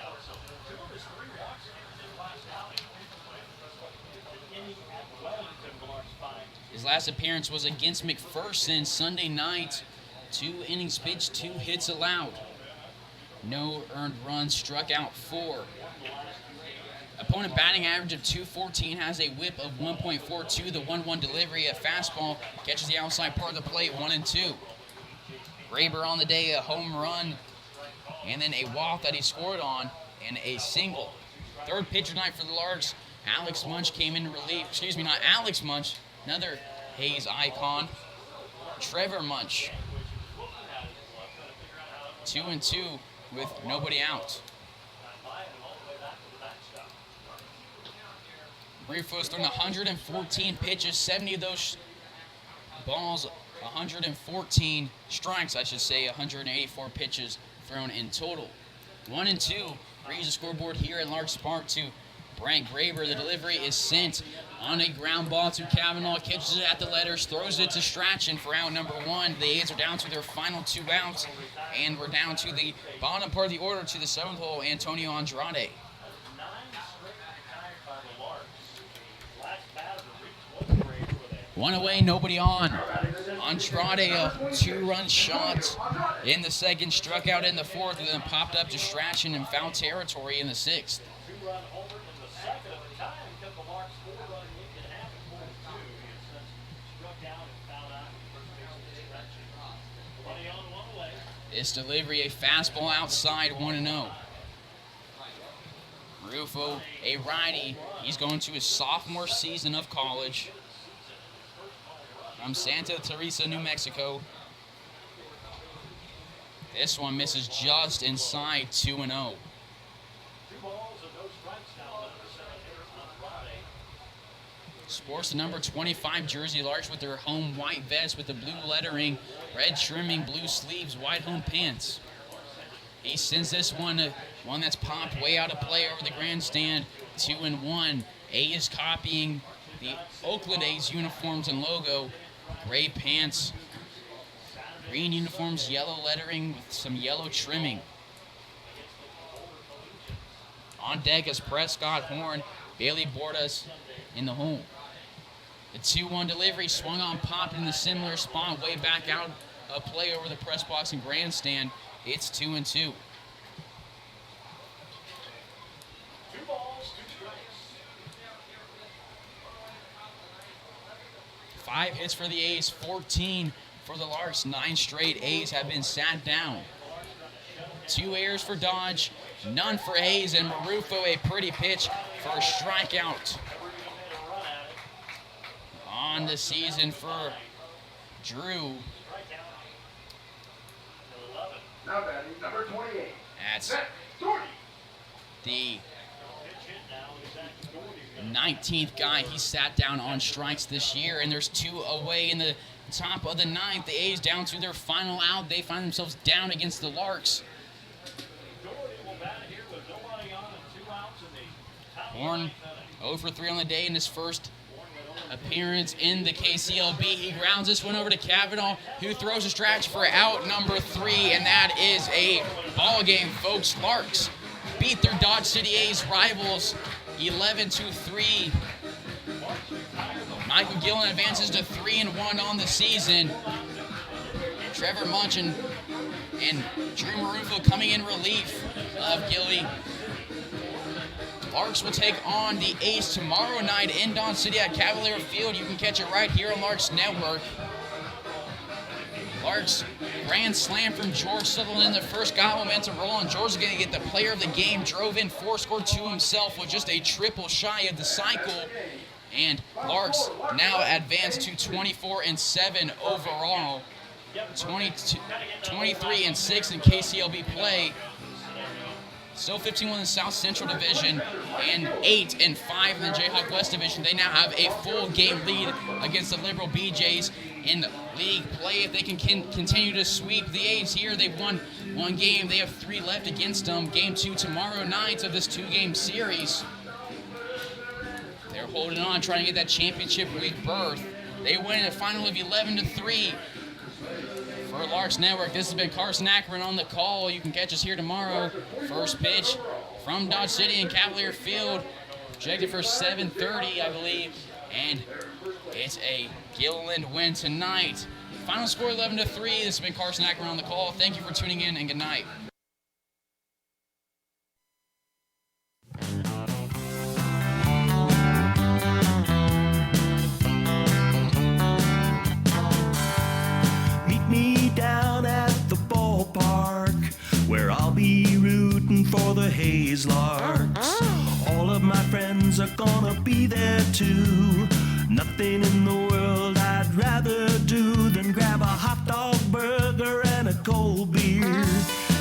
His last appearance was against McPherson Sunday night. 2 innings pitched, 2 hits allowed. No earned runs, struck out 4. Opponent batting average of .214, has a whip of 1.42. The 1-1 delivery, a fastball, catches the outside part of the plate, 1-2. Graber on the day, a home run, and then a walk that he scored on, and a single. Third pitcher tonight for the Larks, Alex Munch came in relief. Excuse me, not Alex Munch, another Hays icon, Trevor Munch. 2-2 with nobody out. Marifo's thrown 114 pitches, 70 of those balls, 114 strikes, I should say, 184 pitches thrown in total. 1-2, reads the scoreboard here at Larks Park to Brent Graber. The delivery is sent on a ground ball to Kavanaugh, catches it at the letters, throws it to Strachan for out number 1. The A's are down to their final 2 outs, and we're down to the bottom part of the order to the 7th hole, Antonio Andrade. One away, nobody on. Andrade, a 2-run shot in the 2nd, struck out in the 4th, and then popped up to Strachan in foul territory in the 6th. This delivery, a fastball outside, 1-0. Rufo, a righty. He's going to his sophomore season of college. From Santa Teresa, New Mexico. This one misses just inside, 2-0. Sports the number 25 jersey, Larks with their home white vest with the blue lettering, red trimming, blue sleeves, white home pants. He sends this one that's popped way out of play over the grandstand, 2-1. A is copying the Oakland A's uniforms and logo, gray pants, green uniforms, yellow lettering with some yellow trimming. On deck is Prescott, Horn, Bailey Bordas in the home. The 2-1 delivery swung on, popped in the similar spot, way back out of play over the press box and grandstand. It's 2-2. 5 hits for the A's, 14 for the Larks. 9 straight A's have been sat down. 2 errors for Dodge, none for Hays, and Marufo a pretty pitch for a strikeout. On the season for Drew. Now batting number 28. That's the 19th guy he sat down on strikes this year, and there's 2 away in the top of the 9th. The A's down to their final out. They find themselves down against the Larks. Horn 0 for 3 on the day in his first appearance in the KCLB. He grounds this one over to Kavanaugh, who throws a stretch for out number 3, and that is a ball game, folks. Larks beat their Dodge City A's rivals 11-3. Michael Gillen advances to 3-1 on the season. Trevor Munch and Drew Marufo coming in relief of Gilly. Larks will take on the A's tomorrow night in Dawn City at Cavalier Field. You can catch it right here on Larks Network. Larks grand slam from George Sutherland in the first, got momentum rolling. George is going to get the player of the game. Drove in 4, scored 2 himself with just a triple shy of the cycle. And Larks now advance to 24-7 overall, 23-6 in KCLB play. Still 15-1 in the South Central Division and 8-5 in the Jayhawk West Division. They now have a full game lead against the Liberal BJs in league play. If they can continue to sweep the A's here, they've won one game. They have 3 left against them. Game 2 tomorrow night of this 2-game series. They're holding on, trying to get that championship week berth. They win a final of 11-3. For Larks Network, this has been Carson Ackerman on the call. You can catch us here tomorrow. First pitch from Dodge City and Cavalier Field, projected for 7:30, I believe. And it's a Gilliland win tonight. Final score 11-3. This has been Carson Ackerman on the call. Thank you for tuning in, and good night. Me down at the ballpark where I'll be rooting for the Hays Larks. All of my friends are gonna be there too. Nothing in the world I'd rather do than grab a hot dog burger and a cold beer.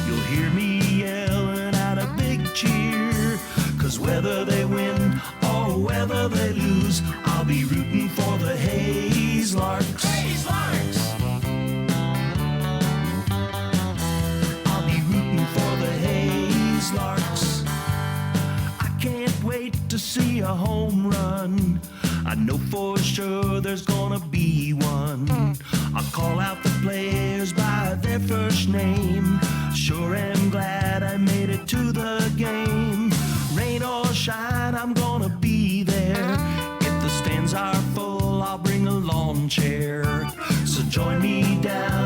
You'll hear me yelling out a big cheer, 'cause whether they win or whether they lose, I'll be rooting for the Hays Larks. Hays Larks! Larks. I can't wait to see a home run. I know for sure there's gonna be one. I'll call out the players by their first name. Sure am glad I made it to the game. Rain or shine, I'm gonna be there. If the stands are full, I'll bring a lawn chair. So join me down